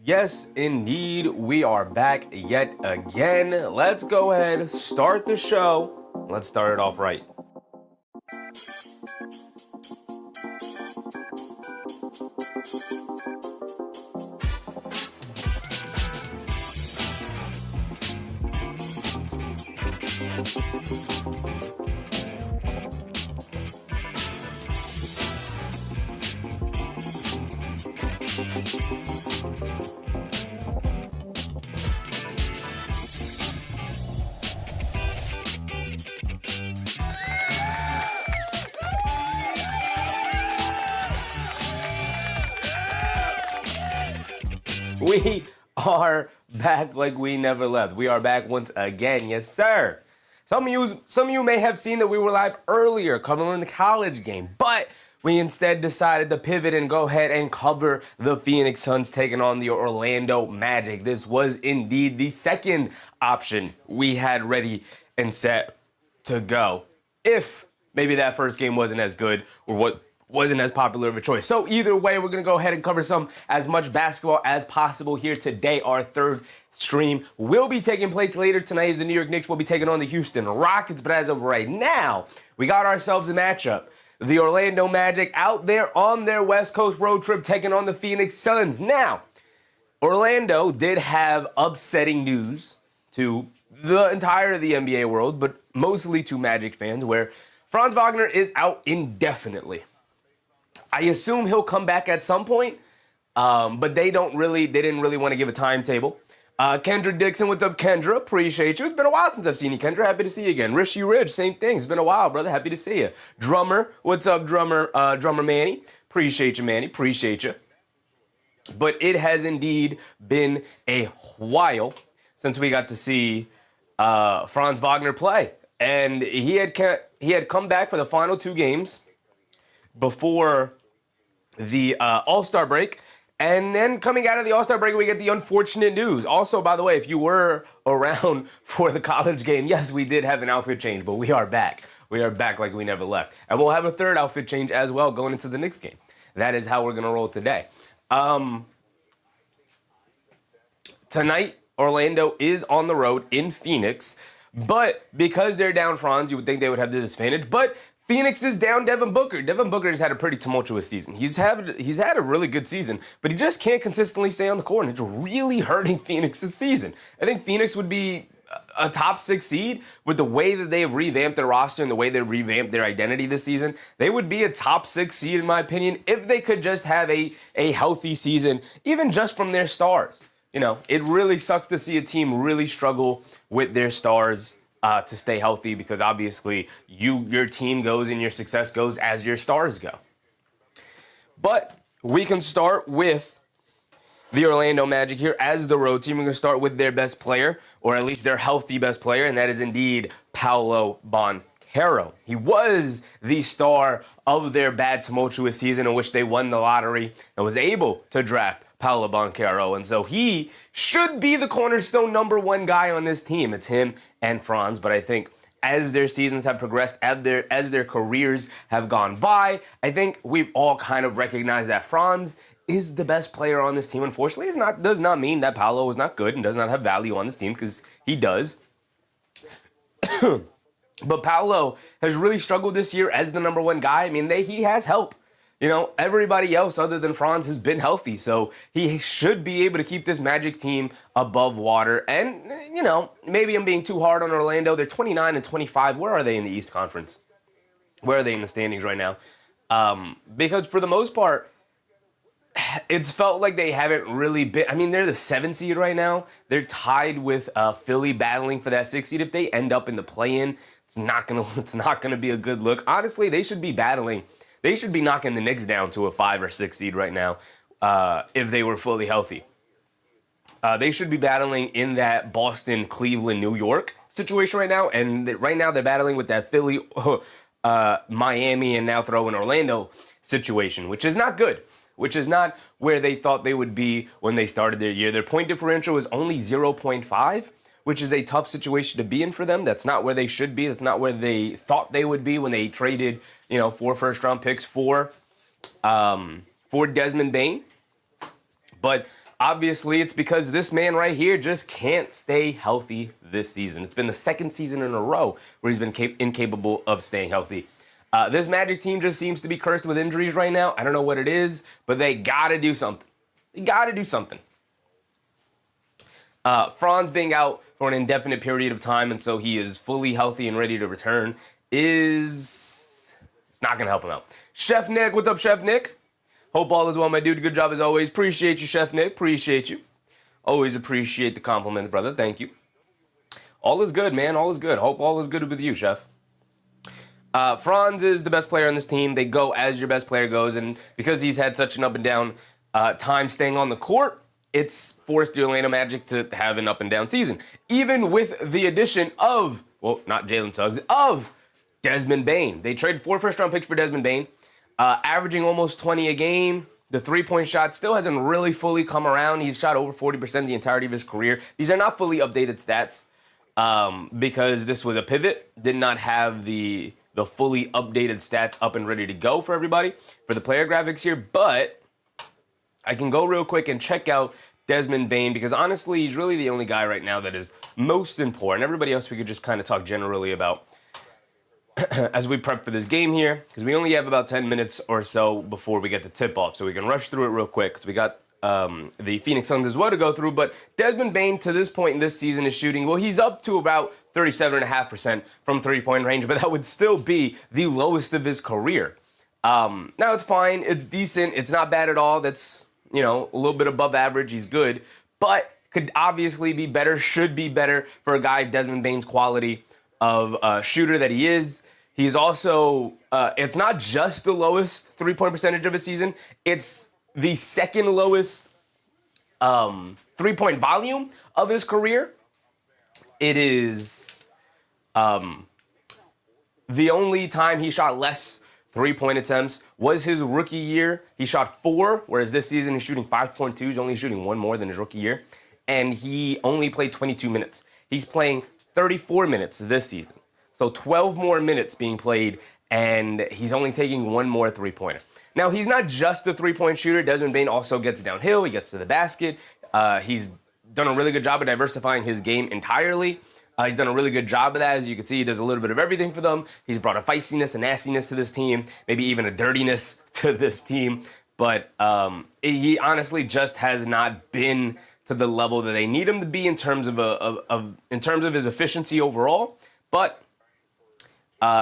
Yes, indeed, we are back yet again. Let's go ahead, start the show. Let's start it off right. We are back like we never left. We are back once again, yes sir. Some of you may have seen that we were live earlier covering the college game, but we instead decided to pivot and go ahead and cover the Phoenix Suns taking on the Orlando Magic. This was indeed the second option we had ready and set to go. If maybe that first game wasn't as good or what wasn't as popular of a choice. So either way, we're going to go ahead and cover as much basketball as possible here today. Our third stream will be taking place later tonight as the New York Knicks will be taking on the Houston Rockets. But as of right now, we got ourselves a matchup. The Orlando Magic out there on their West Coast road trip taking on the Phoenix Suns. Now, Orlando did have upsetting news to the entire of the NBA world, but mostly to Magic fans, where Franz Wagner is out indefinitely. I assume he'll come back at some point, but they didn't really want to give a timetable. Kendra Dixon, what's up, Kendra? Appreciate you. It's been a while since I've seen you, Kendra. Happy to see you again. Rishi Ridge, same thing. It's been a while, brother. Happy to see you. Drummer, what's up, Drummer Manny? Appreciate you, Manny. Appreciate you. But it has indeed been a while since we got to see Franz Wagner play, and he had come back for the final two games before the All-Star break. And then coming out of the All-Star break, we get the unfortunate news. Also, by the way, if you were around for the college game, yes, we did have an outfit change, but we are back. We are back like we never left. And we'll have a third outfit change as well going into the Knicks game. That is how we're going to roll today. Tonight, Orlando is on the road in Phoenix. But because they're down Franz, you would think they would have the disadvantage. But Phoenix is down Devin Booker. Devin Booker has had a pretty tumultuous season. He's had a really good season, but he just can't consistently stay on the court, and it's really hurting Phoenix's season. I think Phoenix would be a top 6 seed with the way that they have revamped their roster and the way they revamped their identity this season. They would be a top 6 seed, in my opinion, if they could just have a healthy season, even just from their stars. You know, it really sucks to see a team really struggle with their stars to stay healthy, because obviously your team goes and your success goes as your stars go. But we can start with the Orlando Magic here as the road team. We're going to start with their best player, or at least their healthy best player, and that is indeed Paolo Banchero. He was the star of their bad, tumultuous season in which they won the lottery and was able to draft Paolo Banchero. And so he should be the cornerstone number one guy on this team. It's him and Franz. But I think as their seasons have progressed, as their careers have gone by, I think we've all kind of recognized that Franz is the best player on this team. Unfortunately, it does not mean that Paolo is not good and does not have value on this team, because he does. But Paolo has really struggled this year as the number one guy. I mean, he has help. You know, everybody else other than Franz has been healthy, so he should be able to keep this Magic team above water. And, you know, maybe I'm being too hard on Orlando. They're 29 and 25. Where are they in the East Conference? Where are they in the standings right now? Because for the most part, it's felt like they haven't really been. I mean, they're the 7th seed right now. They're tied with Philly battling for that 6th seed. If they end up in the play-in, it's not gonna be a good look. Honestly, they should be battling. They should be knocking the Knicks down to a 5 or 6 seed right now if they were fully healthy. They should be battling in that Boston, Cleveland, New York situation right now. And right now they're battling with that Philly, Miami, and now throw in Orlando situation, which is not good, which is not where they thought they would be when they started their year. Their point differential is only 0.5, which is a tough situation to be in for them. That's not where they should be. That's not where they thought they would be when they traded, 4 first-round picks for Desmond Bane. But Obviously, it's because this man right here just can't stay healthy this season. It's been the second season in a row where he's been incapable of staying healthy. This Magic team just seems to be cursed with injuries right now. I don't know what it is, but they gotta do something. They gotta do something. Franz being out for an indefinite period of time, and so he is fully healthy and ready to return, it's not gonna help him out. Chef Nick, what's up, Chef Nick? Hope all is well, my dude. Good job as always. Appreciate you, Chef Nick. Appreciate you. Always appreciate the compliments, brother. Thank you. All is good, man. All is good. Hope all is good with you, Chef. Franz is the best player on this team. They go as your best player goes, and because he's had such an up and down time staying on the court, it's forced the Orlando Magic to have an up and down season. Even with the addition of, well, not Jaylen Suggs, of Desmond Bane. They traded 4 first-round picks for Desmond Bane, averaging almost 20 a game. The three-point shot still hasn't really fully come around. He's shot over 40% the entirety of his career. These are not fully updated stats because this was a pivot. Did not have the fully updated stats up and ready to go for everybody for the player graphics here, but I can go real quick and check out Desmond Bane because honestly, he's really the only guy right now that is most important. Everybody else we could just kind of talk generally about as we prep for this game here, because we only have about 10 minutes or so before we get the tip-off, so we can rush through it real quick because we got the Phoenix Suns as well to go through. But Desmond Bane, to this point in this season, is shooting, well, he's up to about 37.5% from three-point range, but that would still be the lowest of his career. Now, it's fine. It's decent. It's not bad at all. That's, you know, a little bit above average. He's good, but could obviously be better, should be better for a guy Desmond Bane's quality of shooter that he is. He's also, it's not just the lowest three-point percentage of a season. It's the second lowest three-point volume of his career. It is the only time he shot less three-point attempts was his rookie year. He shot 4, whereas this season he's shooting 5.2. He's only shooting 1 more than his rookie year. And he only played 22 minutes. He's playing 34 minutes this season. So 12 more minutes being played, and he's only taking 1 more three-pointer. Now, he's not just a three-point shooter. Desmond Bane also gets downhill. He gets to the basket. He's done a really good job of diversifying his game entirely. He's done a really good job of that. As you can see, he does a little bit of everything for them. He's brought a feistiness, a nastiness to this team, maybe even a dirtiness to this team. But he honestly just has not been to the level that they need him to be in terms of his efficiency overall. But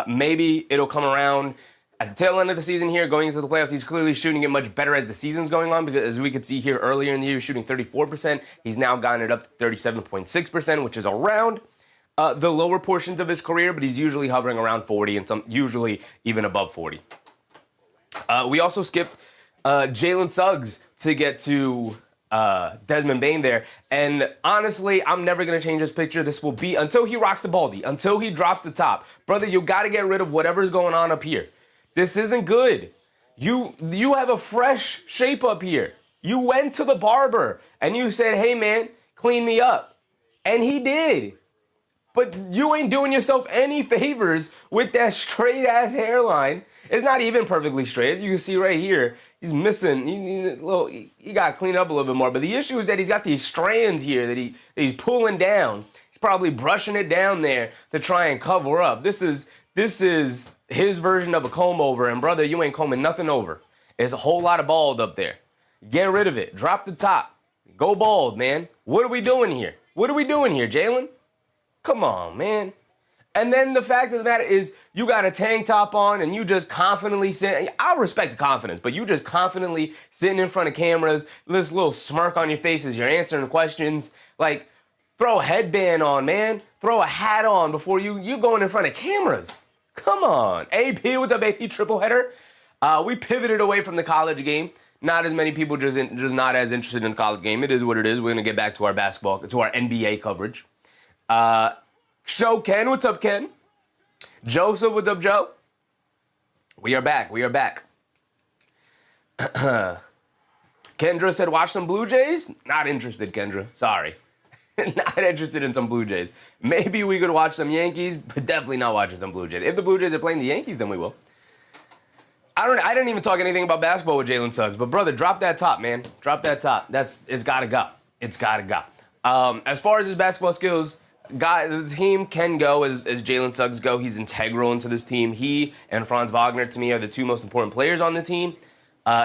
maybe it'll come around at the tail end of the season here, going into the playoffs. He's clearly shooting it much better as the season's going on, because as we could see here earlier in the year, he was shooting 34%. He's now gotten it up to 37.6%, which is around the lower portions of his career, but he's usually hovering around 40 and usually even above 40. We also skipped Jaylen Suggs to get to Desmond Bane there. And honestly, I'm never going to change this picture. This will be until he rocks the baldy, until he drops the top. Brother, you got to get rid of whatever's going on up here. This isn't good. You have a fresh shape up here. You went to the barber and you said, hey man, clean me up. And he did. But you ain't doing yourself any favors with that straight ass hairline. It's not even perfectly straight. As you can see right here, he's missing. He got to clean up a little bit more. But the issue is that he's got these strands here that he's pulling down. He's probably brushing it down there to try and cover up. This is his version of a comb over. And brother, you ain't combing nothing over. There's a whole lot of bald up there. Get rid of it. Drop the top. Go bald, man. What are we doing here? What are we doing here, Jaylen? Come on, man. And then the fact of the matter is, you got a tank top on and you just confidently sit. I respect the confidence, but you just confidently sitting in front of cameras, this little smirk on your face as you're answering questions. Like, throw a headband on, man. Throw a hat on before you going in front of cameras. Come on. AP, what's up, AP triple header? We pivoted away from the college game. Not as many people just not as interested in the college game. It is what it is. We're going to get back to our basketball, to our NBA coverage. Show Ken, what's up, Ken? Joseph, what's up, Joe? We are back. Kendra said, watch some Blue Jays? Not interested, Kendra. Sorry. Not interested in some Blue Jays. Maybe we could watch some Yankees, but definitely not watching some Blue Jays. If the Blue Jays are playing the Yankees, then we will. I didn't even talk anything about basketball with Jaylen Suggs, but brother, drop that top, man. Drop that top. It's gotta go. It's gotta go. As far as his basketball skills, the team can go as Jaylen Suggs go. He's integral into this team. He and Franz Wagner, to me, are the two most important players on the team.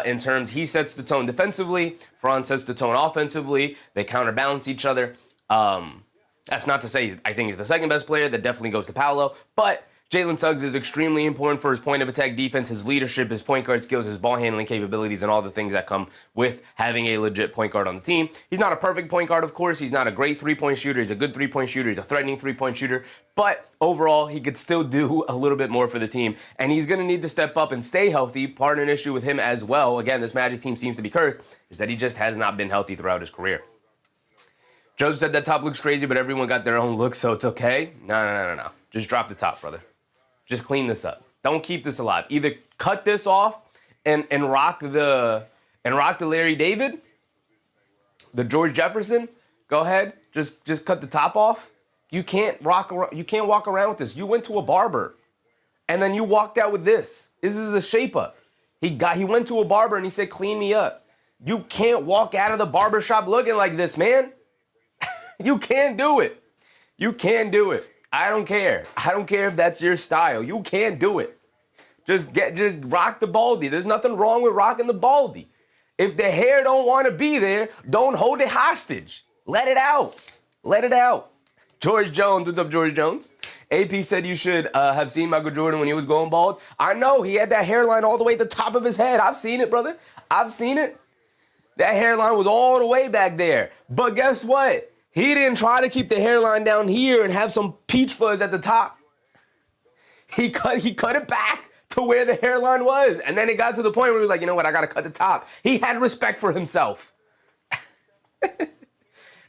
In terms, he sets the tone defensively. Franz sets the tone offensively. They counterbalance each other. That's not to say I think he's the second best player. That definitely goes to Paolo. But Jaylen Suggs is extremely important for his point of attack defense, his leadership, his point guard skills, his ball handling capabilities, and all the things that come with having a legit point guard on the team. He's not a perfect point guard, of course. He's not a great three-point shooter. He's a good three-point shooter. He's a threatening three-point shooter. But overall, he could still do a little bit more for the team. And he's going to need to step up and stay healthy. Part of an issue with him as well, again, this Magic team seems to be cursed, is that he just has not been healthy throughout his career. Joe said that top looks crazy, but everyone got their own look, so it's okay. No. Just drop the top, brother. Just clean this up. Don't keep this alive. Either cut this off and rock the Larry David, the George Jefferson. Go ahead. Just cut the top off. You can't walk around with this. You went to a barber, and then you walked out with this. This is a shape up. He went to a barber and he said, "Clean me up." You can't walk out of the barbershop looking like this, man. You can't do it. You can't do it. I don't care. I don't care if that's your style. You can't do it. Just rock the baldy. There's nothing wrong with rocking the baldy. If the hair don't want to be there, don't hold it hostage. Let it out. Let it out. George Jones, what's up, George Jones? AP said you should have seen Michael Jordan when he was going bald. I know, he had that hairline all the way at the top of his head. I've seen it, brother. I've seen it. That hairline was all the way back there. But guess what? He didn't try to keep the hairline down here and have some peach fuzz at the top. He cut it back to where the hairline was. And then it got to the point where he was like, you know what, I got to cut the top. He had respect for himself.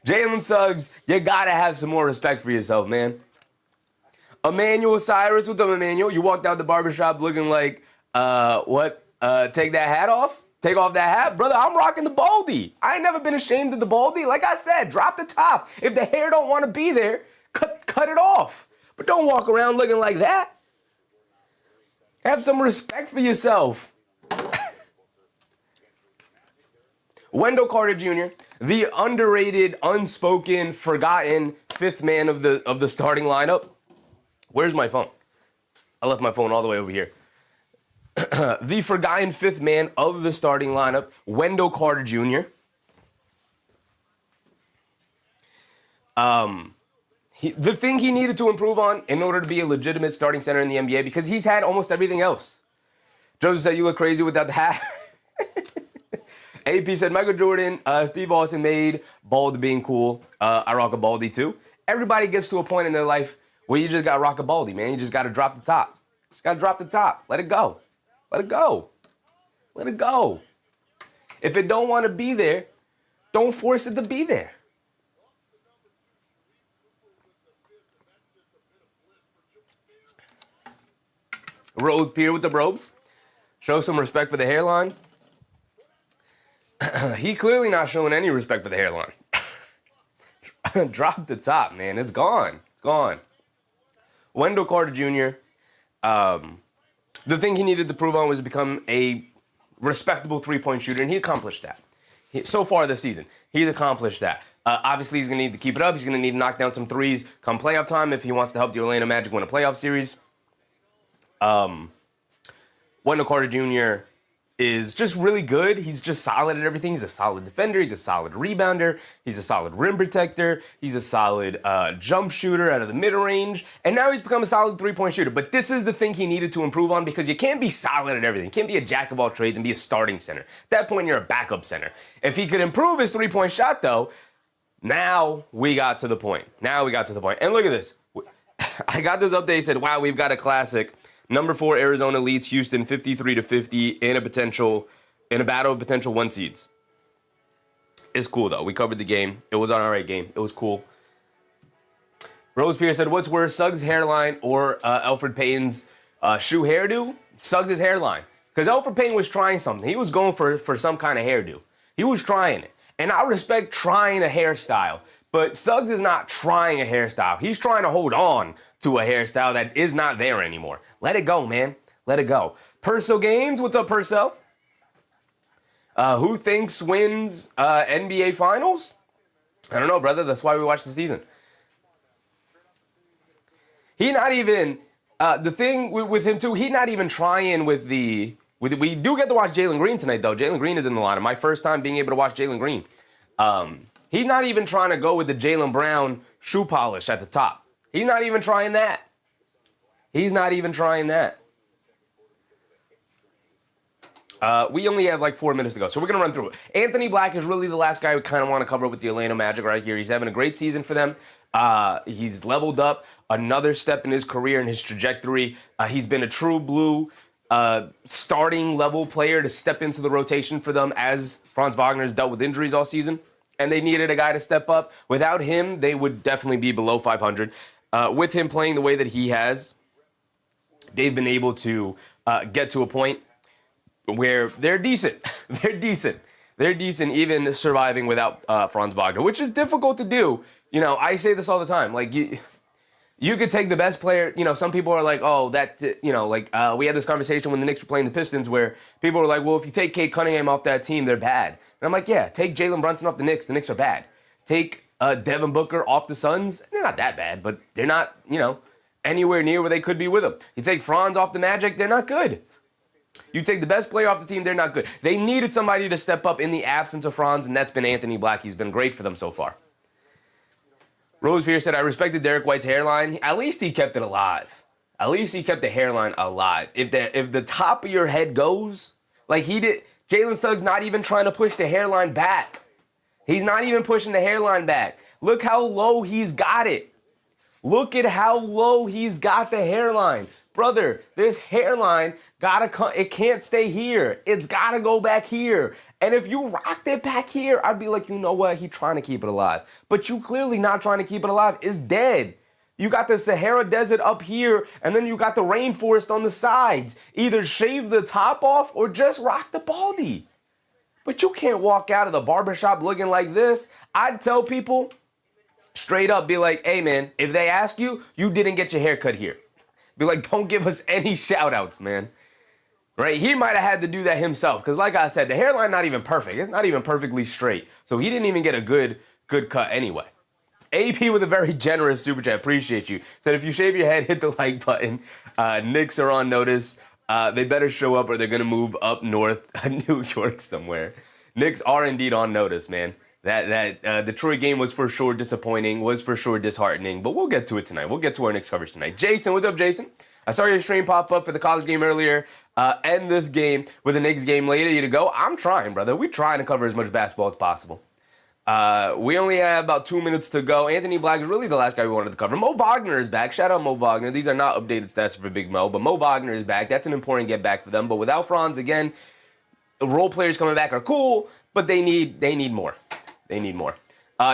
Jaylen Suggs, you got to have some more respect for yourself, man. Emmanuel Cyrus, what's up, Emmanuel? You walked out the barbershop looking like, take that hat off? Take off that hat? Brother, I'm rocking the baldy. I ain't never been ashamed of the baldy. Like I said, drop the top. If the hair don't want to be there, cut it off. But don't walk around looking like that. Have some respect for yourself. Wendell Carter Jr., the underrated, unspoken, forgotten fifth man of the starting lineup. Where's my phone? I left my phone all the way over here. The forgotten fifth man of the starting lineup, Wendell Carter Jr. The thing he needed to improve on in order to be a legitimate starting center in the NBA, because he's had almost everything else. Joseph said, you look crazy without the hat. AP said, Michael Jordan, Steve Austin made bald being cool. I rock a baldy too. Everybody gets to a point in their life where you just got to rock a baldy, man. You just got to drop the top. Just got to drop the top. Let it go. Let it go. Let it go. If it don't want to be there, don't force it to be there. Rose Pierre with the robes. Show some respect for the hairline. He clearly not showing any respect for the hairline. Drop the top, man. It's gone. It's gone. Wendell Carter Jr., the thing he needed to prove on was to become a respectable three-point shooter, and he accomplished that. So far this season, he's accomplished that. Obviously, he's going to need to keep it up. He's going to need to knock down some threes come playoff time if he wants to help the Orlando Magic win a playoff series. Wendell Carter Jr. is just really good. He's just solid at everything. He's a solid defender. He's a solid rebounder. He's a solid rim protector. He's a solid jump shooter out of the mid-range. And now he's become a solid three-point shooter. But this is the thing he needed to improve on, because you can't be solid at everything. You can't be a jack of all trades and be a starting center. At that point, you're a backup center. If he could improve his three-point shot, though, now we got to the point. And look at this. I got this update. Said, wow, we've got a classic. Number 4, Arizona leads Houston 53-50 in a battle of potential 1 seeds. It's cool, though. We covered the game. It was an all right game. It was cool. Rose Pierce said, what's worse, Suggs' hairline or Elfrid Payton's shoe hairdo? Suggs' hairline. Because Elfrid Payton was trying something. He was going for some kind of hairdo. He was trying it. And I respect trying a hairstyle. But Suggs is not trying a hairstyle. He's trying to hold on to a hairstyle that is not there anymore. Let it go, man. Let it go. Purcell Gaines, what's up, Purcell? Who thinks wins NBA Finals? I don't know, brother. That's why we watch the season. He not even, the thing with him too, he not even trying with we do get to watch Jalen Green tonight, though. Jalen Green is in the lineup. My first time being able to watch Jalen Green. He's not even trying to go with the Jaylen Brown shoe polish at the top. He's not even trying that. He's not even trying that. We only have like 4 minutes to go, so we're going to run through it. Anthony Black is really the last guy we kind of want to cover with the Orlando Magic right here. He's having a great season for them. He's leveled up another step in his career and his trajectory. He's been a true blue starting level player to step into the rotation for them as Franz Wagner has dealt with injuries all season. And they needed a guy to step up. Without him, they would definitely be below 500. With him playing the way that he has, they've been able to get to a point where they're decent. They're decent. They're decent even surviving without Franz Wagner, which is difficult to do. You know, I say this all the time. Like, you could take the best player. You know, some people are like, oh, that, you know, like we had this conversation when the Knicks were playing the Pistons where people were like, well, if you take Kate Cunningham off that team, they're bad. And I'm like, yeah, take Jalen Brunson off the Knicks are bad. Take Devin Booker off the Suns, they're not that bad, but they're not, you know, anywhere near where they could be with them. You take Franz off the Magic, they're not good. You take the best player off the team, they're not good. They needed somebody to step up in the absence of Franz, and that's been Anthony Black. He's been great for them so far. Rose Pierce said, I respected Derek White's hairline. At least he kept it alive. At least he kept the hairline alive. If the top of your head goes, like he did, Jaylen Suggs not even trying to push the hairline back. He's not even pushing the hairline back. Look how low he's got it. Look at how low he's got the hairline. Brother, this hairline gotta come, it can't stay here. It's gotta go back here. And if you rocked it back here, I'd be like, you know what? He's trying to keep it alive. But you clearly not trying to keep it alive. It's dead. You got the Sahara Desert up here, and then you got the rainforest on the sides. Either shave the top off or just rock the baldy. But you can't walk out of the barbershop looking like this. I'd tell people straight up, be like, hey man, if they ask you, you didn't get your hair cut here. Be like, don't give us any shout outs, man. Right? He might have had to do that himself. Because like I said, the hairline not even perfect. It's not even perfectly straight. So he didn't even get a good cut anyway. AP with a very generous super chat. Appreciate you. Said if you shave your head, hit the like button. Knicks are on notice. They better show up or they're going to move up north, New York somewhere. Knicks are indeed on notice, man. That Detroit game was for sure disappointing, was for sure disheartening, but we'll get to it tonight. We'll get to our Knicks coverage tonight. Jason, what's up, Jason? I saw your stream pop up for the college game earlier. End this game with the Knicks game later. You to go? I'm trying, brother. We're trying to cover as much basketball as possible. We only have about 2 minutes to go. Anthony Black is really the last guy we wanted to cover. Mo Wagner is back. Shout out Mo Wagner. These are not updated stats for Big Mo, but Mo Wagner is back. That's an important get back for them. But without Franz, again, the role players coming back are cool, but they need more. They need more.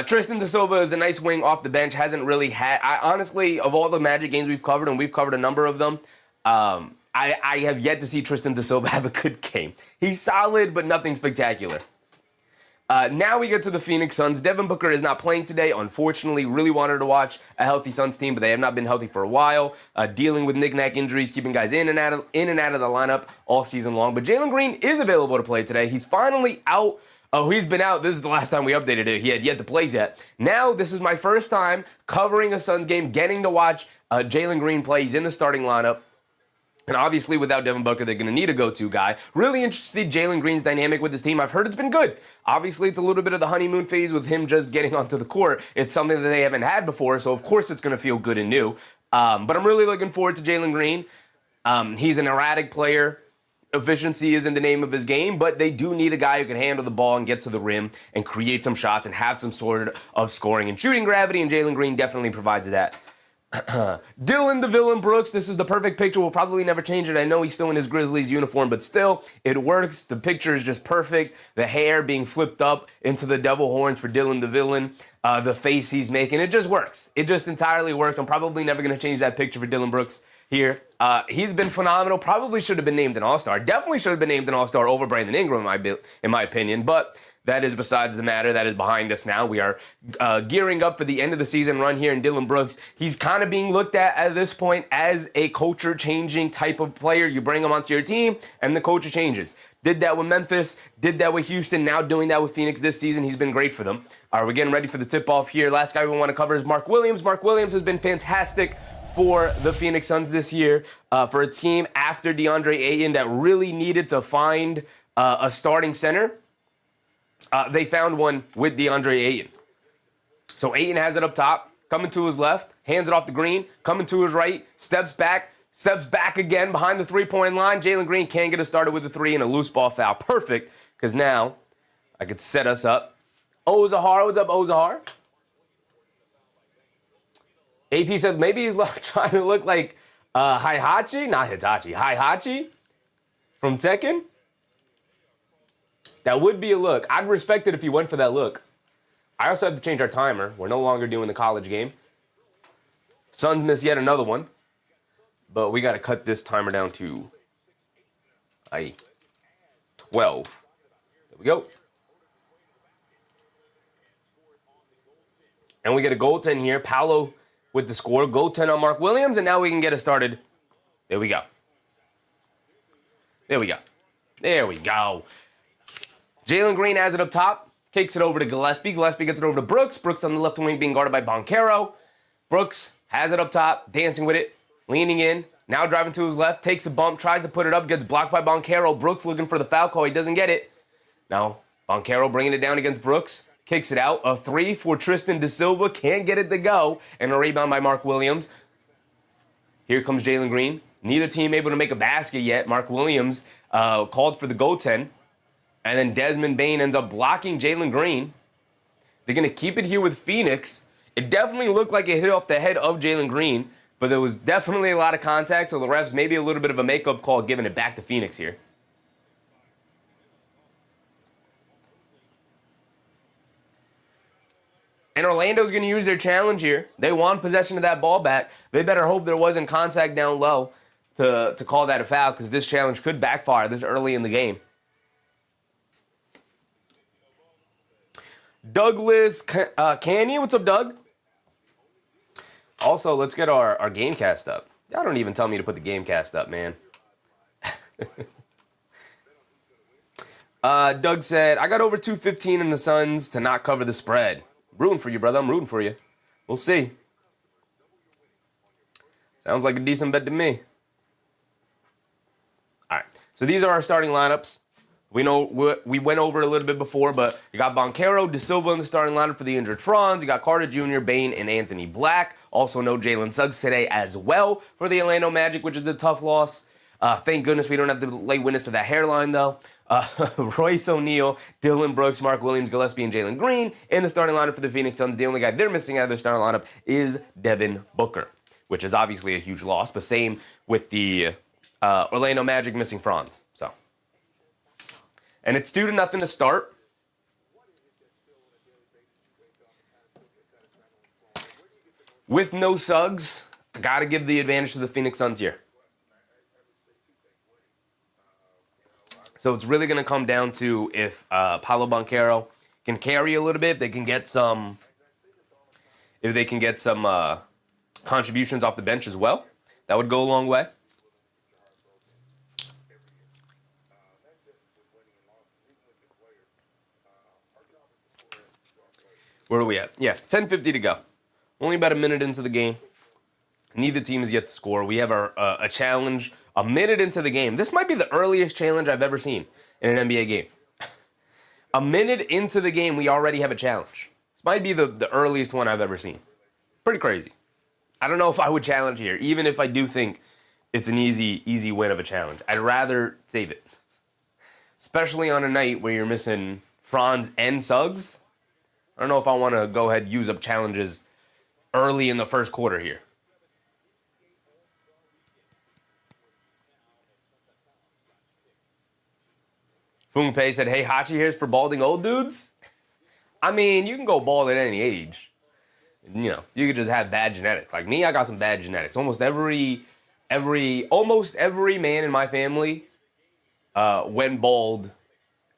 Tristan Da Silva is a nice wing off the bench. Hasn't really had... honestly, of all the Magic games we've covered, and we've covered a number of them, I have yet to see Tristan Da Silva have a good game. He's solid, but nothing spectacular. Now we get to the Phoenix Suns. Devin Booker is not playing today, unfortunately. Really wanted to watch a healthy Suns team, but they have not been healthy for a while. Dealing with knick-knack injuries, keeping guys in and out of the lineup all season long. But Jalen Green is available to play today. He's finally out. Oh, he's been out. This is the last time we updated it. He had yet to play yet. Now, this is my first time covering a Suns game, getting to watch Jalen Green play. He's in the starting lineup. And obviously, without Devin Booker, they're going to need a go-to guy. Really interested in Jalen Green's dynamic with this team. I've heard it's been good. Obviously, it's a little bit of the honeymoon phase with him just getting onto the court. It's something that they haven't had before, so of course it's going to feel good and new. But I'm really looking forward to Jalen Green. He's an erratic player. Efficiency isn't the name of his game, but they do need a guy who can handle the ball and get to the rim and create some shots and have some sort of scoring and shooting gravity, and Jalen Green definitely provides that. Dillon Brooks, this is the perfect picture. We'll probably never change it. I know he's still in his Grizzlies uniform, but still, it works. The picture is just perfect. The hair being flipped up into the devil horns for Dillon, the face he's making, it just works. It just entirely works. I'm probably never going to change that picture for Dillon Brooks here. He's been phenomenal. Probably should have been named an All-Star. Definitely should have been named an All-Star over Brandon Ingram, in my opinion. But that is besides the matter. That is behind us now. We are gearing up for the end of the season run here in Dillon Brooks. He's kind of being looked at this point as a culture-changing type of player. You bring him onto your team, and the culture changes. Did that with Memphis, did that with Houston, now doing that with Phoenix this season. He's been great for them. All right, we're getting ready for the tip-off here. Last guy we want to cover is Mark Williams. Mark Williams has been fantastic for the Phoenix Suns this year, for a team after DeAndre Ayton that really needed to find a starting center. They found one with DeAndre Ayton. So Ayton has it up top, coming to his left, hands it off to Green, coming to his right, steps back again behind the three-point line. Jaylen Green can't get us started with a three and a loose ball foul. Perfect, because now I could set us up. Ozahar, what's up, Ozahar? AP says maybe he's trying to look like Heihachi, not Hitachi, Heihachi from Tekken. That would be a look. I'd respect it if he went for that look. I also have to change our timer. We're no longer doing the college game. Suns miss yet another one. But we got to cut this timer down to 12. There we go. And we get a goaltend here. Paolo with the score. Goaltend on Mark Williams. And now we can get it started. There we go. There we go. There we go. Jaylen Green has it up top. Kicks it over to Gillespie. Gillespie gets it over to Brooks. Brooks on the left wing being guarded by Banchero. Brooks has it up top. Dancing with it. Leaning in. Now driving to his left. Takes a bump. Tries to put it up. Gets blocked by Banchero. Brooks looking for the foul call. He doesn't get it. Now Banchero bringing it down against Brooks. Kicks it out. A three for Tristan Da Silva. Can't get it to go. And a rebound by Mark Williams. Here comes Jaylen Green. Neither team able to make a basket yet. Mark Williams called for the goaltend. And then Desmond Bane ends up blocking Jaylen Green. They're going to keep it here with Phoenix. It definitely looked like it hit off the head of Jaylen Green, but there was definitely a lot of contact, so the refs maybe a little bit of a makeup call giving it back to Phoenix here. And Orlando's going to use their challenge here. They want possession of that ball back. They better hope there wasn't contact down low to call that a foul, because this challenge could backfire this early in the game. Douglas Canny, what's up, Doug? Also, let's get our game cast up. Y'all don't even tell me to put the game cast up, man. Doug said, I got over 215 in the Suns to not cover the spread. Rooting for you, brother. I'm rooting for you. We'll see. Sounds like a decent bet to me. All right. So these are our starting lineups. We know we went over it a little bit before, but you got Banchero, Da Silva in the starting lineup for the injured Franz. You got Carter Jr., Bane, and Anthony Black. Also no Jaylen Suggs today as well for the Orlando Magic, which is a tough loss. Thank goodness we don't have to lay witness to that hairline, though. Royce O'Neal, Dillon Brooks, Mark Williams, Gillespie, and Jaylen Green in the starting lineup for the Phoenix Suns. The only guy they're missing out of their starting lineup is Devin Booker, which is obviously a huge loss, but same with the Orlando Magic missing Franz. So. And it's 2-0 to start. With no Suggs, got to give the advantage to the Phoenix Suns here. So it's really going to come down to if Paolo Banchero can carry a little bit, if they can get some contributions off the bench as well. That would go a long way. Where are we at? Yeah, 10:50 to go. Only about a minute into the game. Neither team has yet to score. We have a challenge a minute into the game. This might be the earliest challenge I've ever seen in an NBA game. A minute into the game, we already have a challenge. This might be the earliest one I've ever seen. Pretty crazy. I don't know if I would challenge here, even if I do think it's an easy win of a challenge. I'd rather save it. Especially on a night where you're missing Franz and Suggs. I don't know if I want to go ahead and use up challenges early in the first quarter here. Fung Pei said, hey, Hachi, here's for balding old dudes. I mean, you can go bald at any age. You know, you could just have bad genetics. Like me, I got some bad genetics. Almost every man in my family went bald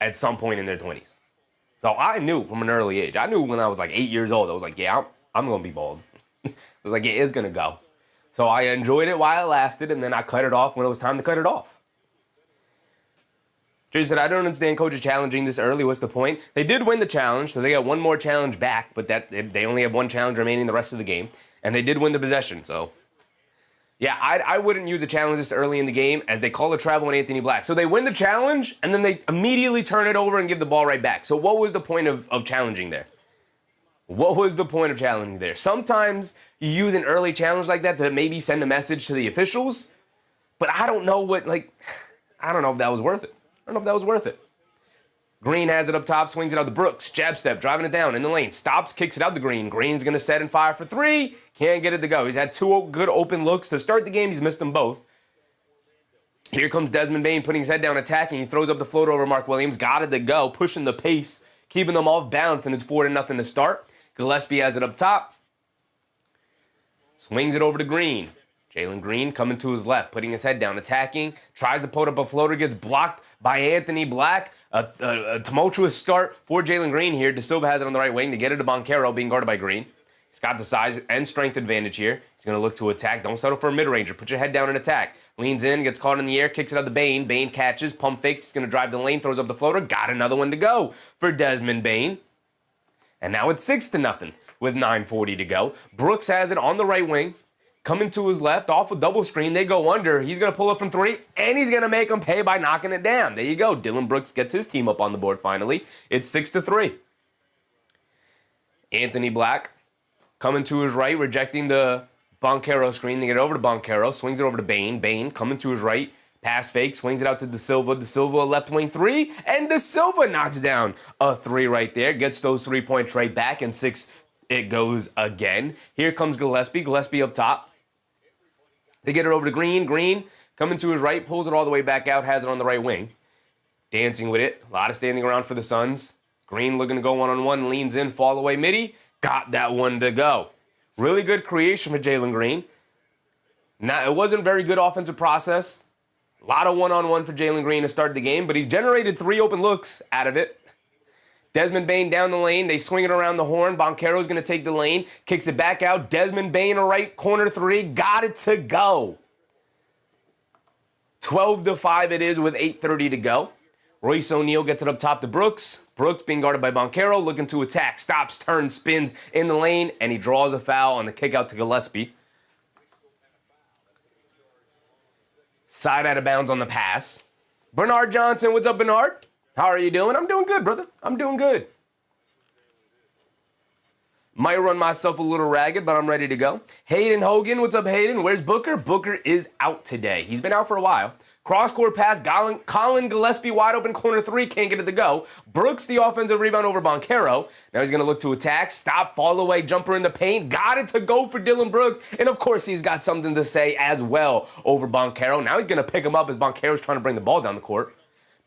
at some point in their 20s. So I knew from an early age. I knew when I was like 8 years old. I was like, yeah, I'm going to be bald. I was like, yeah, it's going to go. So I enjoyed it while it lasted, and then I cut it off when it was time to cut it off. Jay said, I don't understand coaches challenging this early. What's the point? They did win the challenge, so they got one more challenge back, but they only have one challenge remaining the rest of the game. And they did win the possession, so. Yeah, I wouldn't use a challenge this early in the game, as they call a travel on Anthony Black. So they win the challenge, and then they immediately turn it over and give the ball right back. So what was the point of challenging there? What was the point of challenging there? Sometimes you use an early challenge like that to maybe send a message to the officials, but I don't know I don't know if that was worth it. Green has it up top, swings it out to Brooks. Jab step, driving it down in the lane. Stops, kicks it out to Green. Green's going to set and fire for three. Can't get it to go. He's had two good open looks to start the game. He's missed them both. Here comes Desmond Bane putting his head down, attacking. He throws up the floater over Mark Williams. Got it to go, pushing the pace, keeping them off balance, and it's 4-0 to start. Gillespie has it up top. Swings it over to Green. Jalen Green coming to his left, putting his head down, attacking. Tries to put up a floater, gets blocked by Anthony Black. A tumultuous start for Jalen Green here. De Silva has it on the right wing to get it to Banchero, being guarded by Green. He's got the size and strength advantage here. He's going to look to attack. Don't settle for a mid-ranger. Put your head down and attack. Leans in, gets caught in the air, kicks it out to Bane. Bane catches, pump fakes. He's going to drive the lane, throws up the floater. Got another one to go for Desmond Bane. And now it's 6-0 with 9:40 to go. Brooks has it on the right wing. Coming to his left, off a double screen, they go under. He's going to pull up from three, and he's going to make them pay by knocking it down. There you go. Dillon Brooks gets his team up on the board finally. It's 6-3. Anthony Black coming to his right, rejecting the Banchero screen. They get over to Banchero, swings it over to Bane. Bane coming to his right, pass fake, swings it out to De Silva. De Silva, left wing three, and De Silva knocks down a three right there. Gets those 3 points right back, and 6 it goes again. Here comes Gillespie. Gillespie up top. They get it over to Green. Green coming to his right, pulls it all the way back out, has it on the right wing. Dancing with it. A lot of standing around for the Suns. Green looking to go one-on-one, leans in, fall away midi. Got that one to go. Really good creation for Jalen Green. Now, it wasn't very good offensive process. A lot of one-on-one for Jalen Green to start the game, but he's generated 3 open looks out of it. Desmond Bane down the lane. They swing it around the horn. Banchero's going to take the lane. Kicks it back out. Desmond Bane, a right corner three. Got it to go. 12-5 it is with 8:30 to go. Royce O'Neal gets it up top to Brooks. Brooks being guarded by Banchero, looking to attack. Stops, turns, spins in the lane, and he draws a foul on the kick out to Gillespie. Side out of bounds on the pass. Bernard Johnson, what's up, Bernard? How are you doing? I'm doing good, brother. I'm doing good. Might run myself a little ragged, but I'm ready to go. Hayden Hogan, what's up, Hayden? Where's Booker? Booker is out today. He's been out for a while. Cross-court pass, Colin Gillespie, wide open corner three, can't get it to go. Brooks, the offensive rebound over Banchero. Now he's going to look to attack, stop, fall away, jumper in the paint. Got it to go for Dillon Brooks. And, of course, he's got something to say as well over Banchero. Now he's going to pick him up as Banchero's trying to bring the ball down the court.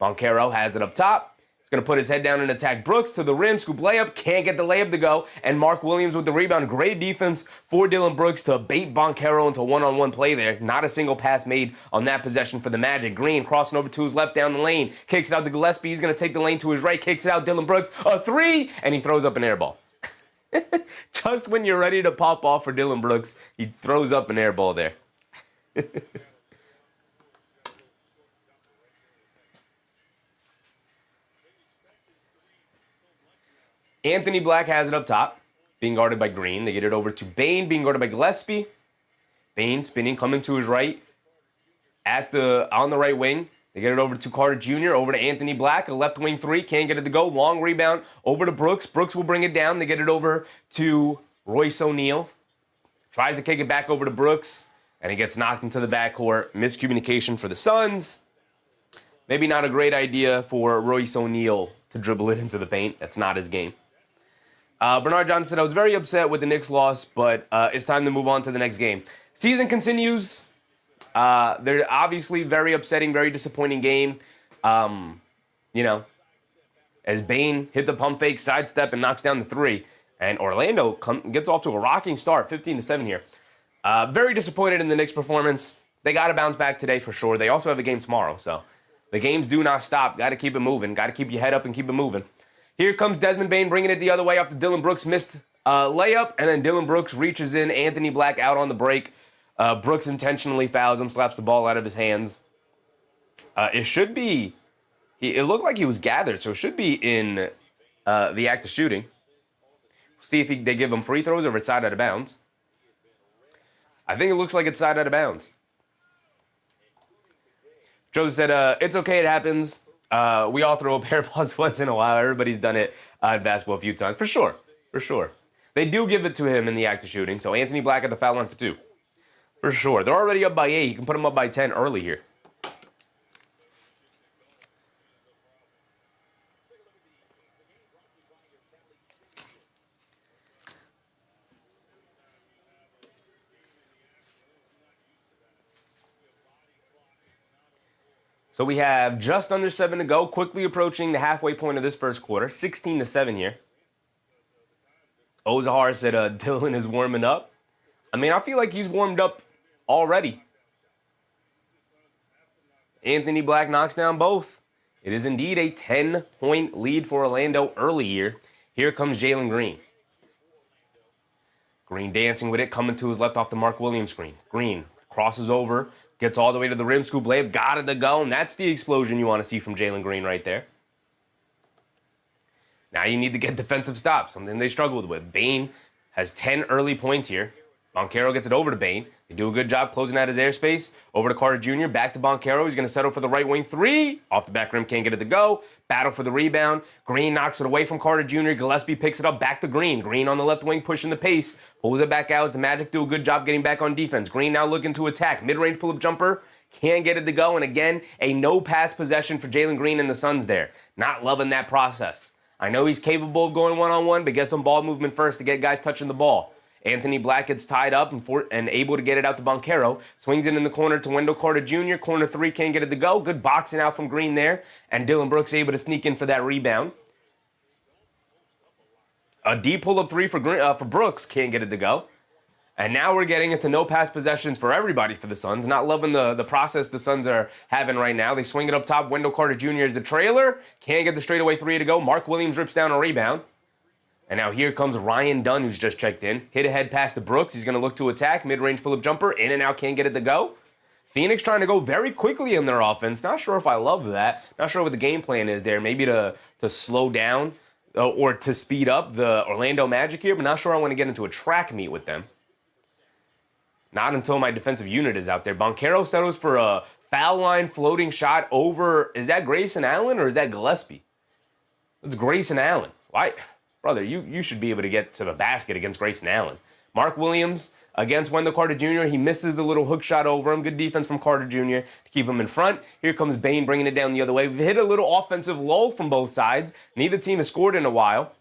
Banchero has it up top. He's going to put his head down and attack Brooks to the rim. Scoop layup. Can't get the layup to go. And Mark Williams with the rebound. Great defense for Dillon Brooks to bait Banchero into one-on-one play there. Not a single pass made on that possession for the Magic. Green crossing over to his left down the lane. Kicks it out to Gillespie. He's going to take the lane to his right. Kicks it out. Dillon Brooks. A three. And he throws up an air ball. Just when you're ready to pop off for Dillon Brooks, he throws up an air ball there. Anthony Black has it up top, being guarded by Green. They get it over to Bane, being guarded by Gillespie. Bane spinning, coming to his right, on the right wing. They get it over to Carter Jr., over to Anthony Black, a left wing three, can't get it to go. Long rebound over to Brooks. Brooks will bring it down. They get it over to Royce O'Neal. Tries to kick it back over to Brooks, and he gets knocked into the backcourt. Miscommunication for the Suns. Maybe not a great idea for Royce O'Neal to dribble it into the paint. That's not his game. Bernard Johnson said, I was very upset with the Knicks loss, but it's time to move on to the next game. Season continues. They're obviously very upsetting, very disappointing game. As Bane hit the pump fake, sidestep, and knocks down the three. And Orlando gets off to a rocking start, 15-7 here. Very disappointed in the Knicks' performance. They got to bounce back today for sure. They also have a game tomorrow, so the games do not stop. Got to keep it moving. Got to keep your head up and keep it moving. Here comes Desmond Bane bringing it the other way off the Dillon Brooks missed layup, and then Dillon Brooks reaches in. Anthony Black out on the break. Brooks intentionally fouls him, slaps the ball out of his hands. It should be, it looked like he was gathered, so it should be in the act of shooting. See if they give him free throws or if it's side out of bounds. I think it looks like it's side out of bounds. Joe said, it's okay, it happens. We all throw a pair of balls once in a while. Everybody's done it in basketball a few times. For sure. For sure. They do give it to him in the act of shooting. So Anthony Black at the foul line for 2. For sure. They're already up by 8. You can put them up by 10 early here. So we have just under 7 to go, quickly approaching the halfway point of this first quarter. 16-7 here. Ozahar said Dillon is warming up. I mean, I feel like he's warmed up already. Anthony Black knocks down both. It is indeed a 10-point lead for Orlando early here. Here comes Jalen Green. Green dancing with it, coming to his left off the Mark Williams screen. Green crosses over. Gets all the way to the rim, scoop layup, got it to go, and that's the explosion you want to see from Jalen Green right there. Now you need to get defensive stops, something they struggled with. Bane has 10 early points here. Banchero gets it over to Bane. They do a good job closing out his airspace. Over to Carter Jr., back to Banchero. He's going to settle for the right wing 3. Off the back rim, can't get it to go. Battle for the rebound. Green knocks it away from Carter Jr. Gillespie picks it up, back to Green. Green on the left wing, pushing the pace. Pulls it back out as the Magic do a good job getting back on defense. Green now looking to attack. Mid-range pull-up jumper. Can't get it to go. And again, a no-pass possession for Jalen Green and the Suns there. Not loving that process. I know he's capable of going one-on-one, but get some ball movement first to get guys touching the ball. Anthony Black gets tied up and able to get it out to Banchero. Swings it in the corner to Wendell Carter Jr. Corner 3, can't get it to go. Good boxing out from Green there. And Dillon Brooks able to sneak in for that rebound. A deep pull-up 3 for Brooks, can't get it to go. And now we're getting into no-pass possessions for everybody for the Suns. Not loving the process the Suns are having right now. They swing it up top. Wendell Carter Jr. is the trailer. Can't get the straightaway 3 to go. Mark Williams rips down a rebound. And now here comes Ryan Dunn, who's just checked in. Hit ahead pass to Brooks. He's going to look to attack. Mid-range pull-up jumper. In and out. Can't get it to go. Phoenix trying to go very quickly in their offense. Not sure if I love that. Not sure what the game plan is there. Maybe to slow down or to speed up the Orlando Magic here. But not sure I want to get into a track meet with them. Not until my defensive unit is out there. Banchero settles for a foul line floating shot over. Is that Grayson Allen or is that Gillespie? It's Grayson Allen. Why? Brother, you should be able to get to the basket against Grayson Allen. Mark Williams against Wendell Carter Jr. He misses the little hook shot over him. Good defense from Carter Jr. to keep him in front. Here comes Bane bringing it down the other way. We've hit a little offensive lull from both sides. Neither team has scored in a while.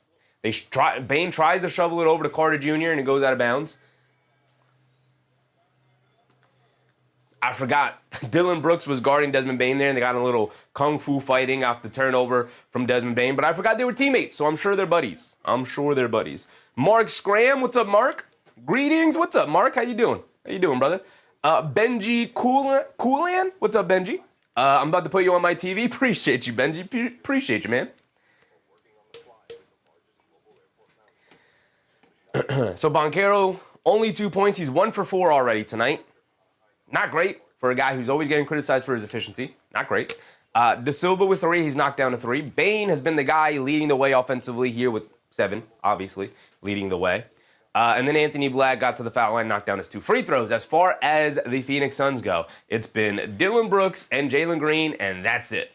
Bane tries to shovel it over to Carter Jr. and it goes out of bounds. I forgot. Dillon Brooks was guarding Desmond Bane there, and they got a little kung fu fighting off the turnover from Desmond Bane. But I forgot they were teammates, so I'm sure they're buddies. Mark Scram, what's up, Mark? Greetings, what's up, Mark? How you doing? Brother? Benji Coolan, what's up, Benji? I'm about to put you on my TV. Appreciate you, Benji. Appreciate you, man. So Banchero, only 2 points. He's 1 for 4 already tonight. Not great for a guy who's always getting criticized for his efficiency. Not great. De Silva with 3. He's knocked down to 3. Bane has been the guy leading the way offensively here with 7, obviously, leading the way. And then Anthony Black got to the foul line, knocked down his 2 free throws. As far as the Phoenix Suns go, it's been Dillon Brooks and Jalen Green, and that's it.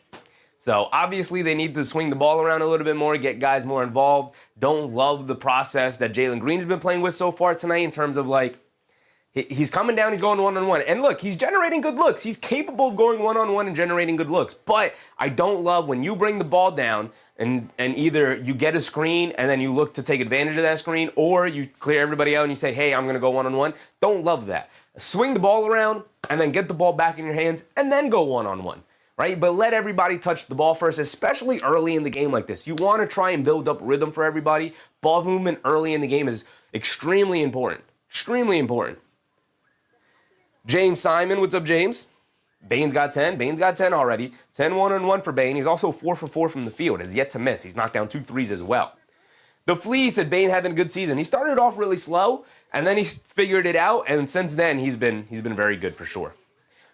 So obviously they need to swing the ball around a little bit more, get guys more involved. Don't love the process that Jalen Green's been playing with so far tonight in terms of like, he's coming down, he's going one-on-one. And look, he's generating good looks. He's capable of going one-on-one and generating good looks. But I don't love when you bring the ball down and either you get a screen and then you look to take advantage of that screen, or you clear everybody out and you say, hey, I'm going to go one-on-one. Don't love that. Swing the ball around and then get the ball back in your hands and then go one-on-one, right? But let everybody touch the ball first, especially early in the game like this. You want to try and build up rhythm for everybody. Ball movement early in the game is extremely important. Extremely important. James Simon, what's up, James? Bane's got 10. Bane's got 10 already. 10, 1-1 for Bane. He's also 4 for 4 from the field. Has yet to miss. He's knocked down 2 threes as well. The Flea said Bane having a good season. He started off really slow, and then he figured it out, and since then he's been very good for sure.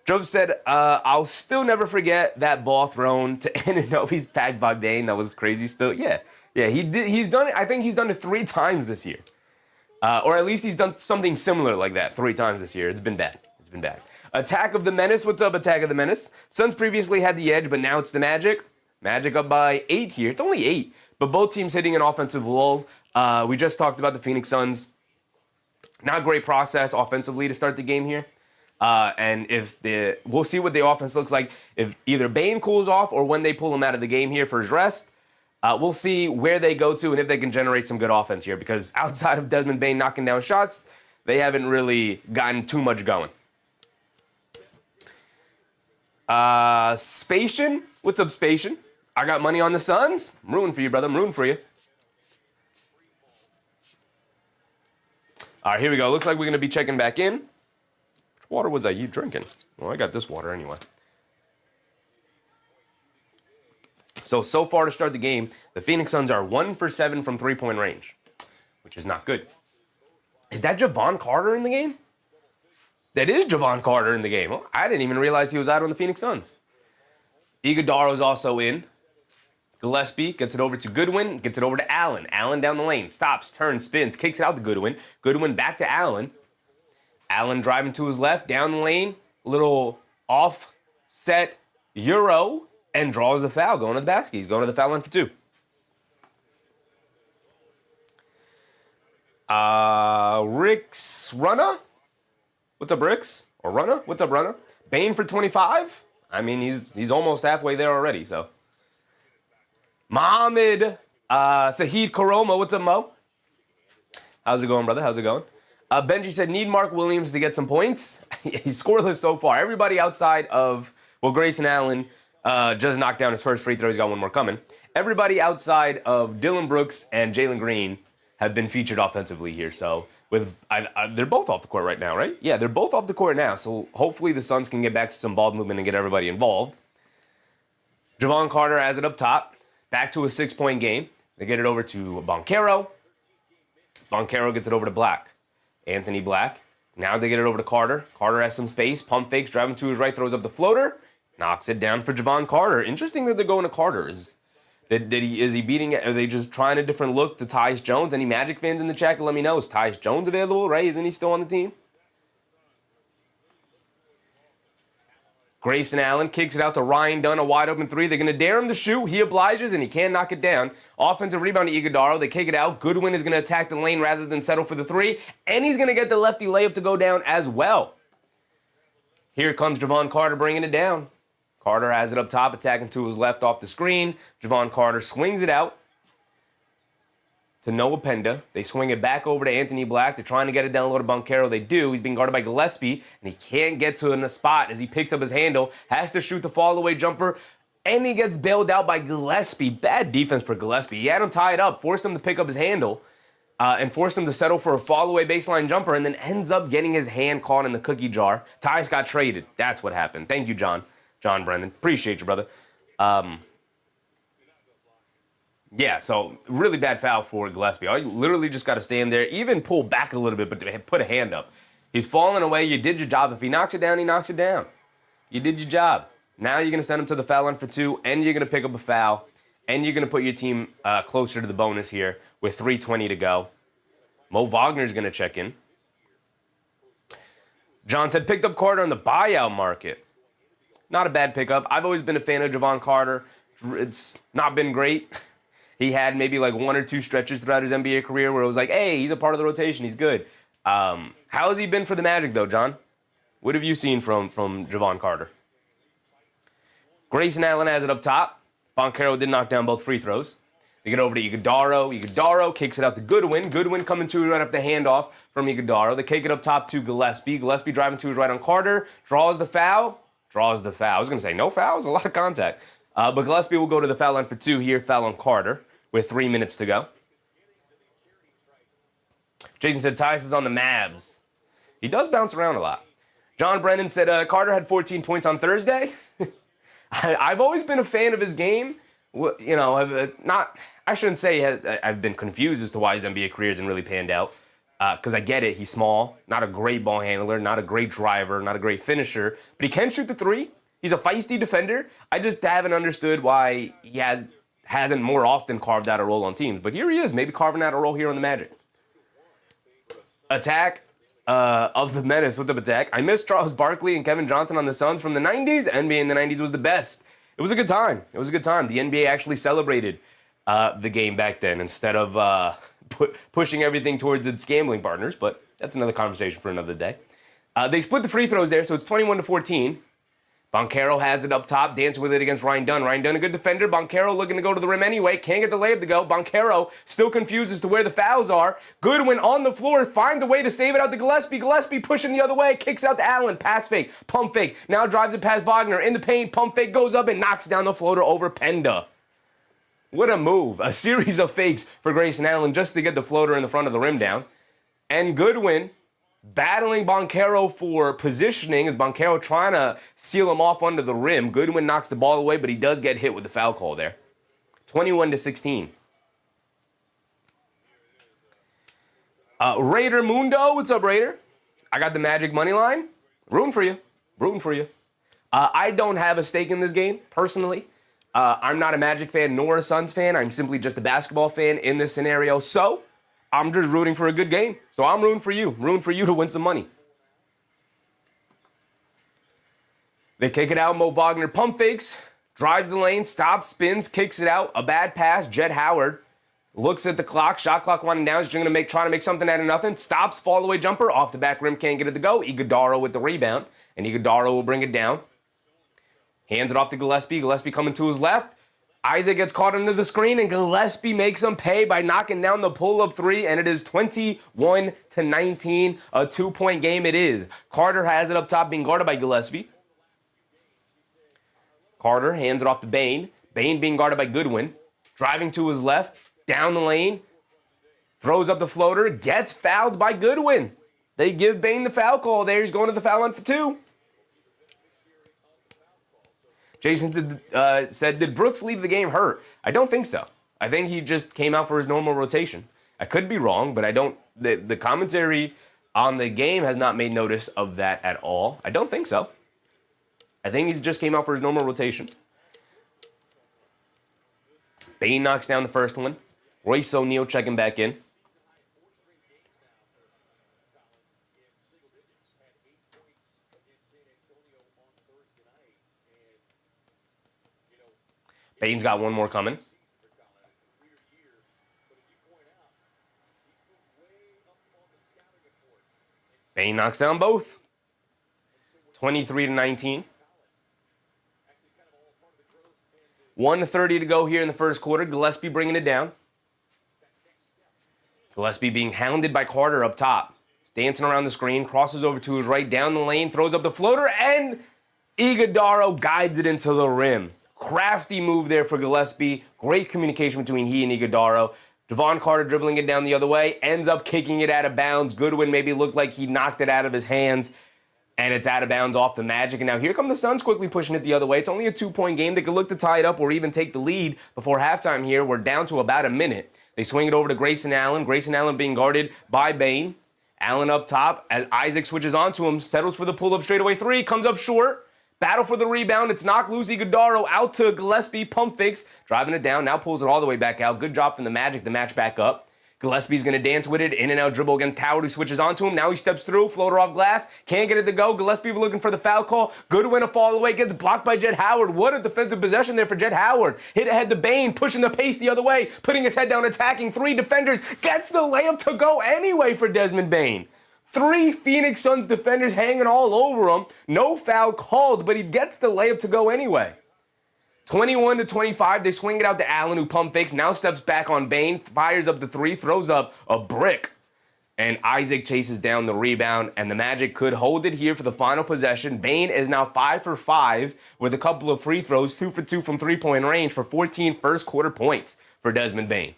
Jove said, I'll still never forget that ball thrown to Anunoby's packed by Bane. That was crazy still. Yeah, he's done it. I think he's done it 3 times this year. Or at least he's done something similar like that 3 times this year. It's been bad. Attack of the Menace. What's up, Attack of the Menace? Suns previously had the edge, but now it's the Magic. Magic up by 8 here. It's only 8, but both teams hitting an offensive lull. We just talked about the Phoenix Suns. Not a great process offensively to start the game here. And we'll see what the offense looks like if either Bane cools off or when they pull him out of the game here for his rest. We'll see where they go to and if they can generate some good offense here, because outside of Desmond Bane knocking down shots, they haven't really gotten too much going. Spation. What's up, Spation? I got money on the Suns. I'm rooting for you, brother. I'm rooting for you. All right, here we go. Looks like we're going to be checking back in. Which water was you drinking? Well, I got this water anyway. So far to start the game, the Phoenix Suns are 1 for 7 from three-point range, which is not good. Is that Jaylen Carter in the game? That is Jaylen Carter in the game. Well, I didn't even realize he was out on the Phoenix Suns. Iguodaro's also in. Gillespie gets it over to Goodwin, gets it over to Allen. Allen down the lane, stops, turns, spins, kicks it out to Goodwin. Goodwin back to Allen. Allen driving to his left, down the lane, little offset Euro, and draws the foul, going to the basket. He's going to the foul line for 2. Rick's Runner. What's up, Ricks? Or Runner? What's up, Runner? Bane for 25? I mean, he's almost halfway there already, so. Mohamed Sahid Koroma. What's up, Mo? How's it going, brother? How's it going? Benji said, need Mark Williams to get some points. He's scoreless so far. Everybody outside of, Grayson Allen just knocked down his first free throw. He's got one more coming. Everybody outside of Dillon Brooks and Jalen Green have been featured offensively here. So they're both off the court right now, right? Yeah, they're both off the court now. So hopefully the Suns can get back to some ball movement and get everybody involved. Jaylen Carter has it up top. Back to a 6-point game. They get it over to Banchero. Banchero gets it over to Black. Anthony Black. Now they get it over to Carter. Carter has some space. Pump fakes. Driving to his right. Throws up the floater. Knocks it down for Jaylen Carter. Interesting that they're going to Carter. Is he beating it? Are they just trying a different look to Tyus Jones? Any Magic fans in the chat can let me know. Is Tyus Jones available, right? Isn't he still on the team? Grayson Allen kicks it out to Ryan Dunn, a wide open 3. They're going to dare him to shoot. He obliges, and he can't knock it down. Offensive rebound to Iguodaro. They kick it out. Goodwin is going to attack the lane rather than settle for the 3. And he's going to get the lefty layup to go down as well. Here comes Jaylen Carter bringing it down. Carter has it up top, attacking to his left off the screen. Jaylen Carter swings it out to Noah Penda. They swing it back over to Anthony Black. They're trying to get it down low to Banchero. They do. He's being guarded by Gillespie, and he can't get to a spot as he picks up his handle. Has to shoot the fall-away jumper, and he gets bailed out by Gillespie. Bad defense for Gillespie. He had him tied up, forced him to pick up his handle, and forced him to settle for a fall-away baseline jumper, and then ends up getting his hand caught in the cookie jar. Tyus got traded. That's what happened. Thank you, John Brennan. Appreciate you, brother. Yeah, so really bad foul for Gillespie. You literally just got to stand there, even pull back a little bit, but put a hand up. He's falling away. You did your job. If he knocks it down, he knocks it down. You did your job. Now you're going to send him to the foul line for 2, and you're going to pick up a foul, and you're going to put your team closer to the bonus here with 3:20 to go. Mo Wagner's going to check in. John said, picked up Carter on the buyout market. Not a bad pickup. I've always been a fan of Jaylen Carter. It's not been great. He had maybe like 1 or 2 stretches throughout his NBA career where it was like, hey, he's a part of the rotation. He's good. How has he been for the Magic, though, John? What have you seen from Jaylen Carter? Grayson Allen has it up top. Banchero did knock down both free throws. They get over to Iguodaro. Iguodaro kicks it out to Goodwin. Goodwin coming to right after the handoff from Iguodaro. They kick it up top to Gillespie. Gillespie driving to his right on Carter. Draws the foul. I was going to say no fouls. A lot of contact. But Gillespie will go to the foul line for 2 here. Foul on Carter with 3 minutes to go. Jason said Tyus is on the Mavs. He does bounce around a lot. John Brennan said Carter had 14 points on Thursday. I've always been a fan of his game. You know, I shouldn't say I've been confused as to why his NBA career hasn't really panned out. Because I get it, he's small, not a great ball handler, not a great driver, not a great finisher, but he can shoot the three. He's a feisty defender. I just haven't understood why he hasn't more often carved out a role on teams. But here he is, maybe carving out a role here on the Magic. Attack of the Menace. What's up, Attack? I miss Charles Barkley and Kevin Johnson on the Suns from the 90s. NBA in the 90s was the best. It was a good time. It was a good time. The NBA actually celebrated the game back then instead of pushing everything towards its gambling partners. But that's another conversation for another day. They split the free throws there, so it's 21-14. Banchero has it up top, dancing with it against Ryan Dunn. Ryan Dunn, a good defender. Banchero looking to go to the rim anyway. Can't get the layup to go. Banchero still confused as to where the fouls are. Goodwin on the floor, finds a way to save it out to Gillespie. Gillespie pushing the other way, kicks out to Allen. Pass fake, pump fake. Now drives it past Wagner. In the paint, pump fake, goes up and knocks down the floater over Penda. What a move. A series of fakes for Grayson Allen just to get the floater in the front of the rim down. And Goodwin battling Banchero for positioning. Is Banchero trying to seal him off under the rim? Goodwin knocks the ball away, but he does get hit with the foul call there. 21-16. Raider Mundo, what's up, Raider? I got the Magic money line. Rooting for you. Rooting for you. I don't have a stake in this game, personally. I'm not a Magic fan nor a Suns fan. I'm simply just a basketball fan in this scenario. So I'm just rooting for a good game. So I'm rooting for you to win some money. They kick it out. Mo Wagner pump fakes, drives the lane, stops, spins, kicks it out. A bad pass. Jett Howard looks at the clock. Shot clock winding down. He's going to try to make something out of nothing. Stops, fall away jumper off the back rim. Can't get it to go. Iguodala with the rebound, and Iguodala will bring it down. Hands it off to Gillespie. Gillespie coming to his left. Isaac gets caught under the screen, and Gillespie makes him pay by knocking down the pull-up three, and it is 21-19. A two-point game it is. Carter has it up top, being guarded by Gillespie. Carter hands it off to Bane. Bane being guarded by Goodwin. Driving to his left, down the lane. Throws up the floater, gets fouled by Goodwin. They give Bane the foul call there. He's going to the foul line for two. Jason said, did Brooks leave the game hurt? I don't think so. I think he just came out for his normal rotation. I could be wrong, but I don't. The commentary on the game has not made notice of that at all. I don't think so. I think he just came out for his normal rotation. Bane knocks down the first one. Royce O'Neal checking back in. Bane's got one more coming. Bane knocks down both. 23-19. 1:30 to go here in the first quarter. Gillespie bringing it down. Gillespie being hounded by Carter up top. He's dancing around the screen, crosses over to his right, down the lane, throws up the floater, and Iguodala guides it into the rim. Crafty move there for Gillespie. Great communication between he and Iguodala. Devon Carter dribbling it down the other way. Ends up kicking it out of bounds. Goodwin maybe looked like he knocked it out of his hands. And it's out of bounds off the Magic. And now here come the Suns quickly pushing it the other way. It's only a 2-point game. They could look to tie it up or even take the lead before halftime here. We're down to about a minute. They swing it over to Grayson Allen. Grayson Allen being guarded by Bane. Allen up top as Isaac switches onto him. Settles for the pull-up straightaway three. Comes up short. Battle for the rebound. It's knocked loose. Iguodala out to Gillespie. Pump fakes. Driving it down. Now pulls it all the way back out. Good job from the Magic to match back up. Gillespie's going to dance with it. In and out dribble against Howard, who switches onto him. Now he steps through. Floater off glass. Can't get it to go. Gillespie looking for the foul call. Goodwin a fall away. Gets blocked by Jett Howard. What a defensive possession there for Jett Howard. Hit ahead to Bane. Pushing the pace the other way. Putting his head down. Attacking. Three defenders. Gets the layup to go anyway for Desmond Bane. Three Phoenix Suns defenders hanging all over him. No foul called, but he gets the layup to go anyway. 21-25, they swing it out to Allen, who pump fakes, now steps back on Bane, fires up the three, throws up a brick. And Isaac chases down the rebound, and the Magic could hold it here for the final possession. Bane is now 5 for 5 with a couple of free throws, 2 for 2 from three-point range for 14 first quarter points for Desmond Bane.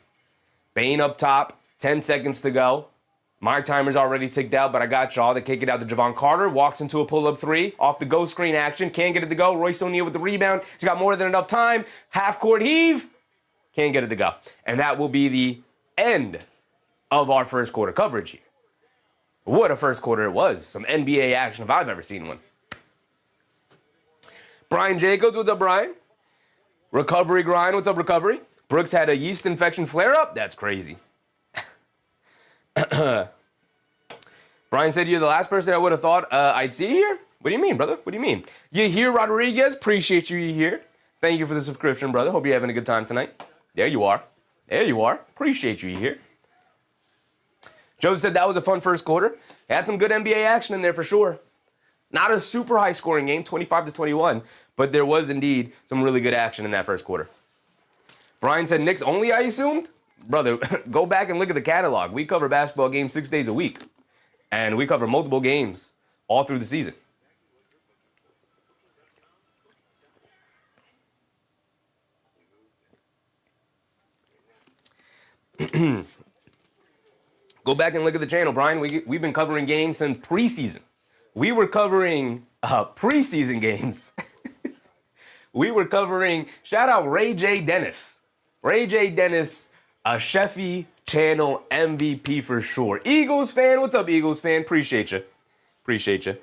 Bane up top, 10 seconds to go. My timer's already ticked out, but I got y'all. They kick it out to Jaylen Carter. Walks into a pull-up three. Off the go screen action. Can't get it to go. Royce O'Neal with the rebound. He's got more than enough time. Half-court heave. Can't get it to go. And that will be the end of our first quarter coverage here. What a first quarter it was. Some NBA action if I've ever seen one. Brian Jacobs, what's up, Brian? Recovery grind, what's up, recovery? Brooks had a yeast infection flare-up? That's crazy. Brian said you're the last person I would have thought I'd see here? What do you mean, brother? What do you mean? You here, Rodriguez? Appreciate you here. Thank you for the subscription, brother. Hope you're having a good time tonight. There you are. There you are. Appreciate you here. Joe said that was a fun first quarter. Had some good NBA action in there for sure. Not a super high scoring game, 25-21, but there was indeed some really good action in that first quarter. Brian said Knicks only, I assumed? Brother, go back and look at the catalog. We cover basketball games 6 days a week. And we cover multiple games all through the season. Go back and look at the channel, Brian. We've been covering games since preseason. We were covering preseason games. We were covering, shout out Ray J. Dennis. Ray J. Dennis, a Sheffy channel MVP for sure. Eagles fan, what's up, Eagles fan? Appreciate you. Appreciate you.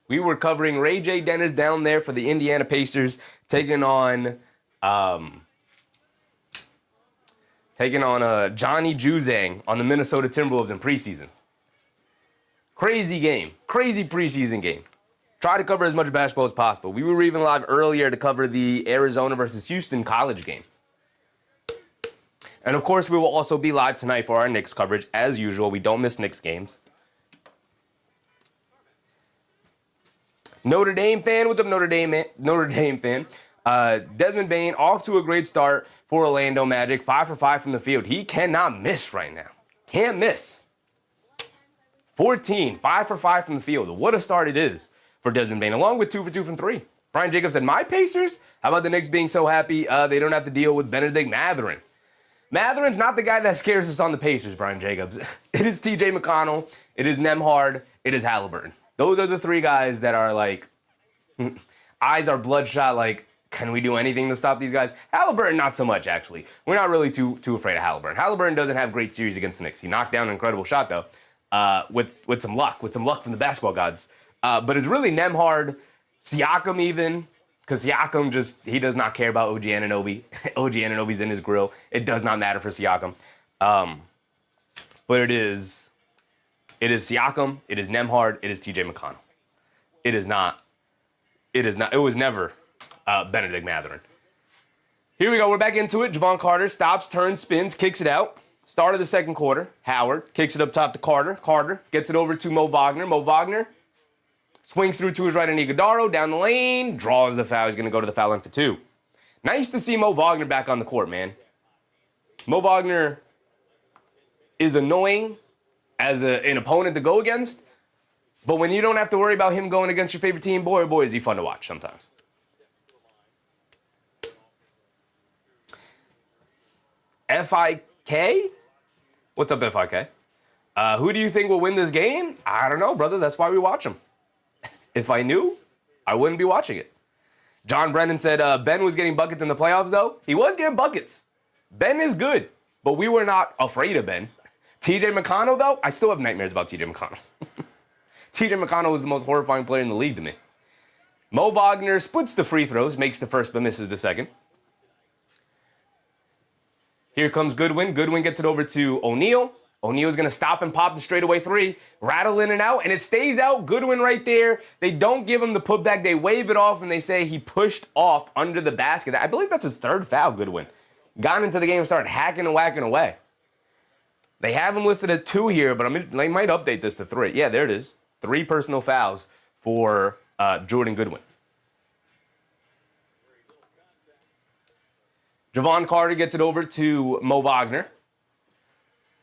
We were covering Ray J. Dennis down there for the Indiana Pacers, taking on Johnny Juzang on the Minnesota Timberwolves in preseason. Crazy game. Crazy preseason game. Try to cover as much basketball as possible. We were even live earlier to cover the Arizona versus Houston college game. And of course, we will also be live tonight for our Knicks coverage. As usual, we don't miss Knicks games. Notre Dame fan, what's up, Notre Dame fan? Desmond Bane off to a great start for Orlando Magic. 5 for 5 from the field. He cannot miss right now. Can't miss. 14, 5 for 5 from the field. What a start it is for Desmond Bane, along with 2 for 2 from 3. Brian Jacobs said, my Pacers? How about the Knicks being so happy they don't have to deal with Benedict Mathurin? Mathurin's not the guy that scares us on the Pacers, Brian Jacobs. It is TJ McConnell, it is Nembhard, it is Halliburton. Those are the three guys that are like, eyes are bloodshot, like, can we do anything to stop these guys? Halliburton, not so much, actually. We're not really too afraid of Halliburton. Halliburton doesn't have great series against the Knicks. He knocked down an incredible shot, though, with some luck from the basketball gods. But it's really Nembhard, Siakam even, because Siakam he does not care about OG Anunoby. OG Anunoby's in his grill. It does not matter for Siakam. But it is Siakam, it is Nembhard, it is TJ McConnell. It was never Benedict Mathurin. Here we go, we're back into it. Jaylen Carter stops, turns, spins, kicks it out. Start of the second quarter. Howard kicks it up top to Carter. Carter gets it over to Mo Wagner. Mo Wagner swings through to his right and Iguodala, down the lane, draws the foul. He's going to go to the foul line for 2. Nice to see Mo Wagner back on the court, man. Mo Wagner is annoying as an opponent to go against, but when you don't have to worry about him going against your favorite team, boy, oh boy, is he fun to watch sometimes. FIK? What's up, FIK? Who do you think will win this game? I don't know, brother. That's why we watch them. If I knew, I wouldn't be watching it. John Brennan said Ben was getting buckets in the playoffs, though. He was getting buckets. Ben is good, but we were not afraid of Ben. TJ McConnell, though, I still have nightmares about TJ McConnell. TJ McConnell was the most horrifying player in the league to me. Mo Wagner splits the free throws, makes the first but misses the second. Here comes Goodwin. Goodwin gets it over to O'Neal. O'Neal's going to stop and pop the straightaway 3. Rattle in and out, and it stays out. Goodwin right there. They don't give him the putback. They wave it off, and they say he pushed off under the basket. I believe that's his 3rd foul, Goodwin. Got into the game and started hacking and whacking away. They have him listed at 2 here, but they might update this to 3. Yeah, there it is. 3 personal fouls for Jordan Goodwin. Jaylen Carter gets it over to Mo Wagner.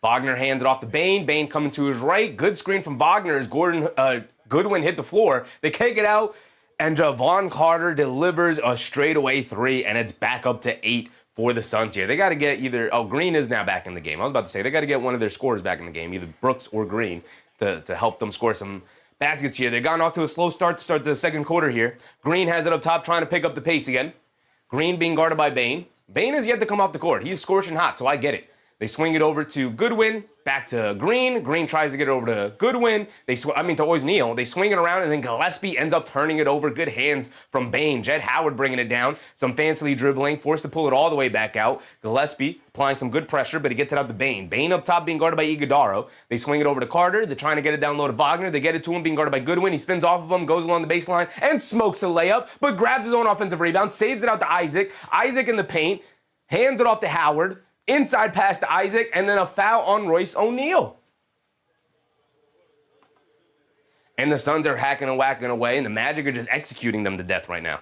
Wagner hands it off to Bane. Bane coming to his right. Good screen from Wagner as Goodwin hit the floor. They kick it out, and Jaylen Carter delivers a straightaway 3, and it's back up to 8 for the Suns here. They got to get either, Green is now back in the game. I was about to say, they got to get one of their scorers back in the game, either Brooks or Green, to help them score some baskets here. They've gotten off to a slow start to start the second quarter here. Green has it up top, trying to pick up the pace again. Green being guarded by Bane. Bane is yet to come off the court. He's scorching hot, so I get it. They swing it over to Goodwin, back to Green. Green tries to get it over to Goodwin. To O'Neal. They swing it around, and then Gillespie ends up turning it over. Good hands from Bane. Jett Howard bringing it down. Some fancily dribbling, forced to pull it all the way back out. Gillespie applying some good pressure, but he gets it out to Bane. Bane up top being guarded by Iguodaro. They swing it over to Carter. They're trying to get it down low to Wagner. They get it to him, being guarded by Goodwin. He spins off of him, goes along the baseline, and smokes a layup, but grabs his own offensive rebound, saves it out to Isaac. Isaac in the paint, hands it off to Howard. Inside pass to Isaac, and then a foul on Royce O'Neal. And the Suns are hacking and whacking away, and the Magic are just executing them to death right now.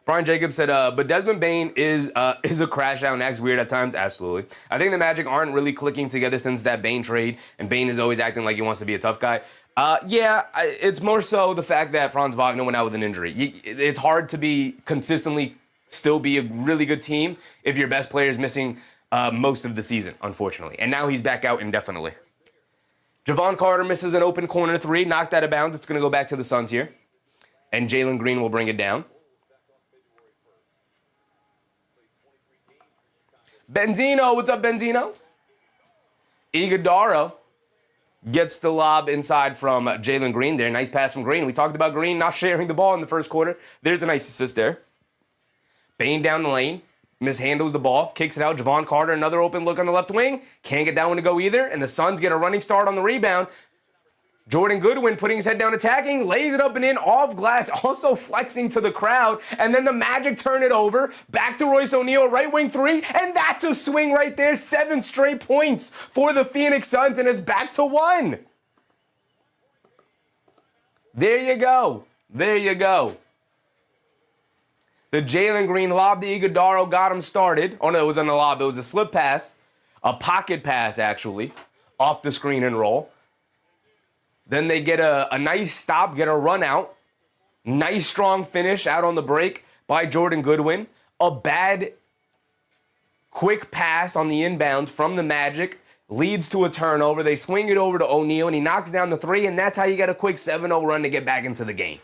Brian Jacobs said, but Desmond Bane is a crash out and acts weird at times. Absolutely. I think the Magic aren't really clicking together since that Bane trade, and Bane is always acting like he wants to be a tough guy. It's more so the fact that Franz Wagner went out with an injury. It's hard to be consistently still be a really good team if your best player is missing most of the season, unfortunately. And now he's back out indefinitely. Javon Carter misses an open corner three, knocked out of bounds. It's going to go back to the Suns here. And Jalen Green will bring it down. Benzino, what's up, Benzino? Iguodaro gets the lob inside from Jalen Green there. Nice pass from Green. We talked about Green not sharing the ball in the first quarter. There's a nice assist there. Bane down the lane, mishandles the ball, kicks it out. Javon Carter, another open look on the left wing. Can't get that one to go either, and the Suns get a running start on the rebound. Jordan Goodwin putting his head down, attacking, lays it up and in, off glass, also flexing to the crowd, and then the Magic turn it over. Back to Royce O'Neal, right wing three, and that's a swing right there. 7 straight points for the Phoenix Suns, and it's back to 1. There you go. There you go. The Jalen Green lob to Iguodaro got him started. Oh, no, it was on the lob. It was a slip pass, a pocket pass, actually, off the screen and roll. Then they get a nice stop, get a run out. Nice, strong finish out on the break by Jordan Goodwin. A bad, quick pass on the inbound from the Magic leads to a turnover. They swing it over to O'Neal, and he knocks down the three, and that's how you get a quick 7-0 run to get back into the game.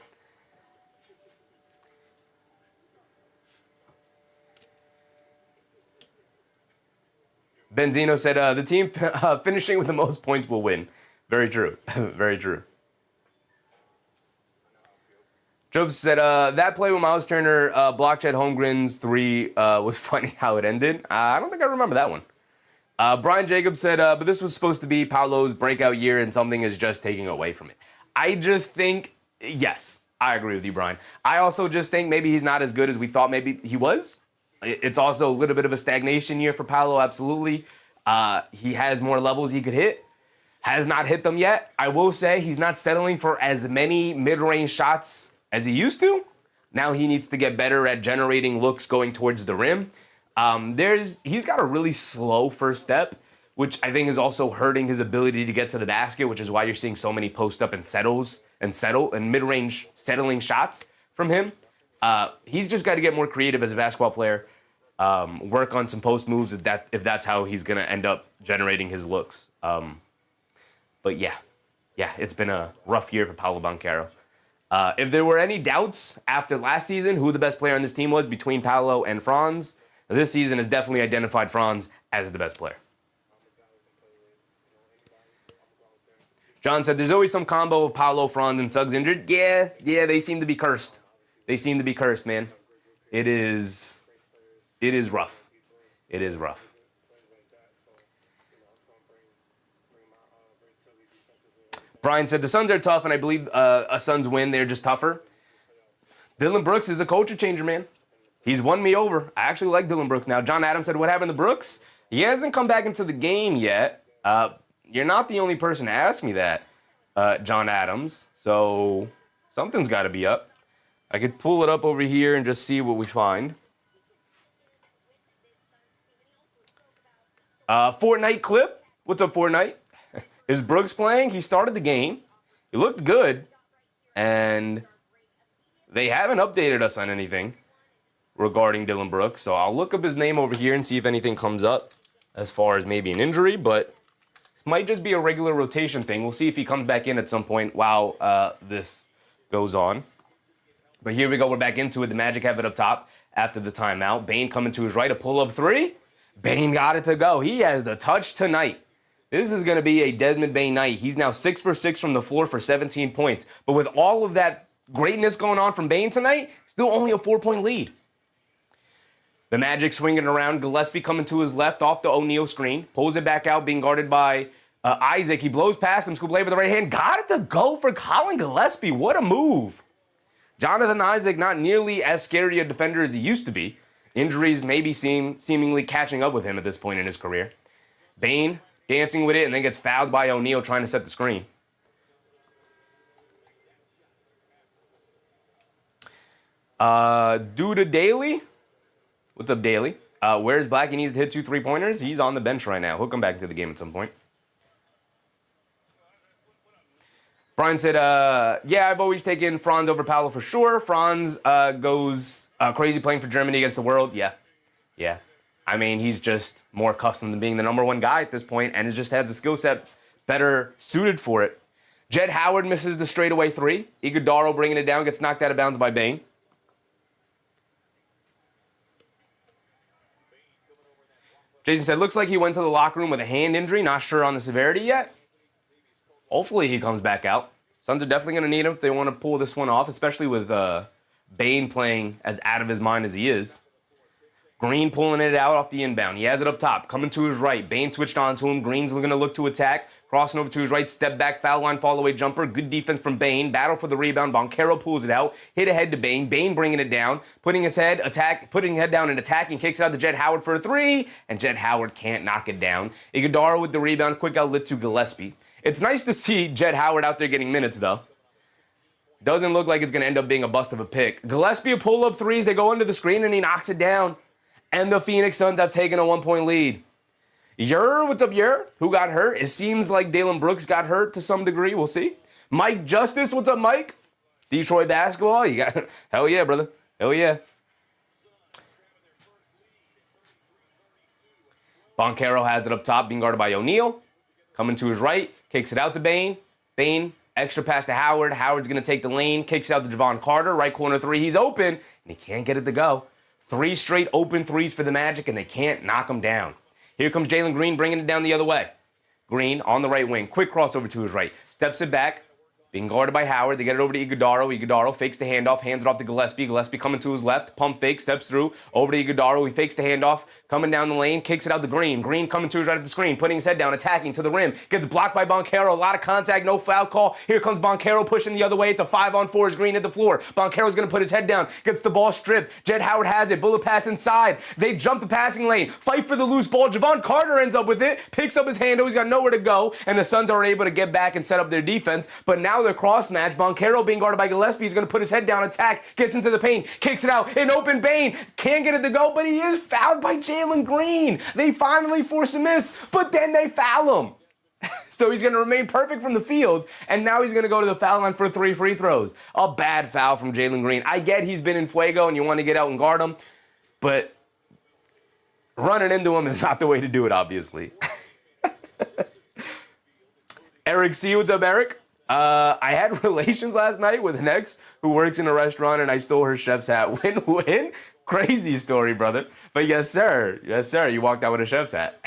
Benzino said, the team finishing with the most points will win. Very true. Very true. Jobs said, that play with Miles Turner blocked Chet Holmgren's three was funny how it ended. I don't think I remember that one. Brian Jacobs said, but this was supposed to be Paolo's breakout year and something is just taking away from it. I just think, yes, I agree with you, Brian. I also just think maybe he's not as good as we thought maybe he was. It's also a little bit of a stagnation year for Paolo, absolutely. He has more levels he could hit. Has not hit them yet. I will say he's not settling for as many mid-range shots as he used to. Now he needs to get better at generating looks going towards the rim. He's got a really slow first step, which I think is also hurting his ability to get to the basket, which is why you're seeing so many post up and settle and mid-range settling shots from him. He's just got to get more creative as a basketball player. Work on some post moves if that's how he's gonna end up generating his looks. But yeah, it's been a rough year for Paolo Banchero. If there were any doubts after last season who the best player on this team was between Paolo and Franz, this season has definitely identified Franz as the best player. John said, there's always some combo of Paolo, Franz, and Suggs injured. Yeah, they seem to be cursed. They seem to be cursed, man. It is rough. It is rough. Brian said, the Suns are tough, and I believe a Suns win. They're just tougher. Dillon Brooks is a culture changer, man. He's won me over. I actually like Dillon Brooks now. John Adams said, what happened to Brooks? He hasn't come back into the game yet. You're not the only person to ask me that, John Adams. So something's got to be up. I could pull it up over here and just see what we find. Fortnite clip. What's up, Fortnite? Is Brooks playing? He started the game. He looked good. And they haven't updated us on anything. regarding Dillon Brooks. So I'll look up his name over here and see if anything comes up as far as maybe an injury, but this might just be a regular rotation thing. We'll see if he comes back in at some point while this goes on. But here we go. We're back into it. The Magic have it up top after the timeout. Bane coming to his right. A pull-up three. Bane got it to go. He has the touch tonight. This is going to be a Desmond Bane night. He's now 6 for 6 from the floor for 17 points. But with all of that greatness going on from Bane tonight, still only a 4-point lead. The Magic swinging around. Gillespie coming to his left off the O'Neal screen. Pulls it back out, being guarded by Isaac. He blows past him. Scoop play with the right hand. Got it to go for Colin Gillespie. What a move. Jonathan Isaac, not nearly as scary a defender as he used to be. Injuries maybe seemingly catching up with him at this point in his career. Bane dancing with it and then gets fouled by O'Neal trying to set the screen. Duda Daly. What's up, Daly? Where's Black? He needs to hit 2 3-pointers. He's on the bench right now. He'll come back into the game at some point. Brian said, yeah, I've always taken Franz over Paolo for sure. Franz goes crazy playing for Germany against the world. Yeah. I mean, he's just more accustomed to being the number one guy at this point, and it just has the skill set better suited for it. Jett Howard misses the straightaway 3. Iguodaro bringing it down, gets knocked out of bounds by Bane. Jason said, looks like he went to the locker room with a hand injury. Not sure on the severity yet. Hopefully he comes back out. Suns are definitely going to need him if they want to pull this one off, especially with Bane playing as out of his mind as he is. Green pulling it out off the inbound. He has it up top, coming to his right. Bane switched on to him. Green's going to look to attack. Crossing over to his right, step back, foul line, fall away jumper. Good defense from Bane. Battle for the rebound. Banchero pulls it out. Hit ahead to Bane. Bane bringing it down, putting his head down and attacking. Kicks out to Jett Howard for a 3, and Jett Howard can't knock it down. Iguodaro with the rebound. Quick outlet to Gillespie. It's nice to see Jett Howard out there getting minutes, though. Doesn't look like it's going to end up being a bust of a pick. Gillespie pull-up threes. They go under the screen, and he knocks it down. And the Phoenix Suns have taken a 1-point lead. What's up, Who got hurt? It seems like Dillon Brooks got hurt to some degree. We'll see. Mike Justice, what's up, Mike? Detroit basketball. You got hell yeah, brother. Hell yeah. Banchero has it up top, being guarded by O'Neal. Coming to his right, kicks it out to Bane. Bane, extra pass to Howard. Howard's going to take the lane, kicks out to Javon Carter. Right corner 3. He's open, and he can't get it to go. 3 straight open threes for the Magic, and they can't knock him down. Here comes Jalen Green bringing it down the other way. Green on the right wing. Quick crossover to his right. Steps it back. Being guarded by Howard. They get it over to Iguodaro. Iguodaro fakes the handoff. Hands it off to Gillespie. Gillespie coming to his left. Pump fake. Steps through. Over to Iguodaro. He fakes the handoff. Coming down the lane. Kicks it out to Green. Green coming to his right at the screen. Putting his head down. Attacking to the rim. Gets blocked by Banchero. A lot of contact. No foul call. Here comes Banchero pushing the other way at the 5-on-4 as Green at the floor. Banchero's going to put his head down. Gets the ball stripped. Jett Howard has it. Bullet pass inside. They jump the passing lane. Fight for the loose ball. Javon Carter ends up with it. Picks up his hand. He's got nowhere to go. And the Suns are able to get back and set up their defense. But now they're cross-matched. Banchero being guarded by Gillespie. He's going to put his head down, attack, gets into the paint, kicks it out, an open Bane, can't get it to go, but he is fouled by Jalen Green. They finally force a miss, but then they foul him. So he's going to remain perfect from the field, and now he's going to go to the foul line for 3 free throws. A bad foul from Jalen Green. I get he's been in fuego and you want to get out and guard him, but running into him is not the way to do it, obviously. Eric C., what's up, Eric? I had relations last night with an ex who works in a restaurant, and I stole her chef's hat. Win-win? Crazy story, brother. But yes, sir. Yes, sir. You walked out with a chef's hat.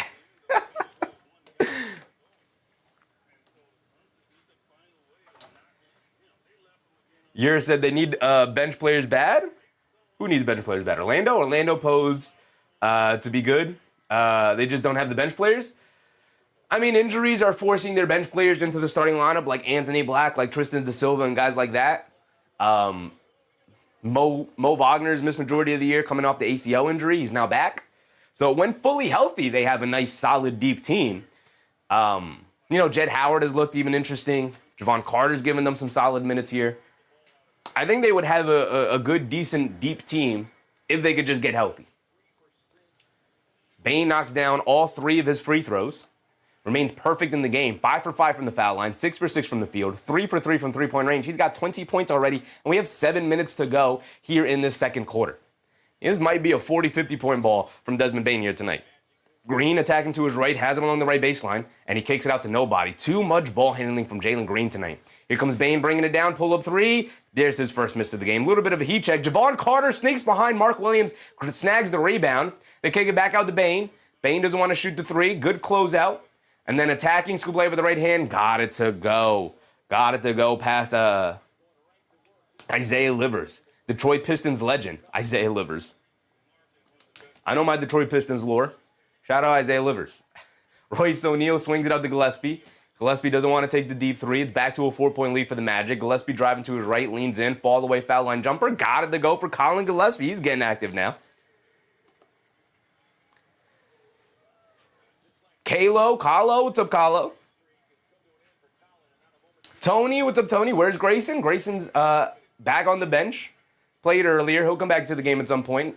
Yer said they need bench players bad? Who needs bench players bad? Orlando? Orlando posed to be good. They just don't have the bench players. I mean, injuries are forcing their bench players into the starting lineup, like Anthony Black, like Tristan Da Silva, and guys like that. Mo Wagner's missed majority of the year coming off the ACL injury. He's now back. So when fully healthy, they have a nice, solid, deep team. Jett Howard has looked even interesting. Javon Carter's given them some solid minutes here. I think they would have a good, decent, deep team if they could just get healthy. Bane knocks down all 3 of his free throws. Remains perfect in the game. 5 for 5 from the foul line, 6 for 6 from the field, 3 for 3 from three-point range. He's got 20 points already, and we have 7 minutes to go here in this second quarter. This might be a 40, 50-point ball from Desmond Bane here tonight. Green attacking to his right, has him along the right baseline, and he kicks it out to nobody. Too much ball handling from Jalen Green tonight. Here comes Bane bringing it down, pull-up three. There's his first miss of the game. A little bit of a heat check. Javon Carter sneaks behind Mark Williams, snags the rebound. They kick it back out to Bane. Bane doesn't want to shoot the three. Good closeout. And then attacking, scoop play with the right hand. Got it to go. Got it to go past Isaiah Livers. Detroit Pistons legend, Isaiah Livers. I know my Detroit Pistons lore. Shout out Isaiah Livers. Royce O'Neal swings it out to Gillespie. Gillespie doesn't want to take the deep three. It's back to a 4-point lead for the Magic. Gillespie driving to his right, leans in, fall away foul line jumper. Got it to go for Colin Gillespie. He's getting active now. Kahlo, what's up, Kahlo? Tony, what's up, Tony? Where's Grayson? Grayson's back on the bench. Played earlier. He'll come back to the game at some point.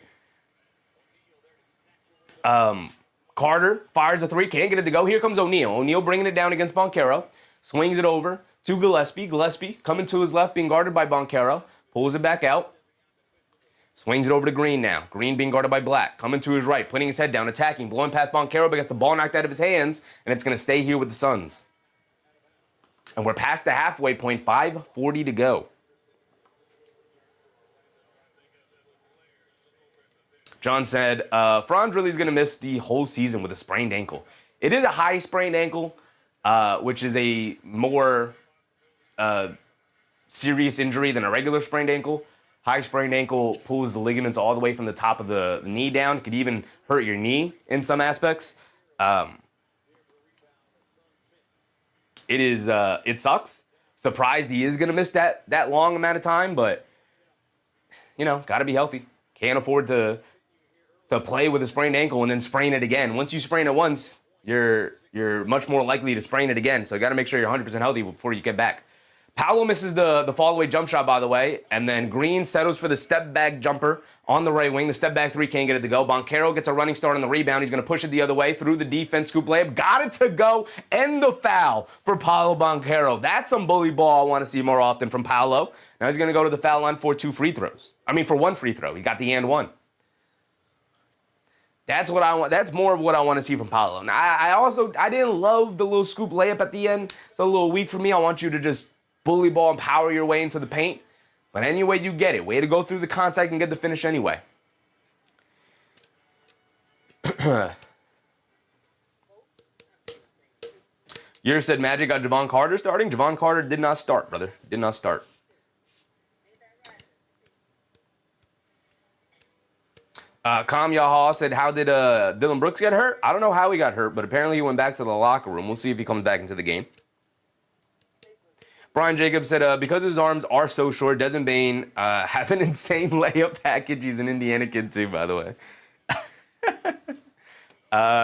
Carter fires a three, can't get it to go. Here comes O'Neal. O'Neal bringing it down against Banchero. Swings it over to Gillespie. Gillespie coming to his left, being guarded by Banchero. Pulls it back out. Swings it over to Green now. Green being guarded by Black. Coming to his right, putting his head down, attacking, blowing past Banchero, but gets the ball knocked out of his hands, and it's going to stay here with the Suns. And we're past the halfway point, 5:40 to go. John said, Franz really is going to miss the whole season with a sprained ankle. It is a high sprained ankle, which is a more serious injury than a regular sprained ankle. High sprained ankle pulls the ligaments all the way from the top of the knee down. Could even hurt your knee in some aspects. It sucks. Surprised he is going to miss that long amount of time, but, got to be healthy. Can't afford to play with a sprained ankle and then sprain it again. Once you sprain it once, you're much more likely to sprain it again. So you got to make sure you're 100% healthy before you get back. Paolo misses the fall-away jump shot, by the way, and then Green settles for the step-back jumper on the right wing. The step-back three can't get it to go. Banchero gets a running start on the rebound. He's going to push it the other way through the defense. Scoop layup. Got it to go. End the foul for Paolo Banchero. That's some bully ball I want to see more often from Paolo. Now he's going to go to the foul line for for one free throw. He got the and one. That's what I want. That's more of what I want to see from Paolo. Now, I didn't love the little scoop layup at the end. It's a little weak for me. I want you to just bully ball and power your way into the paint. But anyway, you get it. Way to go through the contact and get the finish anyway. Yer said Magic got Javon Carter starting. Javon Carter did not start, brother. Did not start. Kam Yaha said, how did Dillon Brooks get hurt? I don't know how he got hurt, but apparently he went back to the locker room. We'll see if he comes back into the game. Brian Jacobs said, because his arms are so short, Desmond Bane have an insane layup package. He's an Indiana kid too, by the way.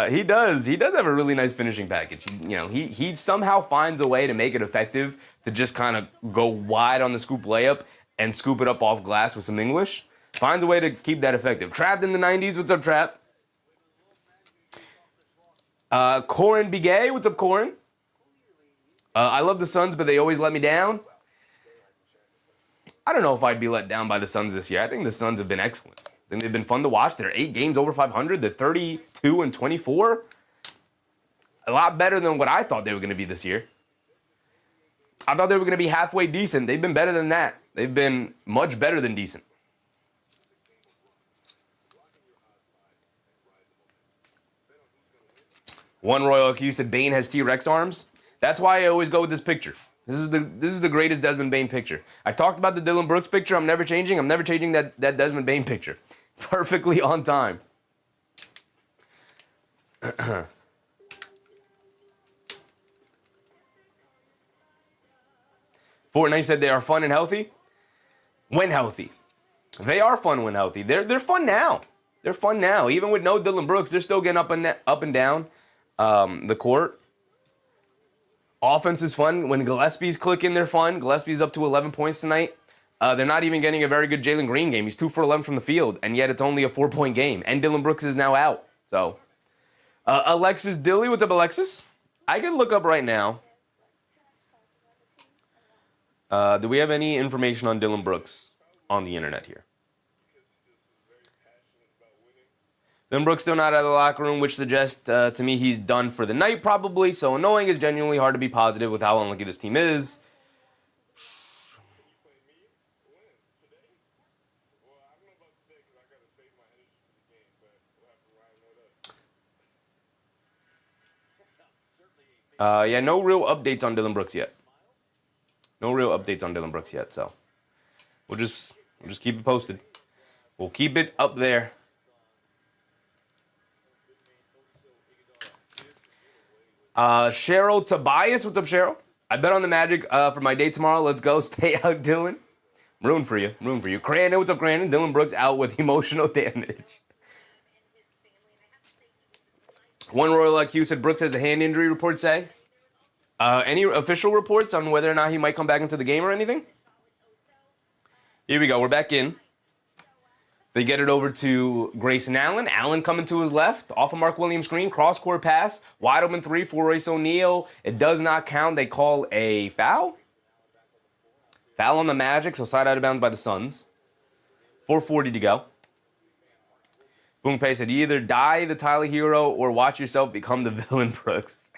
He does. He does have a really nice finishing package. He somehow finds a way to make it effective to just kind of go wide on the scoop layup and scoop it up off glass with some English. Finds a way to keep that effective. Trapped in the 90s. What's up, Trap? Corin Bigay. What's up, Corin? I love the Suns, but they always let me down. I don't know if I'd be let down by the Suns this year. I think the Suns have been excellent. I think they've been fun to watch. They're 8 games over 500. They're 32-24. A lot better than what I thought they were going to be this year. I thought they were going to be halfway decent. They've been better than that. They've been much better than decent. One Royal Q said Bane has T-Rex arms. That's why I always go with this picture. This is the greatest Desmond Bane picture. I talked about the Dillon Brooks picture. I'm never changing. I'm never changing that Desmond Bane picture. Perfectly on time. Fortnite said they are fun and healthy. When healthy. They are fun when healthy. They're fun now. They're fun now. Even with no Dillon Brooks, they're still getting up and down the court. Offense is fun. When Gillespie's clicking, they're fun. Gillespie's up to 11 points tonight. They're not even getting a very good Jalen Green game. He's 2 for 11 from the field, and yet it's only a 4-point game. And Dillon Brooks is now out. So, Alexis Dilly, what's up, Alexis? I can look up right now. Do we have any information on Dillon Brooks on the internet here? Dillon Brooks still not out of the locker room, which suggests to me he's done for the night probably. So annoying. It's genuinely hard to be positive with how unlucky this team is. Yeah, no real updates on Dillon Brooks yet. So we'll just keep it posted. We'll keep it up there. Cheryl Tobias, what's up, Cheryl? I bet on the Magic for my day tomorrow. Let's go. Stay out, Dylan. I'm rooting for you. Crandon, what's up, Crandon? Dillon Brooks out with emotional damage. One Royal IQ said Brooks has a hand injury, reports say. Any official reports on whether or not he might come back into the game or anything? Here we go. We're back in. They get it over to Grayson Allen. Allen coming to his left. Off of Mark Williams' screen. Cross-court pass. Wide open three for Royce O'Neal. It does not count. They call a foul. Foul on the Magic, so side out of bounds by the Suns. 4:40 to go. Boom Pay said, you either die the Tyler hero or watch yourself become the villain, Brooks.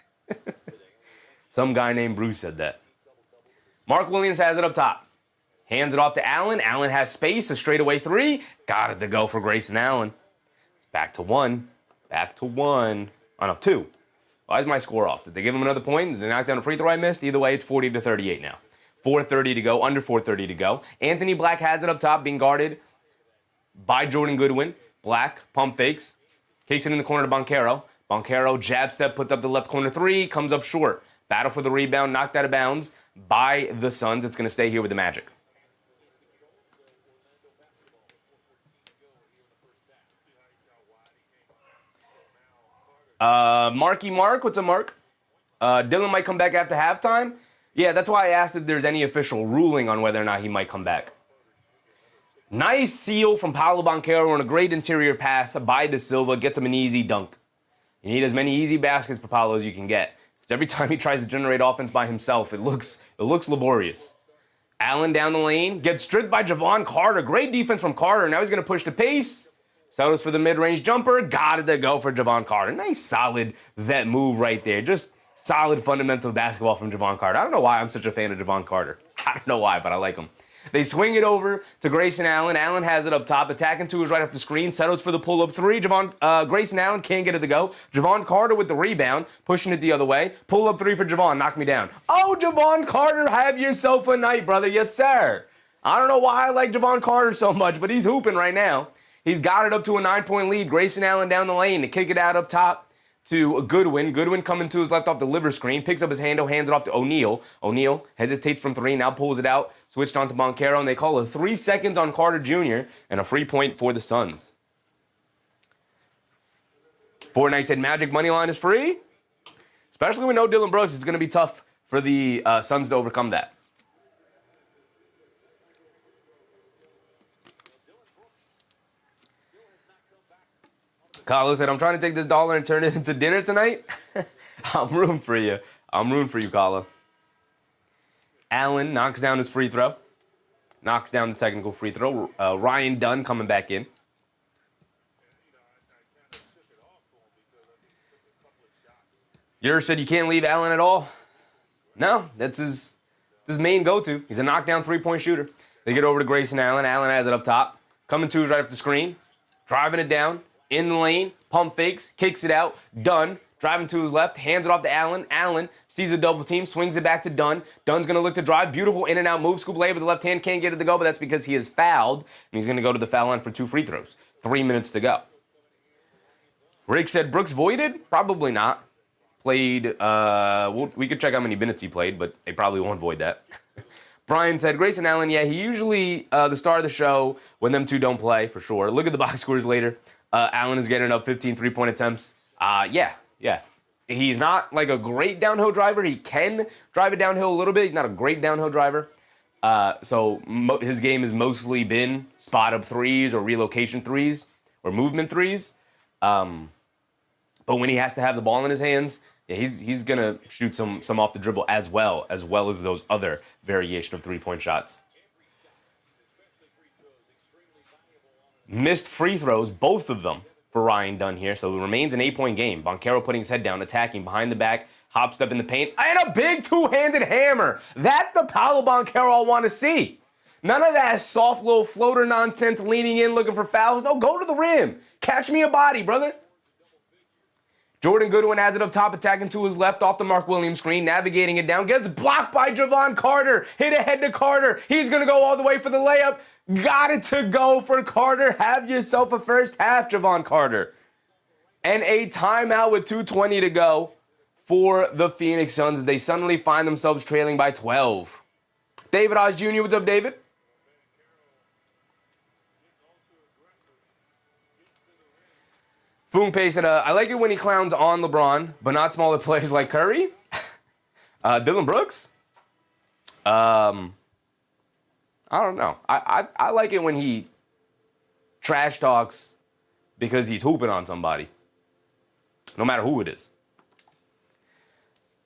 Some guy named Bruce said that. Mark Williams has it up top. Hands it off to Allen. Allen has space. A straightaway three. Got it to go for Grayson Allen. It's back to one. Oh, no, two. Why is my score off? Did they give him another point? Did they knock down a free throw I missed? Either way, it's 40-38 now. 4:30 to go. Under 4:30 to go. Anthony Black has it up top, being guarded by Jordan Goodwin. Black, pump fakes. Kicks it in the corner to Banchero. Banchero, jab step, puts up the left corner three. Comes up short. Battle for the rebound, knocked out of bounds by the Suns. It's going to stay here with the Magic. Marky Mark, what's up, Mark? Dylan might come back after halftime. Yeah, that's why I asked if there's any official ruling on whether or not he might come back. Nice seal from Paolo Banchero on a great interior pass by De Silva. Gets him an easy dunk. You need as many easy baskets for Paolo as you can get. Every time he tries to generate offense by himself, it looks laborious. Allen down the lane, gets stripped by Jaylen Carter. Great defense from Carter. Now he's going to push the pace. Settles for the mid-range jumper. Got it to go for Jaylen Carter. Nice, solid vet move right there. Just solid fundamental basketball from Jaylen Carter. I don't know why I'm such a fan of Jaylen Carter. I don't know why, but I like him. They swing it over to Grayson Allen. Allen has it up top. Attacking two is right off the screen. Settles for the pull-up three. Grayson Allen can't get it to go. Jaylen Carter with the rebound. Pushing it the other way. Pull-up three for Jaylen. Knock me down. Oh, Jaylen Carter, have yourself a night, brother. Yes, sir. I don't know why I like Jaylen Carter so much, but he's hooping right now. He's got it up to a 9-point lead. Grayson Allen down the lane to kick it out up top to Goodwin. Goodwin coming to his left off the liver screen. Picks up his handle, hands it off to O'Neal. O'Neal hesitates from three, now pulls it out. Switched on to Banchero, and they call it 3 seconds on Carter Jr. and a free point for the Suns. Fortnite said Magic money line is free. Especially with no Dillon Brooks, it's going to be tough for the Suns to overcome that. Carlos said, I'm trying to take this dollar and turn it into dinner tonight. I'm rooting for you. Carlo. Allen knocks down his free throw. Knocks down the technical free throw. Ryan Dunn coming back in. Yours said you can't leave Allen at all. No, that's his main go-to. He's a knockdown three-point shooter. They get over to Grayson Allen. Allen has it up top. Coming to is right up the screen. Driving it down. In the lane, pump fakes, kicks it out, Dunn, driving to his left, hands it off to Allen. Allen sees a double team, swings it back to Dunn. Dunn's going to look to drive, beautiful in and out move, scoop layup with the left hand, can't get it to go, but that's because he is fouled, and he's going to go to the foul line for 2 free throws. 3 minutes to go. Rick said Brooks voided? Probably not. Played, we could check how many minutes he played, but they probably won't void that. Brian said, Grayson Allen, yeah, he usually the star of the show when them two don't play, for sure. Look at the box scores later. Allen is getting up 15 three-point attempts. Yeah. He's not like a great downhill driver. He can drive it downhill a little bit. He's not a great downhill driver. So his game has mostly been spot-up threes or relocation threes or movement threes. But when he has to have the ball in his hands, yeah, he's going to shoot some off the dribble as well as those other variation of three-point shots. Missed free throws, both of them, for Ryan Dunn here. So it remains an 8-point game. Banchero putting his head down, attacking behind the back, hop step in the paint, and a big two-handed hammer. That's the Paolo Banchero I want to see. None of that soft little floater nonsense, leaning in, looking for fouls. No, go to the rim. Catch me a body, brother. Jordan Goodwin has it up top, attacking to his left off the Mark Williams screen, navigating it down, gets blocked by Javon Carter. Hit ahead to Carter. He's going to go all the way for the layup. Got it to go for Carter. Have yourself a first half, Javon Carter. And a timeout with 2:20 to go for the Phoenix Suns. They suddenly find themselves trailing by 12. David Oz Jr., what's up, David? Foongpay said, I like it when he clowns on LeBron, but not smaller players like Curry. Dillon Brooks? I don't know. I like it when he trash talks because he's hooping on somebody. No matter who it is.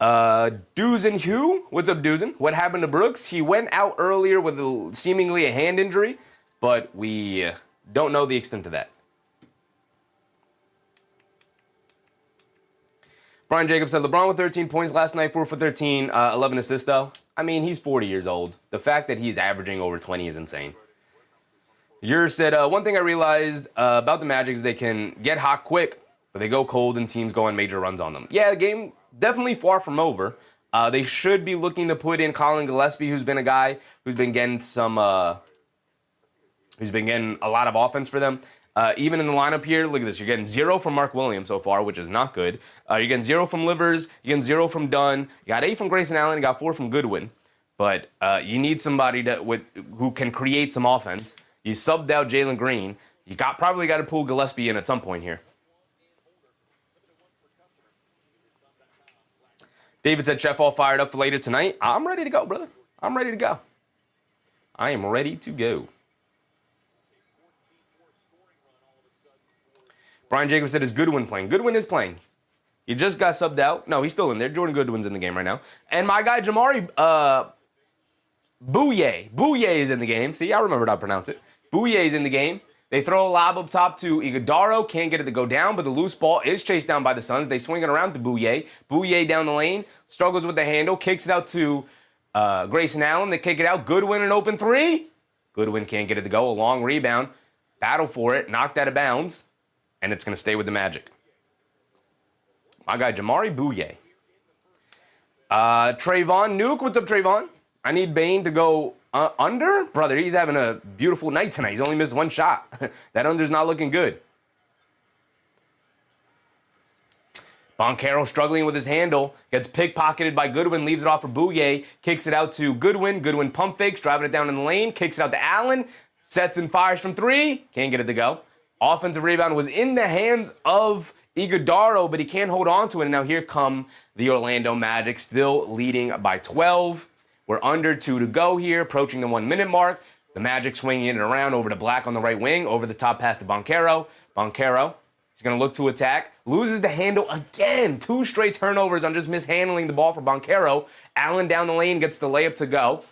Doozen Hugh? What's up, Doozen? What happened to Brooks? He went out earlier with seemingly a hand injury, but we don't know the extent of that. Brian Jacobs said, LeBron with 13 points last night, 4 for 13, 11 assists, though. I mean, he's 40 years old. The fact that he's averaging over 20 is insane. Yer said, one thing I realized about the Magic is they can get hot quick, but they go cold and teams go on major runs on them. Yeah, the game definitely far from over. They should be looking to put in Colin Gillespie, who's been a guy who's been getting who's been getting a lot of offense for them. Even in the lineup here, look at this. You're getting 0 from Mark Williams so far, which is not good. You're getting 0 from Livers. You're getting 0 from Dunn. You got 8 from Grayson Allen. You got 4 from Goodwin. But you need somebody who can create some offense. You subbed out Jalen Green. You probably got to pull Gillespie in at some point here. David said, Chef all fired up for later tonight. I'm ready to go, brother. I'm ready to go. I am ready to go. Brian Jacobs said, is Goodwin playing? Goodwin is playing. He just got subbed out. No, he's still in there. Jordan Goodwin's in the game right now. And my guy, Jamari Bouye. Bouye is in the game. See, I remembered how to pronounce it. Bouye is in the game. They throw a lob up top to Iguodaro. Can't get it to go down, but the loose ball is chased down by the Suns. They swing it around to Bouye. Bouye down the lane. Struggles with the handle. Kicks it out to Grayson Allen. They kick it out. Goodwin, an open three. Goodwin can't get it to go. A long rebound. Battle for it. Knocked out of bounds. And it's going to stay with the Magic. My guy, Jamari Bouye. Trayvon Nuke. What's up, Trayvon? I need Bane to go under? Brother, he's having a beautiful night tonight. He's only missed one shot. That under's not looking good. Banchero struggling with his handle. Gets pickpocketed by Goodwin. Leaves it off for Bouye. Kicks it out to Goodwin. Goodwin pump fakes. Driving it down in the lane. Kicks it out to Allen. Sets and fires from 3. Can't get it to go. Offensive rebound was in the hands of Iguodaro, but he can't hold on to it. And now here come the Orlando Magic, still leading by 12. We're under 2 to go here, approaching the 1-minute mark. The Magic swinging it around over to Black on the right wing, over the top pass to Banchero. Banchero is going to look to attack, loses the handle again. 2 straight turnovers on just mishandling the ball for Banchero. Allen down the lane gets the layup to go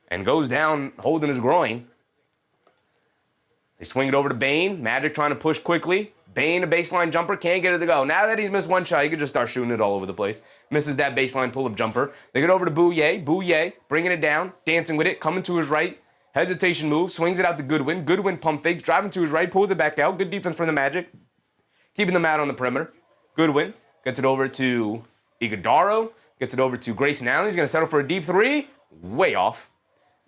and goes down holding his groin. They swing it over to Bane. Magic trying to push quickly. Bane, a baseline jumper, can't get it to go. Now that he's missed one shot, he could just start shooting it all over the place. Misses that baseline pull-up jumper. They get over to Bouye. Bouye, bringing it down, dancing with it, coming to his right. Hesitation move, swings it out to Goodwin. Goodwin pump fakes, driving to his right, pulls it back out. Good defense from the Magic. Keeping them out on the perimeter. Goodwin gets it over to Iguodaro. Gets it over to Grayson Allen. He's going to settle for a deep 3. Way off.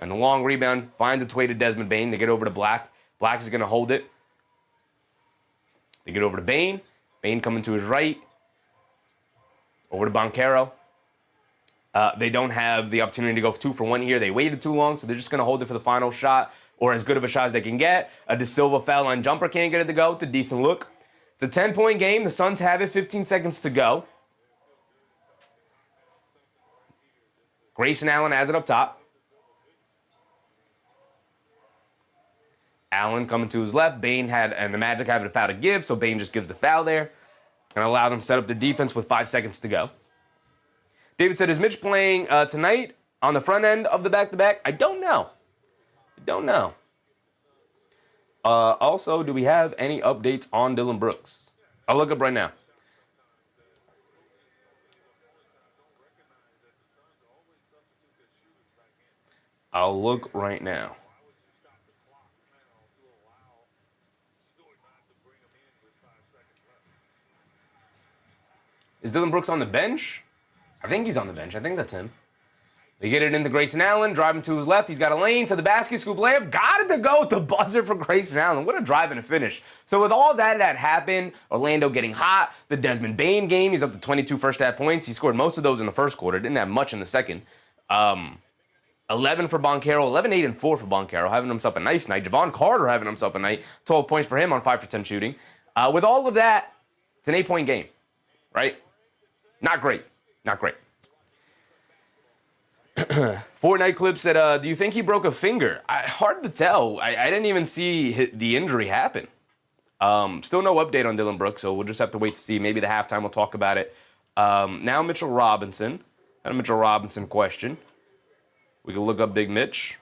And the long rebound finds its way to Desmond Bane. They get over to Black. Black is going to hold it. They get over to Bane. Bane coming to his right. Over to Banchero. They don't have the opportunity to go 2 for 1 here. They waited too long, so they're just going to hold it for the final shot, or as good of a shot as they can get. A De Silva foul line jumper can't get it to go. It's a decent look. It's a 10-point game. The Suns have it. 15 seconds to go. Grayson Allen has it up top. Allen coming to his left. Bane and the Magic having a foul to give, so Bane just gives the foul there. And allow them to set up the defense with 5 seconds to go. David said, is Mitch playing tonight on the front end of the back-to-back? I don't know. Also, do we have any updates on Dillon Brooks? I'll look up right now. I'll look right now. Is Dillon Brooks on the bench? I think he's on the bench. I think that's him. They get it into Grayson Allen, driving to his left. He's got a lane to the basket, scoop layup. Got it to go with the buzzer for Grayson Allen. What a drive and a finish. So with all that happened, Orlando getting hot, the Desmond Bane game, he's up to 22 first half points. He scored most of those in the first quarter. Didn't have much in the second. 11 for Banchero, 11, 8, and 4 for Banchero, having himself a nice night. Wendell Carter having himself a night. 12 points for him on 5 for 10 shooting. With all of that, it's an 8-point game, right? Not great. Not great. Fortnite Clip said, do you think he broke a finger? Hard to tell. I didn't even see the injury happen. Still no update on Dillon Brooks, so we'll just have to wait to see. Maybe the halftime we'll talk about it. Now Mitchell Robinson. Got a Mitchell Robinson question. We can look up Big Mitch.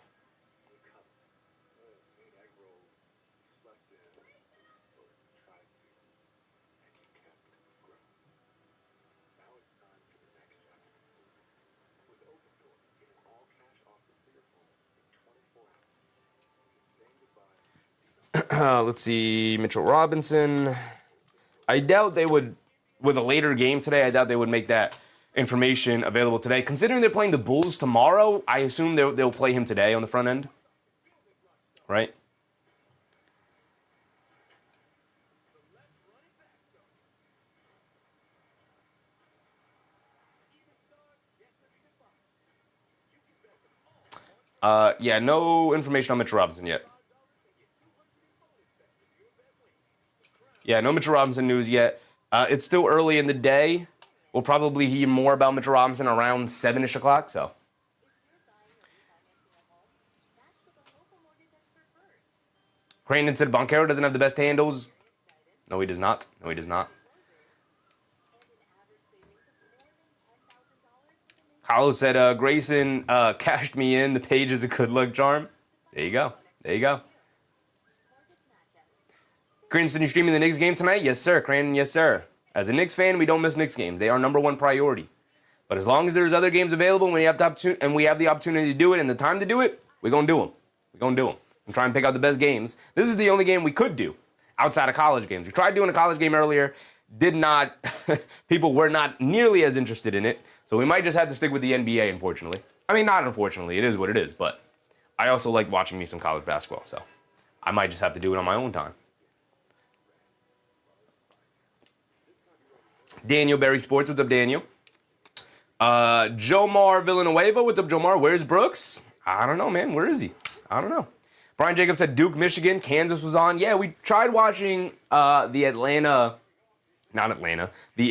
Let's see, Mitchell Robinson. I doubt they would, with a later game today, I doubt they would make that information available today. Considering they're playing the Bulls tomorrow, I assume they'll play him today on the front end. Right? Yeah, no information on Mitchell Robinson yet. Yeah, no Mitchell Robinson news yet. It's still early in the day. We'll probably hear more about Mitchell Robinson around 7-ish o'clock, so. Crandon said Banchero doesn't have the best handles. No, he does not. No, he does not. Paolo said, Grayson cashed me in. The page is a good luck charm. There you go. There you go. Cranston, you streaming the Knicks game tonight? Yes, sir. Crandon, yes, sir. As a Knicks fan, we don't miss Knicks games. They are number one priority. But as long as there's other games available and we have the opportunity to do it and the time to do it, we're going to do them. We're going to do them. And try and pick out the best games. This is the only game we could do outside of college games. We tried doing a college game earlier. Did not. People were not nearly as interested in it. So we might just have to stick with the NBA, unfortunately. I mean, not unfortunately. It is what it is. But I also like watching me some college basketball. So I might just have to do it on my own time. Daniel Berry Sports, what's up, Daniel? Jomar Villanueva, what's up, Jomar? Where's Brooks? I don't know, man. Where is he? I don't know. Brian Jacobs said Duke, Michigan. Kansas was on. Yeah, we tried watching the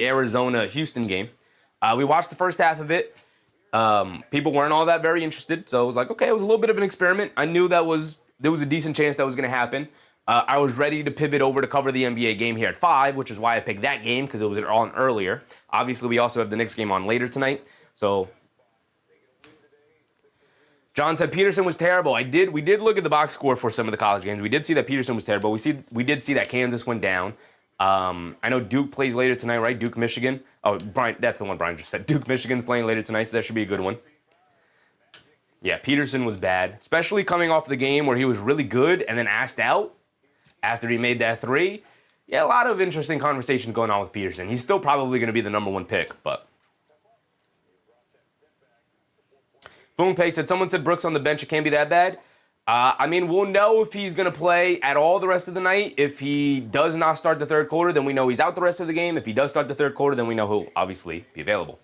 Arizona-Houston game. We watched the first half of it. People weren't all that very interested, so I was like, okay, it was a little bit of an experiment. I knew there was a decent chance that was going to happen. I was ready to pivot over to cover the NBA game here at 5, which is why I picked that game, because it was on earlier. Obviously, we also have the Knicks game on later tonight. So, John said Peterson was terrible. We did look at the box score for some of the college games. We did see that Peterson was terrible. We did see that Kansas went down. I know Duke plays later tonight, right? Duke, Michigan. Oh, Brian, that's the one Brian just said. Duke, Michigan's playing later tonight, so that should be a good one. Yeah, Peterson was bad, especially coming off the game where he was really good and then asked out after he made that 3. Yeah, a lot of interesting conversations going on with Peterson. He's still probably going to be the number 1 pick, but. Boom Pay said, someone said Brooks on the bench, it can't be that bad. I mean, we'll know if he's going to play at all the rest of the night. If he does not start the third quarter, then we know he's out the rest of the game. If he does start the third quarter, then we know he'll obviously be available.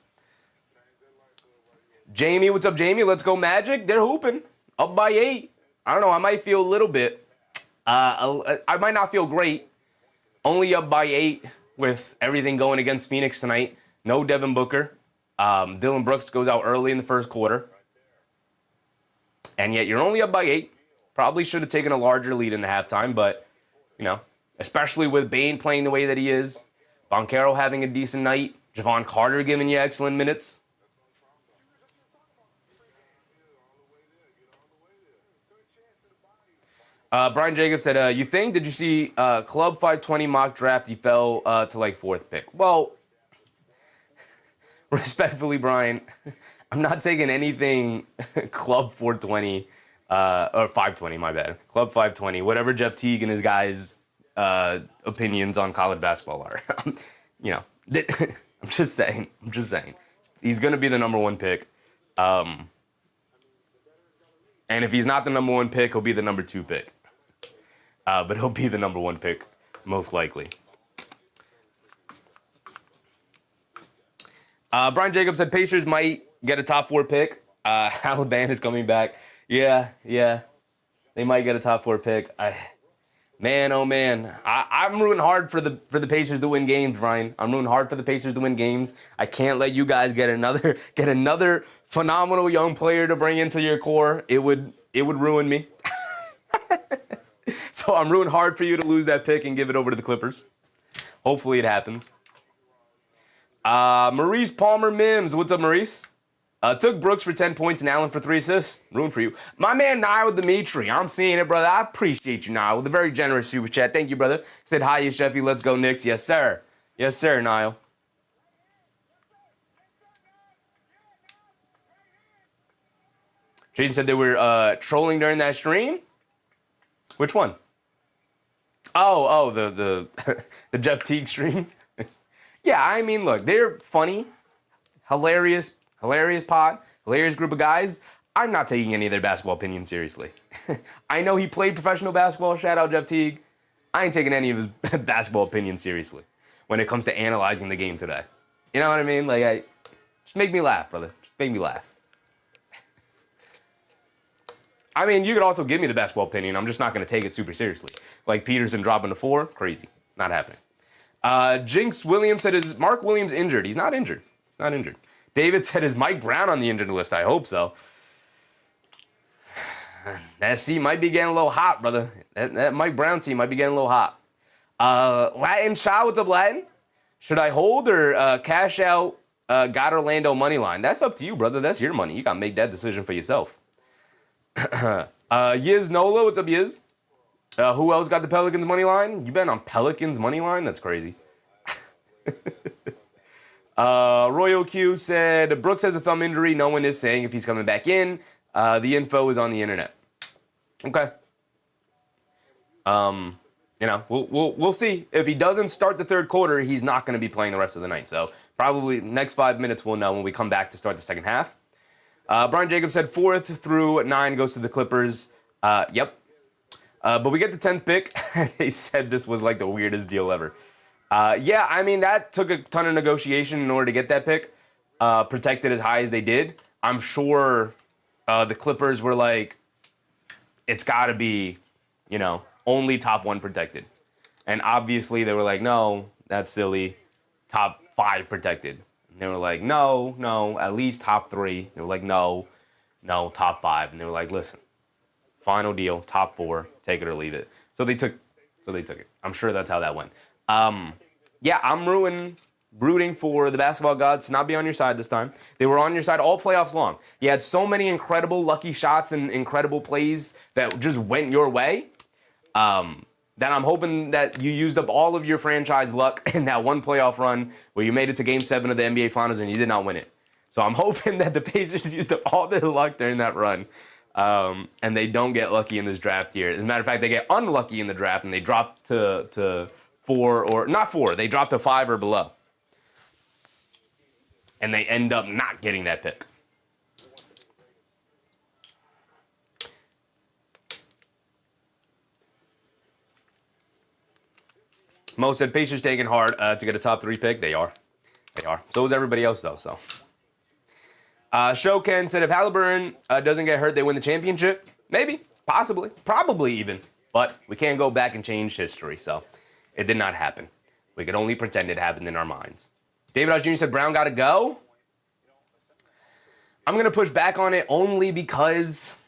Jamie, what's up, Jamie? Let's go Magic. They're hooping. Up by 8. I don't know. I might feel a little bit. I might not feel great. Only up by 8 with everything going against Phoenix tonight. No Devin Booker. Dillon Brooks goes out early in the first quarter. And yet you're only up by 8. Probably should have taken a larger lead in the halftime, but, you know, especially with Bane playing the way that he is, Banchero having a decent night, Wendell Carter giving you excellent minutes. Brian Jacobs said, you think, did you see Club 520 mock draft? He fell to like 4th pick. Well, respectfully, Brian, I'm not taking anything Club 420 or 520, my bad. Club 520, whatever Jeff Teague and his guys' opinions on college basketball are. You know, I'm just saying. He's going to be the number 1 pick. And if he's not the number 1 pick, he'll be the number 2 pick. But he'll be the number 1 pick, most likely. Brian Jacobs said Pacers might get a top 4 pick. Alabama is coming back. Yeah. They might get a top 4 pick. Man, oh man. I'm rooting hard for the Pacers to win games, Brian. I'm rooting hard for the Pacers to win games. I can't let you guys get another phenomenal young player to bring into your core. It would ruin me. So I'm rooting hard for you to lose that pick and give it over to the Clippers. Hopefully it happens. Maurice Palmer Mims. What's up, Maurice? Took Brooks for 10 points and Allen for 3 assists. Rooting for you. My man, Niall Dimitri. I'm seeing it, brother. I appreciate you, Niall, with a very generous super chat. Thank you, brother. Said, hi, Sheffy. Let's go, Knicks. Yes, sir. Yes, sir, Niall. Jason said they were trolling during that stream. Which one? Oh, the the Jeff Teague stream. Yeah, I mean, look, they're funny, hilarious pod, hilarious group of guys. I'm not taking any of their basketball opinions seriously. I know he played professional basketball. Shout out Jeff Teague. I ain't taking any of his basketball opinions seriously when it comes to analyzing the game today. You know what I mean? Like, just make me laugh, brother. Just make me laugh. I mean, you could also give me the basketball opinion. I'm just not going to take it super seriously. Like Peterson dropping to 4, crazy. Not happening. Jinx Williams said, is Mark Williams injured? He's not injured. David said, is Mike Brown on the injured list? I hope so. That seat might be getting a little hot, brother. That Mike Brown team might be getting a little hot. Latin Shaw, what's up, Latin? Should I hold or cash out got Orlando money line? That's up to you, brother. That's your money. You got to make that decision for yourself. Yiz Nola, what's up, Yiz? Who else got the Pelicans money line? You been on Pelicans money line? That's crazy. Royal Q said, Brooks has a thumb injury. No one is saying if he's coming back in. The info is on the internet. Okay. We'll see. If he doesn't start the 3rd quarter, he's not going to be playing the rest of the night. So probably next 5 minutes we'll know when we come back to start the second half. Brian Jacobs said 4th through 9 goes to the Clippers. Yep. But we get the 10th pick. They said this was like the weirdest deal ever. Yeah, I mean, that took a ton of negotiation in order to get that pick. Protected as high as they did. I'm sure the Clippers were like, it's got to be, only top 1 protected. And obviously they were like, no, that's silly. Top 5 protected. And they were like, no, at least top 3. They were like, no, top 5. And they were like, listen, final deal, top 4, take it or leave it. So they took it. I'm sure that's how that went. Yeah, I'm rooting for the basketball gods to not be on your side this time. They were on your side all playoffs long. You had so many incredible lucky shots and incredible plays that just went your way. That I'm hoping that you used up all of your franchise luck in that one playoff run where you made it to Game 7 of the NBA Finals and you did not win it. So I'm hoping that the Pacers used up all their luck during that run, and they don't get lucky in this draft here. As a matter of fact, they get unlucky in the draft and they drop to 4 or not 4. They drop to 5 or below, and they end up not getting that pick. Mo said Pacers taking hard to get a top 3 pick. They are. So is everybody else, though. So, Shoken said if Halliburton doesn't get hurt, they win the championship. Maybe, possibly, probably even. But we can't go back and change history. So it did not happen. We could only pretend it happened in our minds. David Osh Jr. said Brown got to go. I'm going to push back on it only because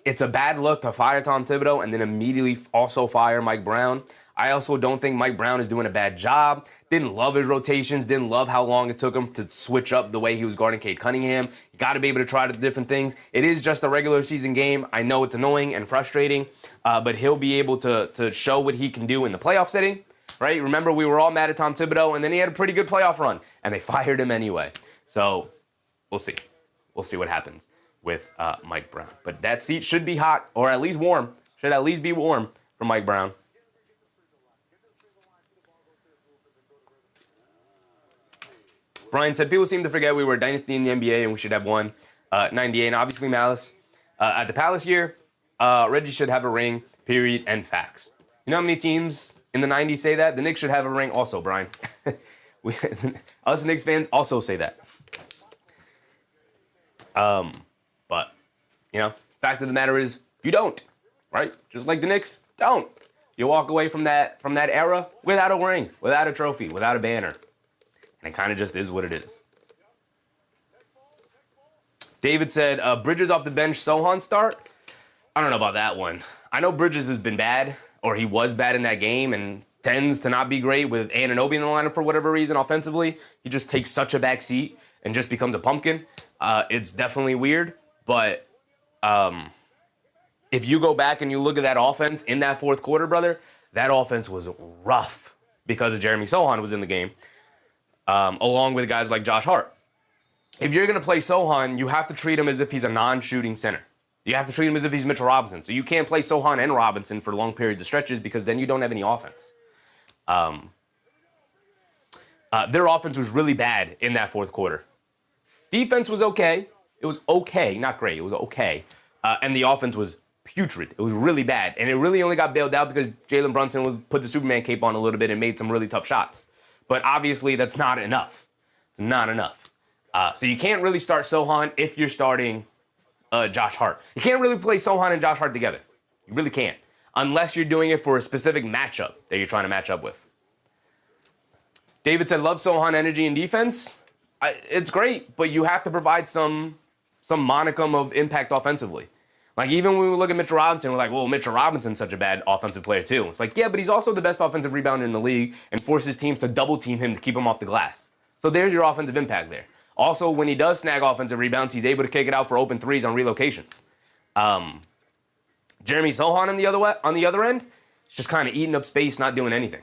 it's a bad look to fire Tom Thibodeau and then immediately also fire Mike Brown. I also don't think Mike Brown is doing a bad job. Didn't love his rotations. Didn't love how long it took him to switch up the way he was guarding Cade Cunningham. You got to be able to try the different things. It is just a regular season game. I know it's annoying and frustrating, but he'll be able to show what he can do in the playoff setting, right? Remember, we were all mad at Tom Thibodeau, and then he had a pretty good playoff run, and they fired him anyway. So we'll see. We'll see what happens with Mike Brown. But that seat should be hot, or at least warm. Should at least be warm for Mike Brown. Brian said, people seem to forget we were a dynasty in the NBA and we should have won 98. And obviously Malice. At the Palace year, Reggie should have a ring, period, and facts. You know how many teams in the 90s say that? The Knicks should have a ring also, Brian. Us Knicks fans also say that. But, you know, fact of the matter is, you don't, right? Just like the Knicks, don't. You walk away from that era without a ring, without a trophy, without a banner. And it kind of just is what it is. David said, Bridges off the bench, Sohan start? I don't know about that one. I know Bridges has been bad, or he was bad in that game, and tends to not be great with Anunoby in the lineup for whatever reason offensively. He just takes such a back seat and just becomes a pumpkin. It's definitely weird, but if you go back and you look at that offense in that fourth quarter, brother, that offense was rough because of Jeremy Sohan was in the game. Along with guys like Josh Hart. If you're going to play Sohan, you have to treat him as if he's a non-shooting center. You have to treat him as if he's Mitchell Robinson. So you can't play Sohan and Robinson for long periods of stretches because then you don't have any offense. Their offense was really bad in that fourth quarter. Defense was okay. It was okay, not great. It was okay. And the offense was putrid. It was really bad. And it really only got bailed out because Jalen Brunson put the Superman cape on a little bit and made some really tough shots. But obviously, that's not enough. It's not enough. So you can't really start Sohan if you're starting Josh Hart. You can't really play Sohan and Josh Hart together. You really can't. Unless you're doing it for a specific matchup that you're trying to match up with. David said, love Sohan energy and defense. It's great, but you have to provide some monicum of impact offensively. Like, even when we look at Mitchell Robinson, we're like, well, Mitchell Robinson's such a bad offensive player, too. It's like, yeah, but he's also the best offensive rebounder in the league and forces teams to double-team him to keep him off the glass. So there's your offensive impact there. Also, when he does snag offensive rebounds, he's able to kick it out for open threes on relocations. Jeremy Sohan on the other end, is just kind of eating up space, not doing anything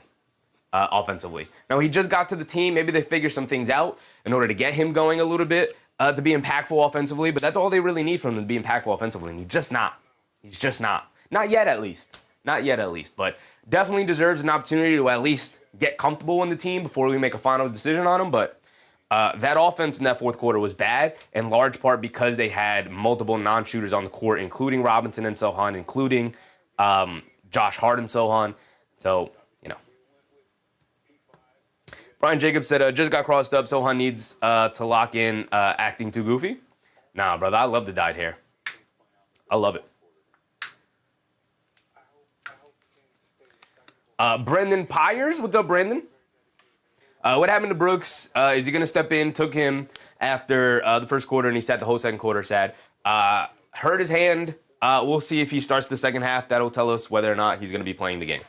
offensively. Now, he just got to the team. Maybe they figure some things out in order to get him going a little bit. To be impactful offensively, but that's all they really need from him to be impactful offensively, and he's just not. He's just not. Not yet, at least. Not yet, at least. But definitely deserves an opportunity to at least get comfortable in the team before we make a final decision on him. But that offense in that fourth quarter was bad, in large part because they had multiple non-shooters on the court, including Robinson and Sohan, including Josh Hart and Sohan. So, you know. Brian Jacobs said, just got crossed up. Sohan needs to lock in acting too goofy. Nah, brother, I love the dyed hair. I love it. Brendan Pyers, what's up, Brendan? What happened to Brooks? Is he going to step in? Took him after the first quarter, and he sat the whole second quarter, sad. Hurt his hand. We'll see if he starts the second half. That'll tell us whether or not he's going to be playing the game.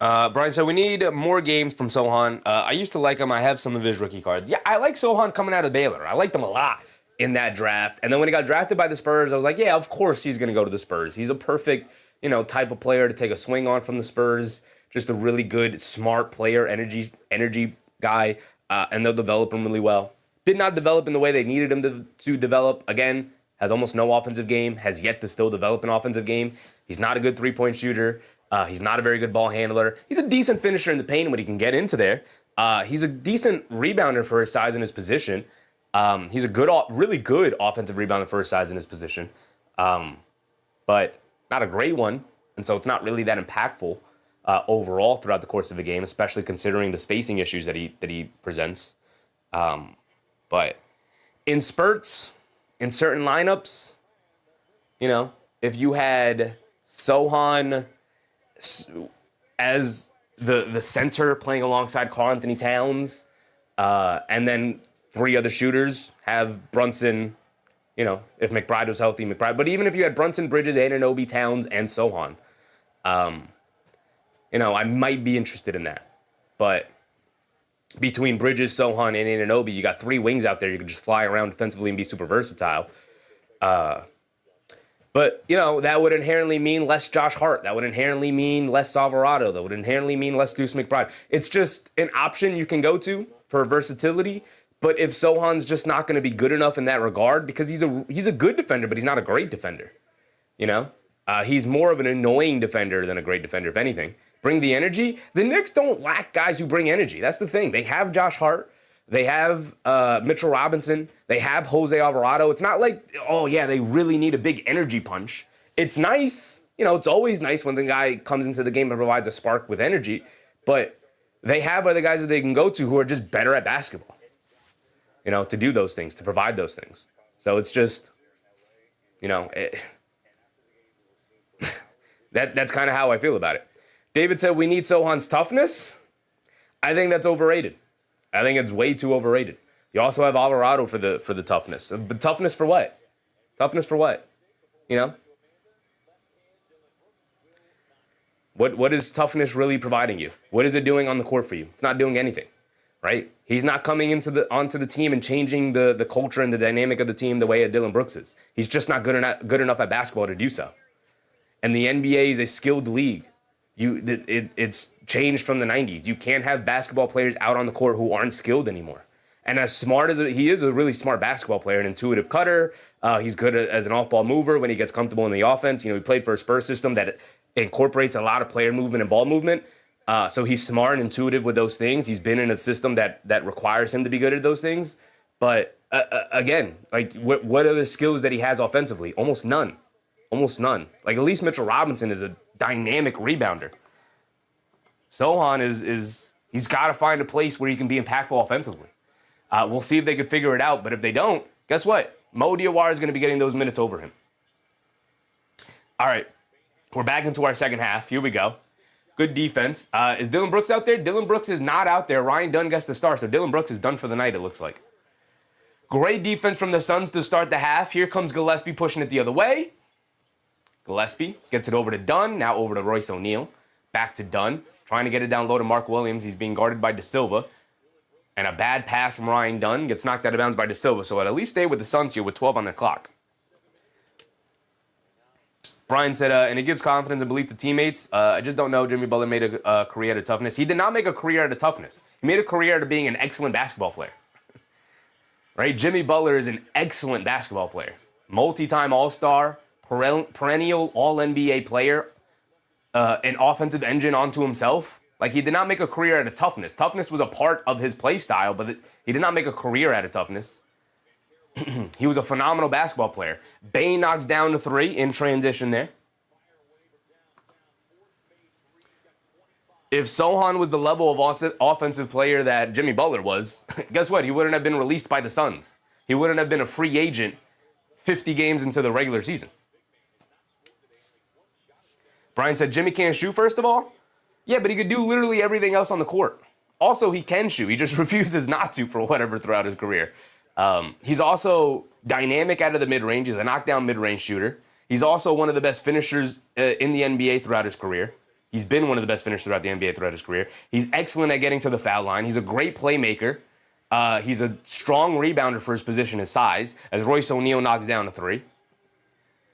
Brian said, we need more games from Sohan. I used to like him. I have some of his rookie cards. Yeah, I like Sohan coming out of Baylor. I liked him a lot in that draft. And then when he got drafted by the Spurs, I was like, yeah, of course he's going to go to the Spurs. He's a perfect, type of player to take a swing on from the Spurs. Just a really good, smart player, energy guy, and they'll develop him really well. Did not develop in the way they needed him to develop. Again, has almost no offensive game, has yet to still develop an offensive game. He's not a good three-point shooter. He's not a very good ball handler. He's a decent finisher in the paint when he can get into there. He's a decent rebounder for his size and his position. He's a really good offensive rebounder for his size and his position. But not a great one, and so it's not really that impactful. overall throughout the course of a game, especially considering the spacing issues that he presents. But in spurts, in certain lineups, if you had Sohan as the center playing alongside Karl Anthony Towns, and then three other shooters, have Brunson, if McBride was healthy, McBride. But even if you had Brunson, Bridges, Anunoby, Towns, and Sohan, I might be interested in that. But between Bridges, Sohan, and Anunoby, you got three wings out there. You can just fly around defensively and be super versatile. But, that would inherently mean less Josh Hart. That would inherently mean less Alvarado. That would inherently mean less Deuce McBride. It's just an option you can go to for versatility. But if Sohan's just not going to be good enough in that regard, because he's a good defender, but he's not a great defender, he's more of an annoying defender than a great defender, if anything. Bring the energy. The Knicks don't lack guys who bring energy. That's the thing. They have Josh Hart. They have Mitchell Robinson. They have Jose Alvarado. It's not like, oh, yeah, they really need a big energy punch. It's nice. It's always nice when the guy comes into the game and provides a spark with energy. But they have other guys that they can go to who are just better at basketball, to do those things, to provide those things. So it's just, that's kind of how I feel about it. David said we need Sohan's toughness. I think that's overrated. I think it's way too overrated. You also have Alvarado for the toughness. But toughness for what? Toughness for what? What is toughness really providing you? What is it doing on the court for you? It's not doing anything, right? He's not coming onto the team and changing the culture and the dynamic of the team the way a Dillon Brooks is. He's just not good enough at basketball to do so. And the NBA is a skilled league. It's changed from the 90s. You can't have basketball players out on the court who aren't skilled anymore. And as smart as he is, a really smart basketball player, an intuitive cutter. He's good as an off-ball mover when he gets comfortable in the offense. He played for a Spurs system that incorporates a lot of player movement and ball movement. So he's smart and intuitive with those things. He's been in a system that requires him to be good at those things. But again, like what are the skills that he has offensively? Almost none. Almost none. Like at least Mitchell Robinson is a dynamic rebounder. Sohan he's got to find a place where he can be impactful offensively. We'll see if they can figure it out. But if they don't, guess what? Mo Diawara is going to be getting those minutes over him. All right. We're back into our second half. Here we go. Good defense. Is Dillon Brooks out there? Dillon Brooks is not out there. Ryan Dunn gets the start, so Dillon Brooks is done for the night, it looks like. Great defense from the Suns to start the half. Here comes Gillespie pushing it the other way. Gillespie gets it over to Dunn. Now over to Royce O'Neal. Back to Dunn. Trying to get it down low to Mark Williams. He's being guarded by De Silva. And a bad pass from Ryan Dunn gets knocked out of bounds by De Silva. So at least stay with the Suns here with 12 on their clock. Brian said, and it gives confidence and belief to teammates. I just don't know. Jimmy Butler made a career out of toughness. He did not make a career out of toughness. He made a career out of being an excellent basketball player. Right? Jimmy Butler is an excellent basketball player. Multi-time All-Star, perennial All-NBA player, an offensive engine onto himself. Like, he did not make a career out of toughness. Toughness was a part of his play style, but he did not make a career out of toughness. He was a phenomenal basketball player. Bane knocks down the three in transition there. If Sohan was the level of offensive player that Jimmy Butler was, guess what? He wouldn't have been released by the Suns. He wouldn't have been a free agent 50 games into the regular season. Brian said, Jimmy can't shoot, first of all? Yeah, but he could do literally everything else on the court. Also, he can shoot. He just refuses not to for whatever throughout his career. He's also dynamic out of the mid-range. He's a knockdown mid-range shooter. He's also one of the best finishers in the NBA throughout his career. He's been one of the best finishers throughout the NBA throughout his career. He's excellent at getting to the foul line. He's a great playmaker. He's a strong rebounder for his position, his size, as Royce O'Neal knocks down a three.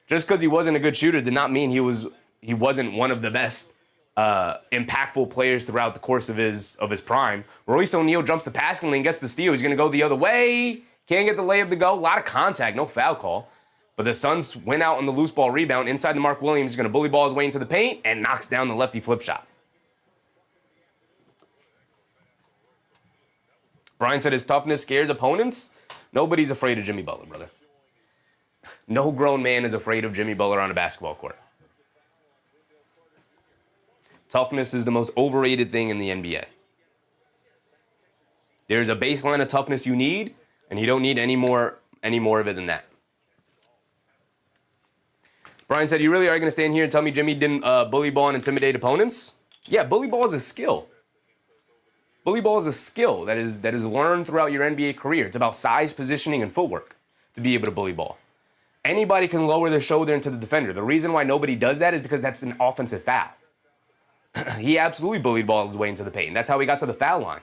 Just because he wasn't a good shooter did not mean he wasn't one of the best impactful players throughout the course of his prime. Royce O'Neal jumps the passing lane, gets the steal. He's going to go the other way. Can't get the layup to go. A lot of contact, no foul call. But the Suns went out on the loose ball rebound. Inside the Mark Williams, he's going to bully ball his way into the paint and knocks down the lefty flip shot. Brian said his toughness scares opponents. Nobody's afraid of Jimmy Butler, brother. No grown man is afraid of Jimmy Butler on a basketball court. Toughness is the most overrated thing in the NBA. There's a baseline of toughness you need, and you don't need any more of it than that. Brian said, you really are going to stand here and tell me Jimmy didn't bully ball and intimidate opponents? Yeah, bully ball is a skill. Bully ball is a skill that is learned throughout your NBA career. It's about size, positioning, and footwork to be able to bully ball. Anybody can lower their shoulder into the defender. The reason why nobody does that is because that's an offensive foul. He absolutely bullied ball his way into the paint. That's how he got to the foul line,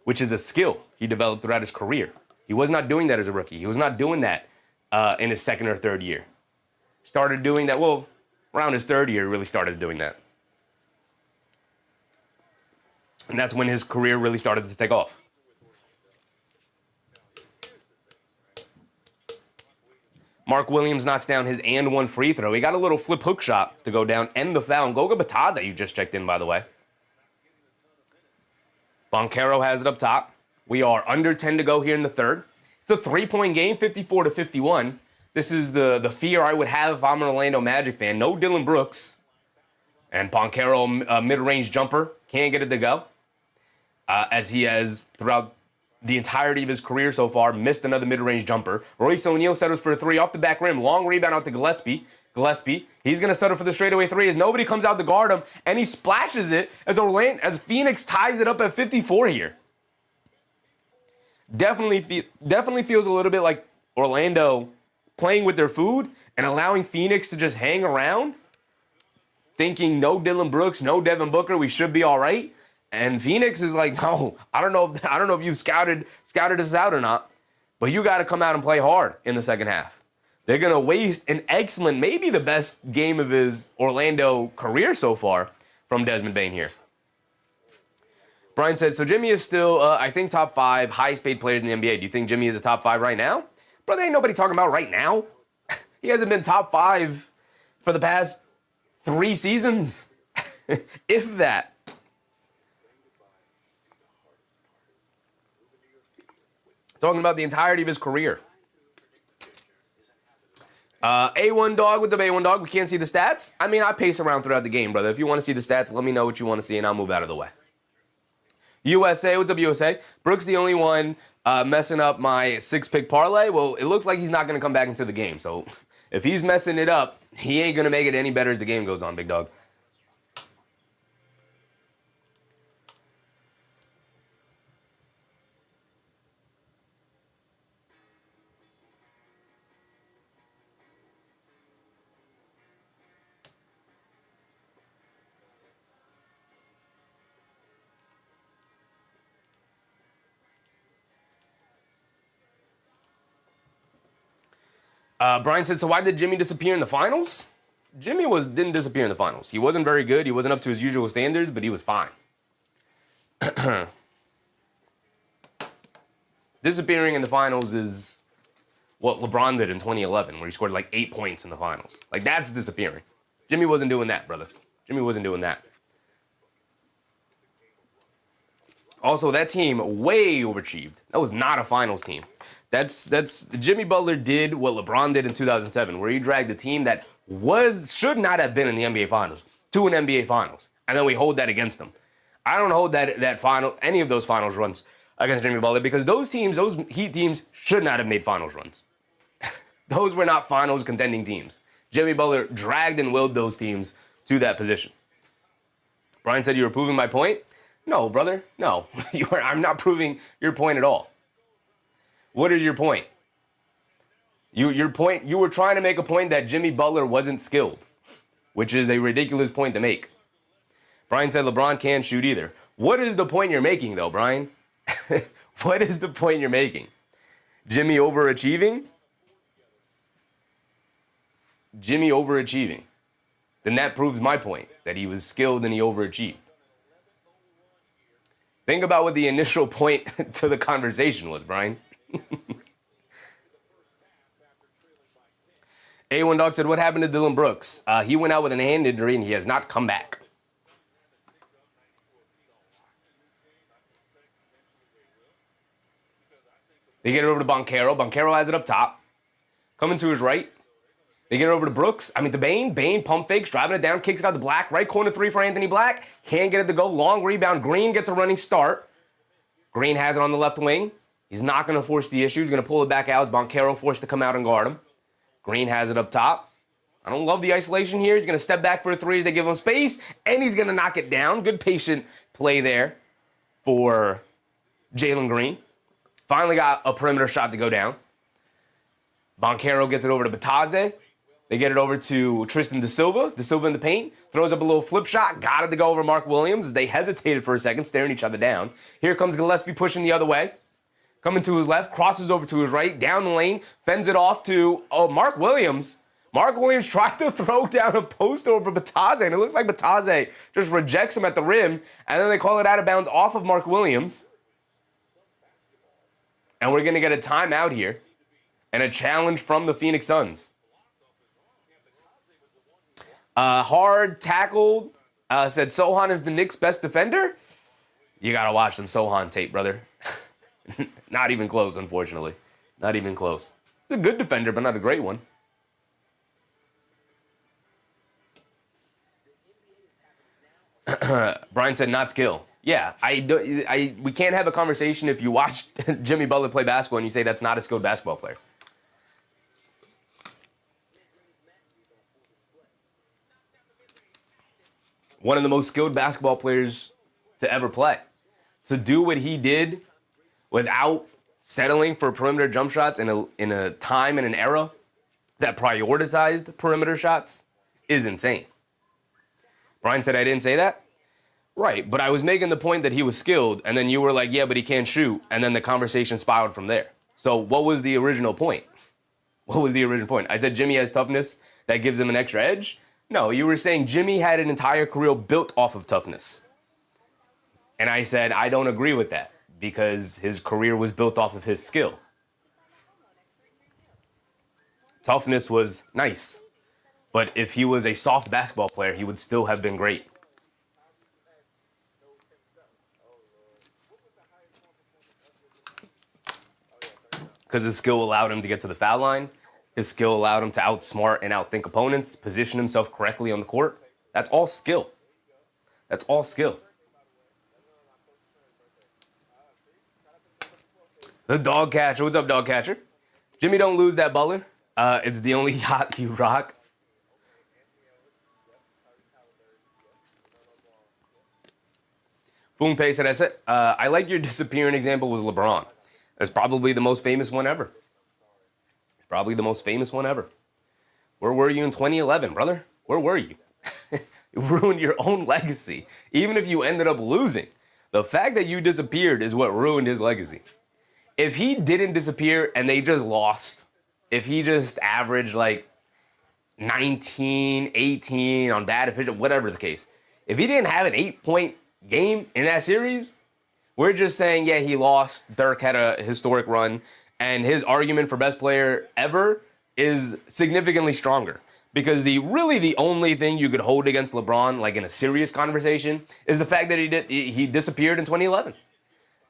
which is a skill he developed throughout his career. He was not doing that as a rookie. He was not doing that in his second or third year. Started doing that, well, around his third year, really started doing that. And that's when his career really started to take off. Mark Williams knocks down his and one free throw. He got a little flip hook shot to go down, end the foul. And Goga Bataza, you just checked in, by the way. Banchero has it up top. We are under 10 to go here in the third. It's a three-point game, 54-51. This is the fear I would have if I'm an Orlando Magic fan. No Dillon Brooks. And Banchero, a mid-range jumper, can't get it to go. As he has, throughout the entirety of his career so far, missed another mid-range jumper. Royce O'Neal settles for a three off the back rim. Long rebound out to Gillespie. He's going to settle for the straightaway three as nobody comes out to guard him, and he splashes it as Phoenix ties it up at 54 here. Definitely feels a little bit like Orlando playing with their food and allowing Phoenix to just hang around, thinking no Dillon Brooks, no Devin Booker, we should be all right. And Phoenix is like, no, I don't know if you've scouted us out or not, but you got to come out and play hard in the second half. They're going to waste an excellent, maybe the best game of his Orlando career so far from Desmond Bane here. Brian said, so Jimmy is still, I think, top 5 highest paid players in the NBA. Do you think Jimmy is a top 5 right now? Brother, ain't nobody talking about right now. He hasn't been top 5 for the past 3 seasons, if that. Talking about the entirety of his career. A1 dog with the A1 dog. We can't see the stats. I mean, I pace around throughout the game, brother. If you want to see the stats, let me know what you want to see, and I'll move out of the way. USA, what's up, USA? Brooks the only one messing up my 6-pick parlay. Well, it looks like he's not going to come back into the game. So if he's messing it up, he ain't going to make it any better as the game goes on, big dog. Brian said, so why did Jimmy disappear in the finals? Jimmy didn't disappear in the finals. He wasn't very good. He wasn't up to his usual standards, but he was fine. Disappearing in the finals is what LeBron did in 2011, where he scored like 8 points in the finals. Like, that's disappearing. Jimmy wasn't doing that, brother. Jimmy wasn't doing that. Also, that team way overachieved. That was not a finals team. That's Jimmy Butler did what LeBron did in 2007, where he dragged a team that should not have been in the NBA Finals to an NBA Finals, and then we hold that against them. I don't hold any of those finals runs against Jimmy Butler because those Heat teams should not have made finals runs. Those were not finals contending teams. Jimmy Butler dragged and willed those teams to that position. Brian said you were proving my point. No, brother, no. I'm not proving your point at all. What is your point? Your point, you were trying to make a point that Jimmy Butler wasn't skilled, which is a ridiculous point to make. Brian said LeBron can't shoot either. What is the point you're making, though, Brian? What is the point you're making? Jimmy overachieving? Jimmy overachieving. Then that proves my point, that he was skilled and he overachieved. Think about what the initial point to the conversation was, Brian. A1 Dog said, what happened to Dillon Brooks? He went out with an hand injury and he has not come back. They get it over to Banchero. Banchero has it up top. Coming to his right. They get it over to Brooks. To Bane. Bane pump fakes, driving it down, kicks it out to Black. Right corner three for Anthony Black. Can't get it to go. Long rebound. Green gets a running start. Green has it on the left wing. He's not going to force the issue. He's going to pull it back out. Banchero forced to come out and guard him. Green has it up top. I don't love the isolation here. He's going to step back for a three as they give him space, and he's going to knock it down. Good patient play there for Jalen Green. Finally got a perimeter shot to go down. Banchero gets it over to Bataze. They get it over to Tristan Da Silva. Da Silva in the paint. Throws up a little flip shot. Got it to go over Mark Williams as they hesitated for a second, staring each other down. Here comes Gillespie pushing the other way. Coming to his left. Crosses over to his right. Down the lane. Fends it off to Mark Williams. Mark Williams tried to throw down a post over Bataze, and it looks like Bataze just rejects him at the rim, and then they call it out of bounds off of Mark Williams. And we're going to get a timeout here and a challenge from the Phoenix Suns. Hard tackled, said Sohan is the Knicks' best defender. You got to watch some Sohan tape, brother. Not even close, unfortunately. Not even close. He's a good defender, but not a great one. Brian said not skill. Yeah, we can't have a conversation if you watch Jimmy Butler play basketball and you say that's not a skilled basketball player. One of the most skilled basketball players to ever play. To do what he did without settling for perimeter jump shots in a time and an era that prioritized perimeter shots is insane. Brian said I didn't say that. Right, but I was making the point that he was skilled, and then you were like, yeah, but he can't shoot, and then the conversation spiraled from there. So what was the original point? What was the original point? I said Jimmy has toughness that gives him an extra edge? No, you were saying Jimmy had an entire career built off of toughness. And I said I don't agree with that because his career was built off of his skill. Toughness was nice. But if he was a soft basketball player, he would still have been great. Because his skill allowed him to get to the foul line. His skill allowed him to outsmart and outthink opponents, position himself correctly on the court. That's all skill. That's all skill. The dog catcher. What's up, dog catcher? Jimmy, don't lose that Butler. It's the only yacht you rock. Foonpei said, I like your disappearing example was LeBron. That's probably the most famous one ever. Probably the most famous one ever. Where were you in 2011, brother? Where were you? You ruined your own legacy. Even if you ended up losing. The fact that you disappeared is what ruined his legacy. If he didn't disappear and they just lost, if he just averaged like 19, 18 on that efficient, whatever the case, if he didn't have an 8-point game in that series, we're just saying, yeah, he lost. Dirk had a historic run, and his argument for best player ever is significantly stronger. Because the only thing you could hold against LeBron, like in a serious conversation, is the fact that he disappeared in 2011.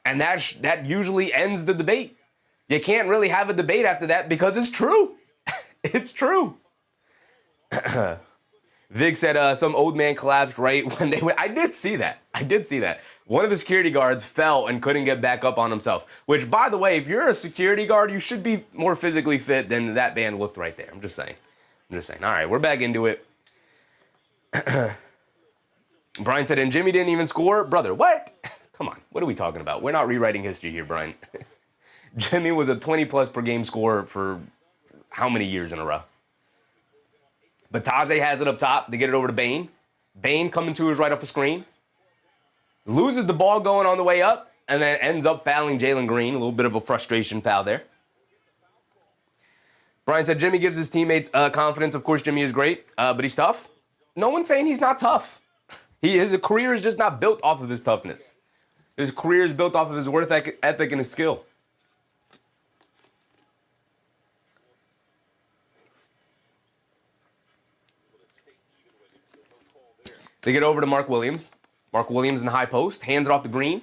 And that usually ends the debate. You can't really have a debate after that because it's true. It's true. Vig said some old man collapsed right when they went. I did see that. One of the security guards fell and couldn't get back up on himself. Which, by the way, if you're a security guard, you should be more physically fit than that man looked right there. I'm just saying. All right, we're back into it. Brian said, and Jimmy didn't even score? Brother, what? Come on, what are we talking about? We're not rewriting history here, Brian. Jimmy was a 20-plus per game scorer for how many years in a row? Bataze has it up top. They get it over to Bane. Bane coming to his right off the screen. Loses the ball going on the way up, and then ends up fouling Jalen Green. A little bit of a frustration foul there. Brian said Jimmy gives his teammates confidence. Of course, Jimmy is great, but he's tough. No one's saying he's not tough. His career is just not built off of his toughness. His career is built off of his work ethic and his skill. They get over to Mark Williams. Mark Williams in the high post. Hands it off to Green.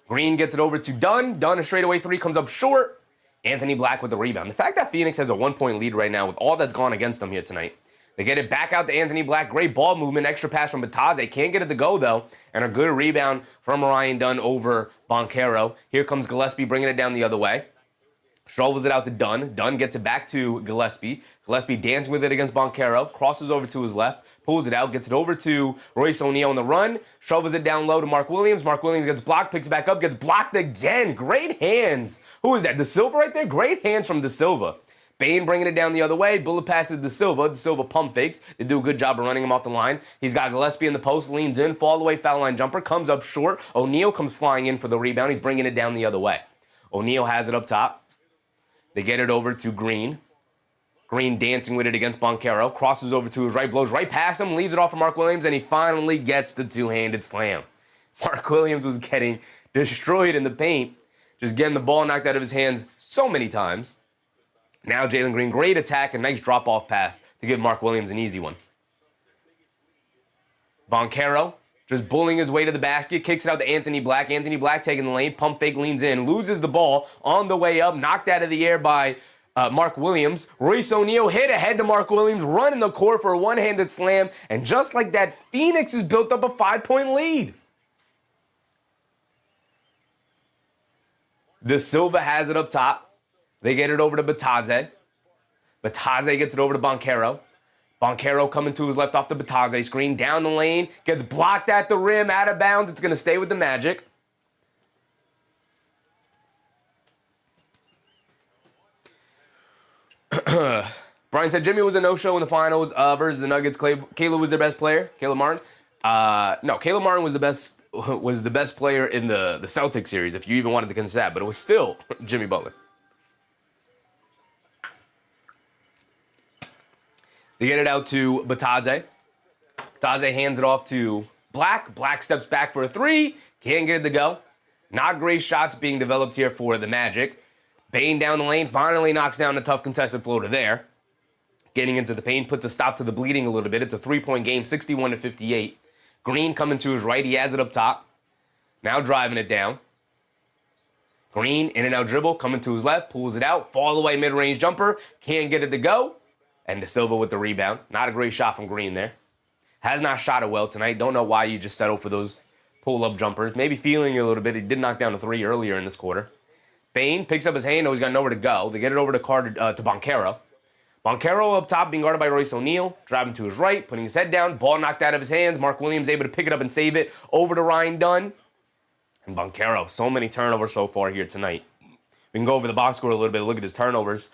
Green gets it over to Dunn. Dunn, a straightaway three, comes up short. Anthony Black with the rebound. The fact that Phoenix has a 1-point lead right now with all that's gone against them here tonight. They get it back out to Anthony Black. Great ball movement. Extra pass from Bataze. Can't get it to go, though. And a good rebound from Ryan Dunn over Banchero. Here comes Gillespie bringing it down the other way. Shovels it out to Dunn. Dunn gets it back to Gillespie. Gillespie dancing with it against Banchero. Crosses over to his left. Pulls it out. Gets it over to Royce O'Neal on the run. Shovels it down low to Mark Williams. Mark Williams gets blocked. Picks it back up. Gets blocked again. Great hands. Who is that? De Silva right there? Great hands from De Silva. Bane bringing it down the other way. Bullet pass to De Silva. De Silva pump fakes. They do a good job of running him off the line. He's got Gillespie in the post. Leans in. Fall away foul line jumper. Comes up short. O'Neal comes flying in for the rebound. He's bringing it down the other way. O'Neal has it up top. They get it over to Green. Green dancing with it against Banchero. Crosses over to his right, blows right past him, leaves it off for Mark Williams, and he finally gets the two-handed slam. Mark Williams was getting destroyed in the paint, just getting the ball knocked out of his hands so many times. Now Jalen Green, great attack, a nice drop-off pass to give Mark Williams an easy one. Banchero just bullying his way to the basket, kicks it out to Anthony Black. Anthony Black taking the lane, pump fake, leans in, loses the ball on the way up, knocked out of the air by Mark Williams. Royce O'Neal hit ahead to Mark Williams, run in the court for a one-handed slam, and just like that, Phoenix has built up a 5-point lead. De Silva has it up top. They get it over to Bataze. Bataze gets it over to Banchero. Banchero coming to his left off the Bataze screen. Down the lane. Gets blocked at the rim. Out of bounds. It's going to stay with the Magic. Brian said Jimmy was a no-show in the finals versus the Nuggets. Caleb was their best player. Caleb Martin. No, Caleb Martin was the best player in the Celtics series, if you even wanted to consider that. But it was still Jimmy Butler. They get it out to Bataze. Bataze hands it off to Black. Black steps back for a three. Can't get it to go. Not great shots being developed here for the Magic. Bane down the lane. Finally knocks down the tough contested floater there. Getting into the paint. Puts a stop to the bleeding a little bit. It's a 3-point game, 61-58. Green coming to his right. He has it up top. Now driving it down. Green, in and out dribble. Coming to his left. Pulls it out. Fall away mid-range jumper. Can't get it to go. And De Silva with the rebound. Not a great shot from Green there. Has not shot it well tonight. Don't know why you just settle for those pull-up jumpers. Maybe feeling a little bit. He did knock down a three earlier in this quarter. Bane picks up his hand. He's got nowhere to go. They get it over to Banchero. Banchero up top being guarded by Royce O'Neal. Driving to his right. Putting his head down. Ball knocked out of his hands. Mark Williams able to pick it up and save it. Over to Ryan Dunn. And Banchero. So many turnovers so far here tonight. We can go over the box score a little bit. Look at his turnovers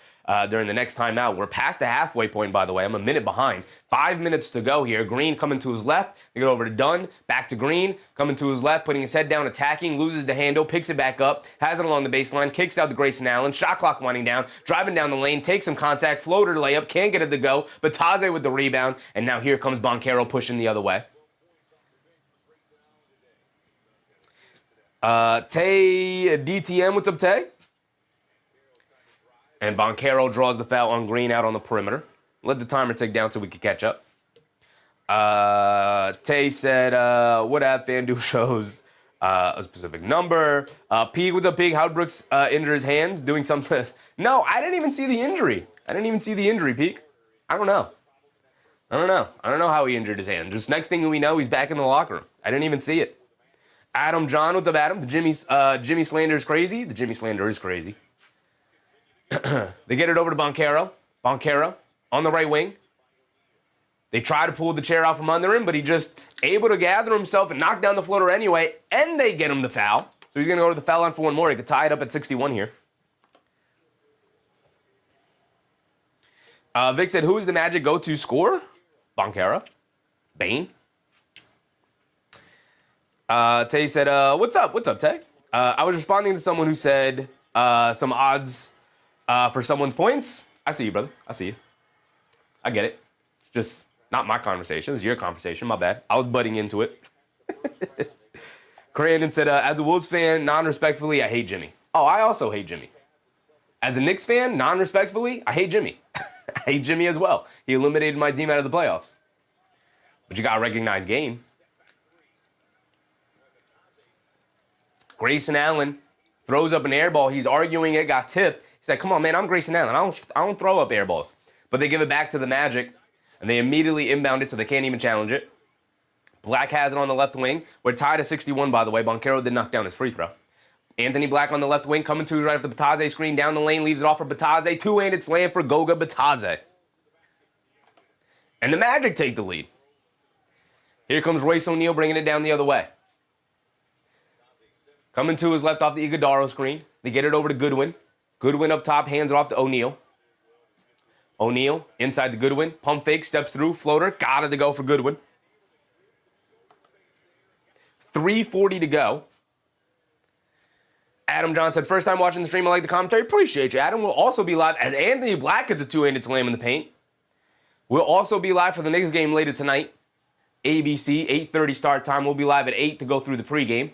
during the next timeout. We're past the halfway point, by the way. I'm a minute behind. 5 minutes to go here. Green coming to his left. They get over to Dunn. Back to Green. Coming to his left. Putting his head down. Attacking. Loses the handle. Picks it back up. Has it along the baseline. Kicks out to Grayson Allen. Shot clock winding down. Driving down the lane. Takes some contact. Floater layup. Can't get it to go. Bataze with the rebound. And now here comes Banchero pushing the other way. Tay DTM. What's up, Tay? And Banchero draws the foul on Green out on the perimeter. Let the timer tick down so we can catch up. Tay said, what app FanDuel shows a specific number? Peak, what's up, Peak? How'd Brooks injure his hands doing something? No, I didn't even see the injury. Peak. I don't know. I don't know how he injured his hand. Just next thing we know, he's back in the locker room. I didn't even see it. Adam John, what's up, Adam? The Jimmy slander is crazy. The Jimmy slander is crazy. They get it over to Banchero. Banchero on the right wing. They try to pull the chair out from under him, but he just able to gather himself and knock down the floater anyway, and they get him the foul. So he's going to go to the foul line for one more. He could tie it up at 61 here. Vic said, who is the Magic go-to scorer? Banchero. Bane. Tay said, what's up? What's up, Tay? I was responding to someone who said some odds for someone's points. I see you, brother. I see you. I get it. It's just not my conversation. It's your conversation. My bad. I was butting into it. Crandon said, as a Wolves fan, non-respectfully, I hate Jimmy. Oh, I also hate Jimmy. As a Knicks fan, non-respectfully, I hate Jimmy. I hate Jimmy as well. He eliminated my team out of the playoffs. But you got to recognize game. Grayson Allen, throws up an air ball. He's arguing it, got tipped. He's like, come on, man, I'm Grayson Allen. I don't throw up air balls. But they give it back to the Magic, and they immediately inbound it, so they can't even challenge it. Black has it on the left wing. We're tied at 61, by the way. Banchero did knock down his free throw. Anthony Black on the left wing, coming to his right after Bataze screen down the lane, leaves it off for Bataze. Two-handed slam for Goga Bataze. And the Magic take the lead. Here comes Royce O'Neal bringing it down the other way. Coming to his left off the Iguodaro screen. They get it over to Goodwin. Goodwin up top, hands it off to O'Neal. O'Neal inside to Goodwin. Pump fake, steps through, floater. Got it to go for Goodwin. 3:40 to go. Adam John said, first time watching the stream, I like the commentary. Appreciate you, Adam. We'll also be live as Anthony Black gets a two-handed slam in the paint. We'll also be live for the Knicks game later tonight. ABC, 8:30 start time. We'll be live at 8 to go through the pregame.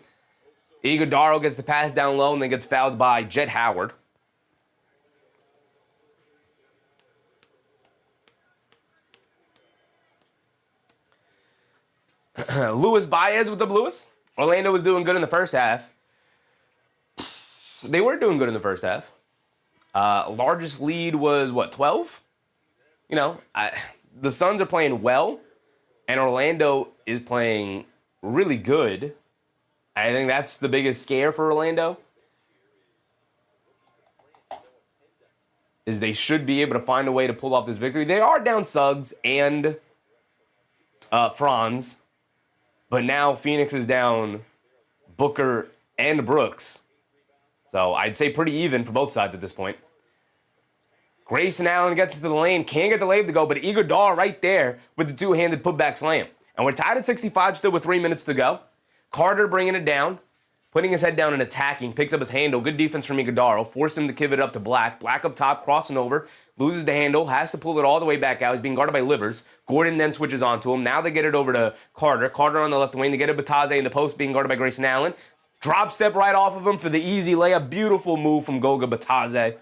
Iguodaro gets the pass down low and then gets fouled by Jet Howard. Luis Baez with the Blues. Orlando was doing good in the first half. They were doing good in the first half. Largest lead was, 12? You know, the Suns are playing well, and Orlando is playing really good. I think that's the biggest scare for Orlando. Is they should be able to find a way to pull off this victory. They are down Suggs and Franz, but now Phoenix is down Booker and Brooks. So I'd say pretty even for both sides at this point. Grayson Allen gets to the lane, can't get the layup to go, but Iguodaro right there with the two-handed putback slam. And we're tied at 65 still with 3 minutes to go. Carter bringing it down, putting his head down and attacking, picks up his handle. Good defense from Iguodaro, forced him to give it up to Black. Black up top, crossing over, loses the handle, has to pull it all the way back out. He's being guarded by Livers. Gordon then switches onto him. Now they get it over to Carter. Carter on the left wing. They get it Bataze in the post, being guarded by Grayson Allen. Drop step right off of him for the easy layup. Beautiful move from Goga Bataze.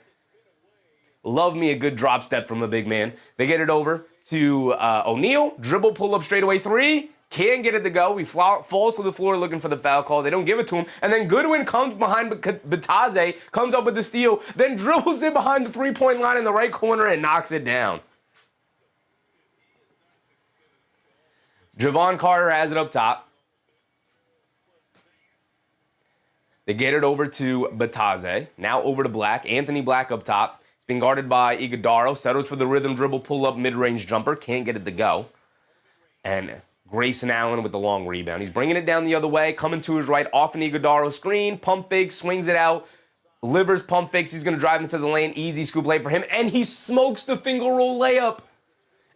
Love me a good drop step from a big man. They get it over to O'Neal. Dribble, pull up straight away three. Can't get it to go. He falls to the floor looking for the foul call. They don't give it to him. And then Goodwin comes behind Bataze, comes up with the steal, then dribbles it behind the three-point line in the right corner and knocks it down. Javon Carter has it up top. They get it over to Bataze. Now over to Black. Anthony Black up top. He's being guarded by Iguodaro. Settles for the rhythm dribble, pull-up, mid-range jumper. Can't get it to go. And Grayson Allen with the long rebound. He's bringing it down the other way. Coming to his right off an Iguodaro screen. Pump fake, swings it out. Livers pump fakes. He's going to drive into the lane. Easy scoop lay for him. And he smokes the finger roll layup.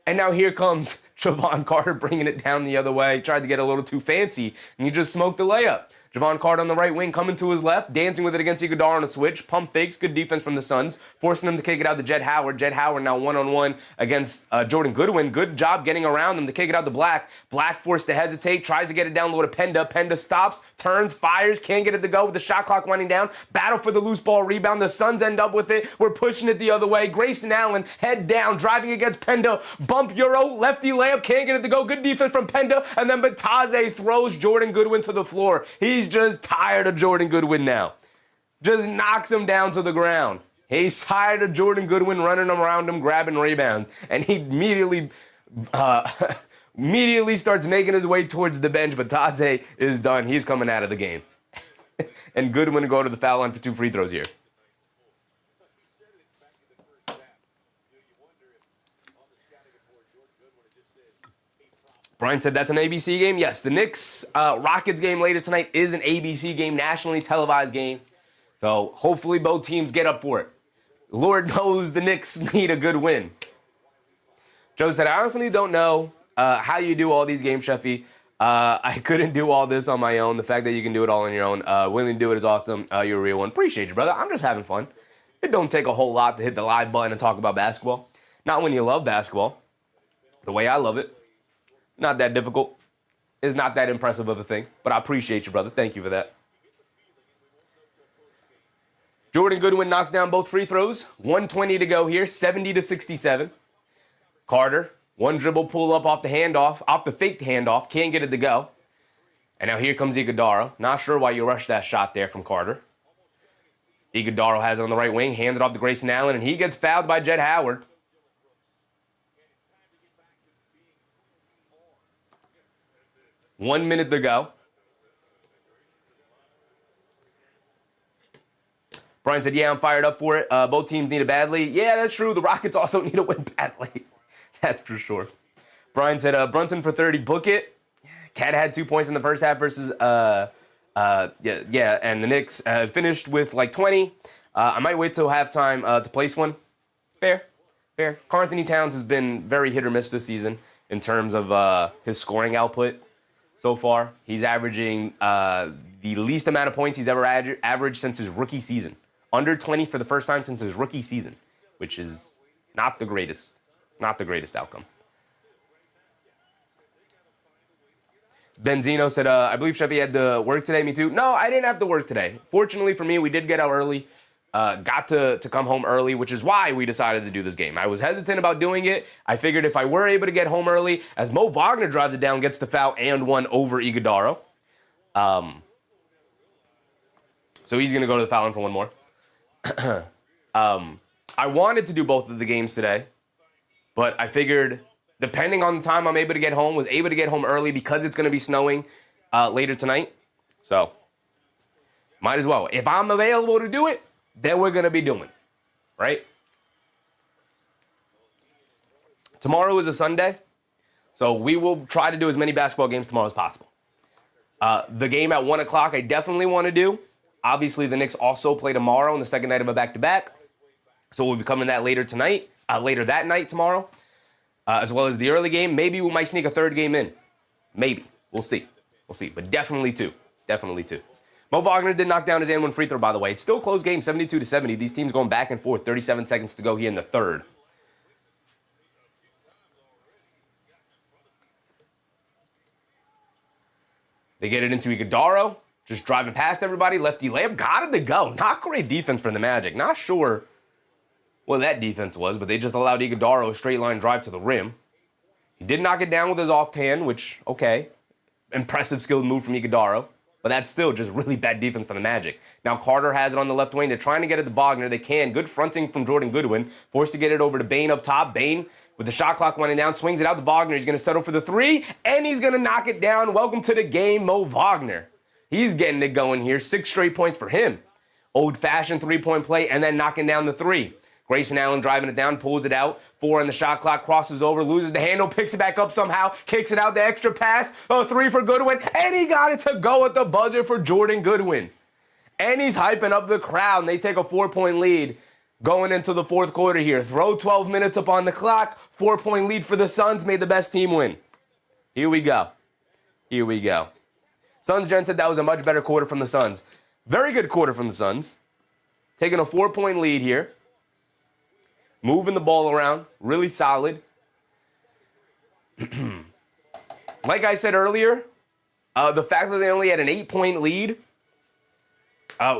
And now here comes Javon Carter bringing it down the other way. Tried to get a little too fancy. And he just smoked the layup. Javon Carter on the right wing, coming to his left, dancing with it against Iguodaro on a switch. Pump fakes, good defense from the Suns, forcing him to kick it out to Jet Howard. Jet Howard now one-on-one against Jordan Goodwin. Good job getting around him to kick it out to Black. Black forced to hesitate, tries to get it down low to Penda. Penda stops, turns, fires, can't get it to go with the shot clock winding down. Battle for the loose ball rebound. The Suns end up with it. We're pushing it the other way. Grayson Allen, head down, driving against Penda. Bump Euro, lefty layup, can't get it to go. Good defense from Penda. And then Bataze throws Jordan Goodwin to the floor. He's just tired of Jordan Goodwin now. Just knocks him down to the ground. He's tired of Jordan Goodwin running around him, grabbing rebounds. And he immediately starts making his way towards the bench. But Bataze is done. He's coming out of the game. And Goodwin will go to the foul line for 2 free throws here. Brian said that's an ABC game. Yes, the Knicks Rockets game later tonight is an ABC game, nationally televised game. So hopefully both teams get up for it. Lord knows the Knicks need a good win. Joe said, I honestly don't know how you do all these games, Sheffy. I couldn't do all this on my own. The fact that you can do it all on your own, willing to do it is awesome. You're a real one. Appreciate you, brother. I'm just having fun. It don't take a whole lot to hit the live button and talk about basketball. Not when you love basketball. The way I love it. Not that difficult. It's not that impressive of a thing. But I appreciate you, brother. Thank you for that. Jordan Goodwin knocks down both free throws. 1:20 to go here. 70-67. Carter, one dribble pull up off the handoff, off the faked handoff. Can't get it to go. And now here comes Iguodaro. Not sure why you rushed that shot there from Carter. Iguodaro has it on the right wing, hands it off to Grayson Allen, and he gets fouled by Jett Howard. One minute to go. Brian said, yeah, I'm fired up for it. Both teams need it badly. Yeah, that's true. The Rockets also need a win badly. That's for sure. Brian said, Brunson for 30, book it. Cat had 2 points in the first half versus, and the Knicks finished with like 20. I might wait till halftime to place one. Fair. Karl Anthony Towns has been very hit or miss this season in terms of his scoring output so far. He's averaging the least amount of points he's ever averaged since his rookie season. Under 20 for the first time since his rookie season, which is not the greatest outcome. Benzino said, I believe Sheffy had to work today. Me too. No, I didn't have to work today. Fortunately for me, we did get out early. Got to come home early, which is why we decided to do this game. I was hesitant about doing it. I figured if I were able to get home early, as Mo Wagner drives it down, gets the foul and one over Iguodaro. So he's going to go to the foul line for one more. I wanted to do both of the games today, but I figured depending on the time I'm able to get home, was able to get home early because it's going to be snowing later tonight. So might as well. If I'm available to do it, then we're going to be doing it, right? Tomorrow is a Sunday, so we will try to do as many basketball games tomorrow as possible. The game at 1 o'clock I definitely want to do. Obviously, the Knicks also play tomorrow on the second night of a back-to-back. So we'll be coming that later that night tomorrow, as well as the early game. Maybe we might sneak a third game in. Maybe. We'll see. But definitely two. Mo Wagner did knock down his and one free throw, by the way. It's still a close game, 72-70. These teams going back and forth. 37 seconds to go here in the third. They get it into Iguodaro. Just driving past everybody. Lefty layup. Got it to go. Not great defense from the Magic. Not sure what that defense was, but they just allowed Iguodaro a straight line drive to the rim. He did knock it down with his offhand, which, okay. Impressive skilled move from Iguodaro. But that's still just really bad defense from the Magic. Now Carter has it on the left wing. They're trying to get it to Wagner. They can. Good fronting from Jordan Goodwin. Forced to get it over to Bane up top. Bane, with the shot clock winding down, swings it out to Wagner. He's going to settle for the three, and he's going to knock it down. Welcome to the game, Mo Wagner. He's getting it going here. 6 straight points for him. Old-fashioned three-point play, and then knocking down the three. Grayson Allen driving it down, pulls it out. 4 on the shot clock, crosses over, loses the handle, picks it back up somehow, kicks it out, the extra pass. 3 for Goodwin, and he got it to go at the buzzer for Jordan Goodwin. And he's hyping up the crowd, and they take a 4-point lead going into the fourth quarter here. Throw 12 minutes up on the clock. 4-point lead for the Suns, made the best team win. Here we go. Suns Gen said that was a much better quarter from the Suns. Very good quarter from the Suns. Taking a 4-point lead here. Moving the ball around. Really solid. Like I said earlier, the fact that they only had an 8-point lead.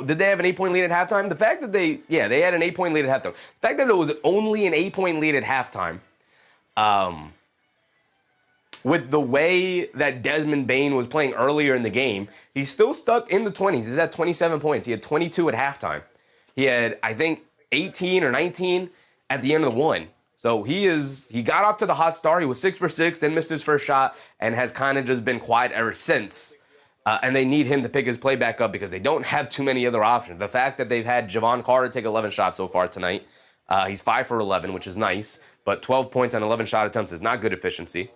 Did they have an 8-point lead at halftime? The fact that they had an 8-point lead at halftime. The fact that it was only an 8-point lead at halftime. With the way that Desmond Bane was playing earlier in the game, he's still stuck in the 20s. He's at 27 points. He had 22 at halftime. He had, I think, 18 or 19 at the end of the one. So he got off to the hot start. He was 6 for 6, then missed his first shot, and has kind of just been quiet ever since. And they need him to pick his play back up because they don't have too many other options. The fact that they've had Javon Carter take 11 shots so far tonight, he's 5 for 11, which is nice, but 12 points on 11 shot attempts is not good efficiency.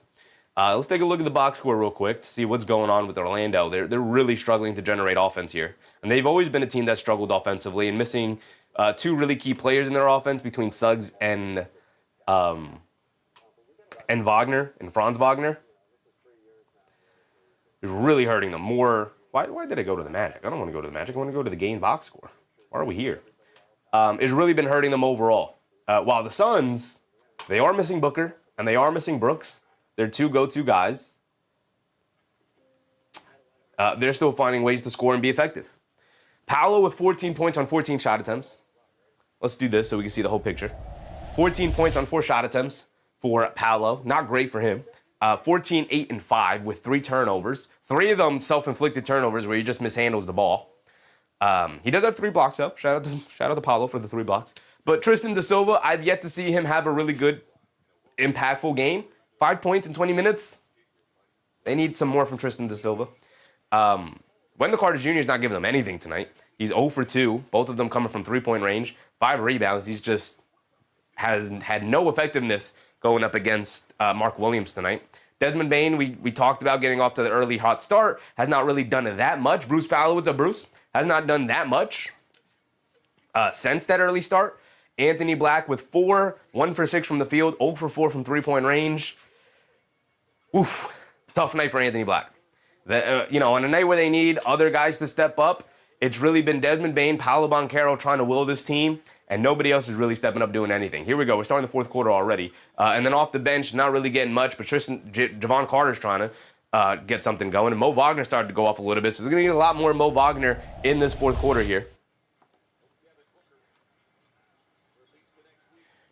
Let's take a look at the box score real quick to see what's going on with Orlando. They're really struggling to generate offense here. And they've always been a team that struggled offensively and missing 2 really key players in their offense between Suggs and Wagner, and Franz Wagner. It's really hurting them more. Why did I go to the Magic? I don't want to go to the Magic. I want to go to the game box score. Why are we here? It's really been hurting them overall. While the Suns, they are missing Booker and they are missing Brooks. They're 2 go-to guys. They're still finding ways to score and be effective. Paolo with 14 points on 14 shot attempts. Let's do this so we can see the whole picture. 14 points on 4 shot attempts for Paolo. Not great for him. 14, 8, and 5 with 3 turnovers. 3 of them self-inflicted turnovers where he just mishandles the ball. He does have 3 blocks, though. Shout out to Paolo for the 3 blocks. But Tristan da Silva, I've yet to see him have a really good, impactful game. 5 points in 20 minutes. They need some more from Tristan da Silva. Wendell Carter Jr. is not giving them anything tonight. He's 0 for 2, both of them coming from 3-point range. 5 rebounds. He's just has had no effectiveness going up against Mark Williams tonight. Desmond Bane, we talked about getting off to the early hot start, has not really done that much. Bruce Fowler, what's up, Bruce? Has not done that much since that early start. Anthony Black with 4, 1 for 6 from the field, 0 for 4 from 3-point range. Oof, tough night for Anthony Black. On a night where they need other guys to step up, it's really been Desmond Bane, Paolo Banchero trying to will this team, and nobody else is really stepping up doing anything. Here we go. We're starting the 4th quarter already. And then off the bench, not really getting much, but Javon Carter's trying to get something going. And Mo Wagner started to go off a little bit, so they're going to need a lot more Mo Wagner in this 4th quarter here.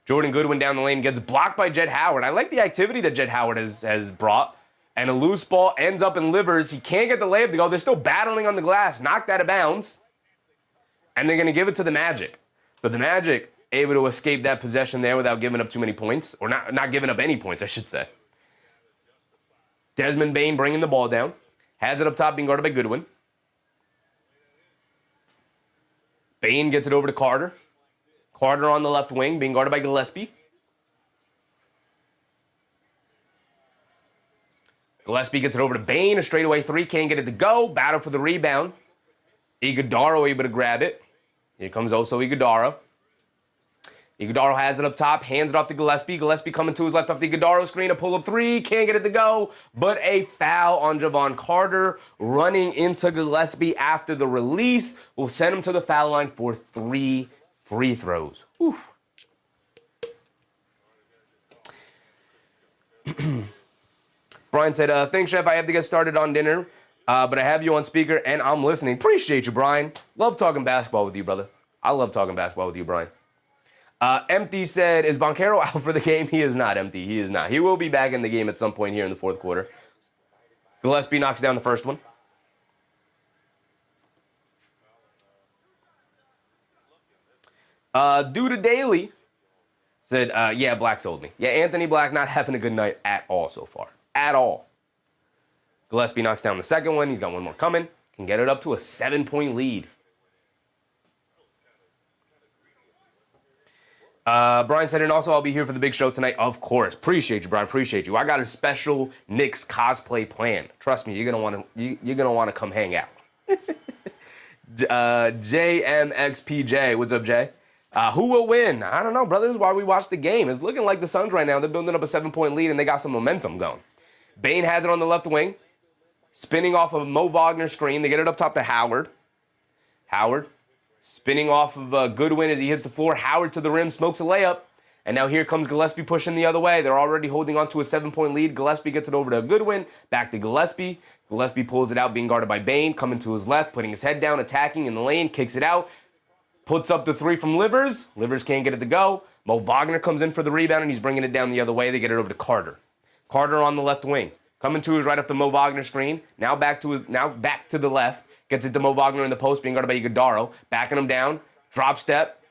Jordan Goodwin down the lane gets blocked by Jett Howard. I like the activity that Jett Howard has brought. And a loose ball ends up in Livers. He can't get the layup to go. They're still battling on the glass. Knocked out of bounds. And they're going to give it to the Magic. So the Magic able to escape that possession there without giving up too many points. Or not giving up any points, I should say. Desmond Bane bringing the ball down. Has it up top, being guarded by Goodwin. Bane gets it over to Carter. Carter on the left wing, being guarded by Gillespie. Gillespie gets it over to Bane. A straightaway 3, can't get it to go. Battle for the rebound. Iguodaro able to grab it. Here comes also Iguodaro. Iguodaro has it up top, hands it off to Gillespie. Gillespie coming to his left off the Iguodaro screen. A pull-up 3, can't get it to go. But a foul on Javon Carter. Running into Gillespie after the release will send him to the foul line for 3 free throws. Oof. Brian said, thanks, Chef. I have to get started on dinner, but I have you on speaker, and I'm listening. Appreciate you, Brian. Love talking basketball with you, brother. I love talking basketball with you, Brian. Empty said, is Banchero out for the game? He is not, Empty. He is not. He will be back in the game at some point here in the 4th quarter. Gillespie knocks down the first one. Due to Daly said, yeah, Black sold me. Yeah, Anthony Black not having a good night at all so far. At all. Gillespie knocks down the second one. He's got one more coming. Can get it up to a 7-point lead. Brian said, and also I'll be here for the big show tonight. Of course. Appreciate you, Brian. Appreciate you. I got a special Knicks cosplay plan. Trust me, you're gonna want to come hang out. JMXPJ. What's up, Jay? Who will win? I don't know, brother. This is why we watch the game. It's looking like the Suns right now. They're building up a 7-point lead, and they got some momentum going. Bane has it on the left wing. Spinning off of a Mo Wagner screen. They get it up top to Howard. Howard spinning off of Goodwin as he hits the floor. Howard to the rim, smokes a layup. And now here comes Gillespie pushing the other way. They're already holding on to a 7-point lead. Gillespie gets it over to Goodwin. Back to Gillespie. Gillespie pulls it out, being guarded by Bane. Coming to his left, putting his head down, attacking in the lane. Kicks it out. Puts up the 3 from Livers. Livers can't get it to go. Mo Wagner comes in for the rebound, and he's bringing it down the other way. They get it over to Carter. Carter on the left wing. Coming to his right off the Mo Wagner screen. Now back to the left. Gets it to Mo Wagner in the post, being guarded by Iguodaro. Backing him down. Drop step.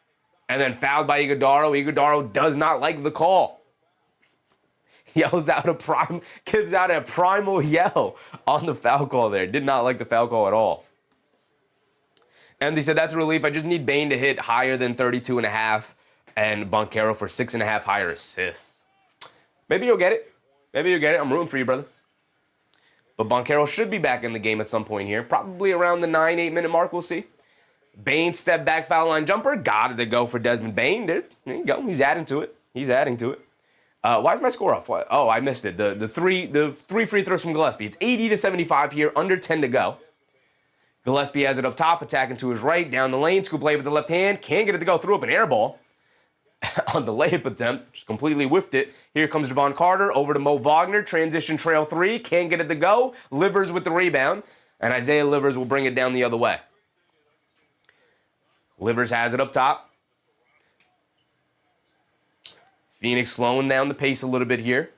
And then fouled by Iguodaro. Iguodaro does not like the call. Gives out a primal yell on the foul call there. Did not like the foul call at all. And they said, that's a relief. I just need Bane to hit higher than 32.5 and Banchero for 6.5 higher assists. Maybe you'll get it. I'm rooting for you, brother. But Banchero should be back in the game at some point here. Probably around the 9-8 minute mark, we'll see. Bane step back foul line jumper. Got it to go for Desmond Bane. There you go. He's adding to it. Why is my score off? What? Oh, I missed it. The three free throws from Gillespie. It's 80-75 here. Under 10 to go. Gillespie has it up top, attacking to his right, down the lane. Scoop layup with the left hand. Can't get it to go. Threw up an air ball on the layup attempt. Just completely whiffed it. Here comes Javon Carter over to Mo Wagner. Transition trail 3. Can't get it to go. Livers with the rebound. And Isaiah Livers will bring it down the other way. Livers has it up top. Phoenix slowing down the pace a little bit here.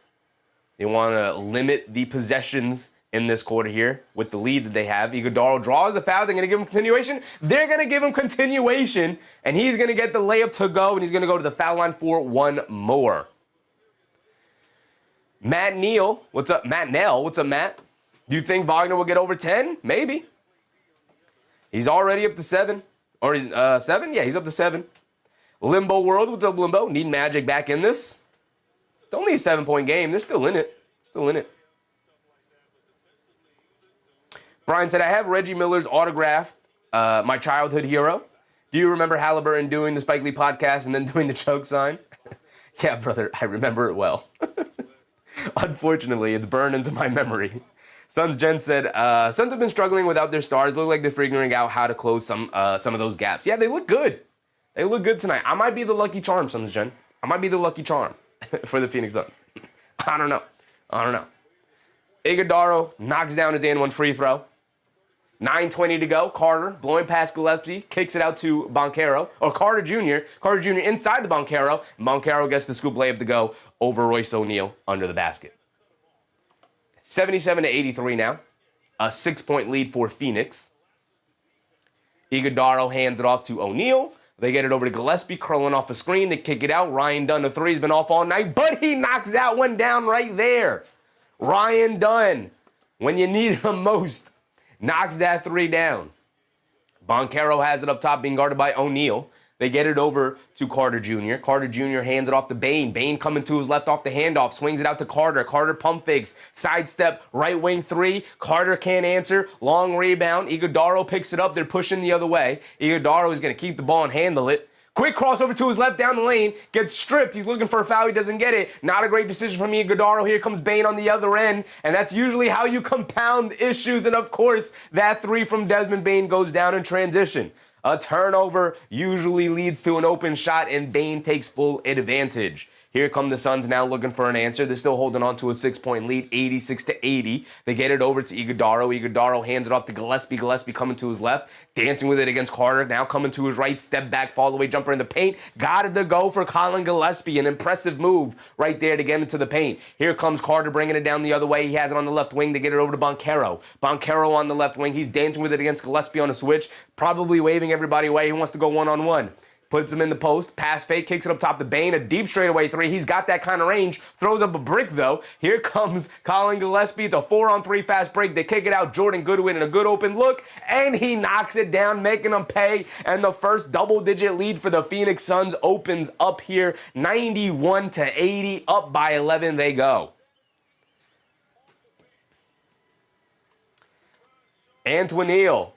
They want to limit the possessions in this quarter here with the lead that they have. Iguodala draws the foul. They're going to give him continuation. They're going to give him continuation, and he's going to get the layup to go, and he's going to go to the foul line for one more. Matt Neal, what's up? Matt Nell, what's up, Matt? Do you think Wagner will get over 10? Maybe. He's already up to 7. Or he's 7? Yeah, he's up to 7. Limbo World, what's up, Limbo? Need Magic back in this? It's only a 7-point game. They're still in it. Still in it. Brian said, I have Reggie Miller's autograph, my childhood hero. Do you remember Halliburton doing the Spike Lee podcast and then doing the choke sign? Yeah, brother, I remember it well. Unfortunately, it's burned into my memory. Suns Gen said, Suns have been struggling without their stars. Look like they're figuring out how to close some of those gaps. Yeah, they look good. They look good tonight. I might be the lucky charm, Suns Gen. I might be the lucky charm for the Phoenix Suns. I don't know. Iguodala knocks down his and one free throw. 9:20 to go. Carter blowing past Gillespie, kicks it out to Banchero, or Carter Jr. Carter Jr. inside the Banchero. Banchero gets the scoop layup to go over Royce O'Neal under the basket. 77-83 now. A 6-point lead for Phoenix. Iguodala hands it off to O'Neal. They get it over to Gillespie, curling off a screen. They kick it out. Ryan Dunn, the three's been off all night, but he knocks that one down right there. Ryan Dunn, when you need him most, knocks that three down. Banchero has it up top, being guarded by O'Neal. They get it over to Carter Jr. Carter Jr. hands it off to Bane. Bane coming to his left off the handoff, swings it out to Carter. Carter pump fakes, sidestep, right wing three. Carter can't answer, long rebound. Iguodala picks it up. They're pushing the other way. Iguodala is going to keep the ball and handle it. Quick crossover to his left down the lane. Gets stripped. He's looking for a foul. He doesn't get it. Not a great decision from Iguodala. Here comes Bane on the other end. And that's usually how you compound issues. And of course, that three from Desmond Bane goes down in transition. A turnover usually leads to an open shot, and Bane takes full advantage. Here come the Suns now looking for an answer. They're still holding on to a 6-point lead, 86-80. They get it over to Iguodala. Iguodala hands it off to Gillespie. Gillespie coming to his left, dancing with it against Carter. Now coming to his right, step back, fall away jumper in the paint. Got it to go for Colin Gillespie. An impressive move right there to get into the paint. Here comes Carter bringing it down the other way. He has it on the left wing. They get it over to Banchero. Banchero on the left wing. He's dancing with it against Gillespie on a switch, probably waving everybody away. He wants to go one-on-one. Puts him in the post, pass fake, kicks it up top to Bane, a deep straightaway three. He's got that kind of range, throws up a brick though. Here comes Colin Gillespie, the 4-on-3 fast break. They kick it out, Jordan Goodwin in a good open look, and he knocks it down, making them pay. And the first double-digit lead for the Phoenix Suns opens up here, 91-80, up by 11 they go. Antoine,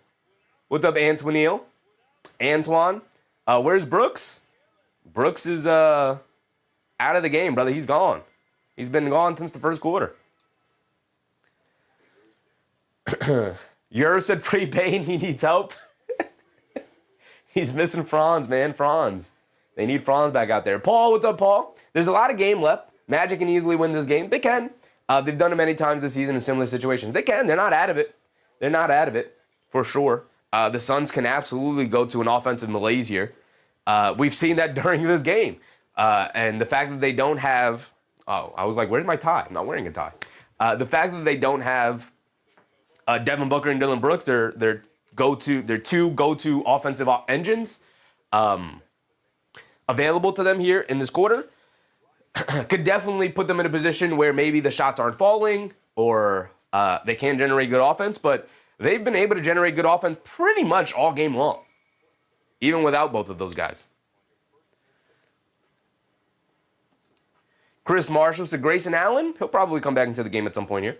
what's up, Antoine? Antoine? Where's Brooks? Brooks is out of the game, brother. He's gone. He's been gone since the first quarter. Yer said free Bane. He needs help. He's missing Franz, man. Franz. They need Franz back out there. Paul, what's up, Paul? There's a lot of game left. Magic can easily win this game. They can. They've done it many times this season in similar situations. They can. They're not out of it. They're not out of it, for sure. The Suns can absolutely go to an offensive malaise here. We've seen that during this game. And the fact that they don't have... Oh, I was like, where's my tie? I'm not wearing a tie. The fact that they don't have Devin Booker and Dillon Brooks, they're two go-to offensive engines available to them here in this quarter, could definitely put them in a position where maybe the shots aren't falling or they can't generate good offense, but they've been able to generate good offense pretty much all game long, even without both of those guys. Chris Marshall to Grayson Allen. He'll probably come back into the game at some point here.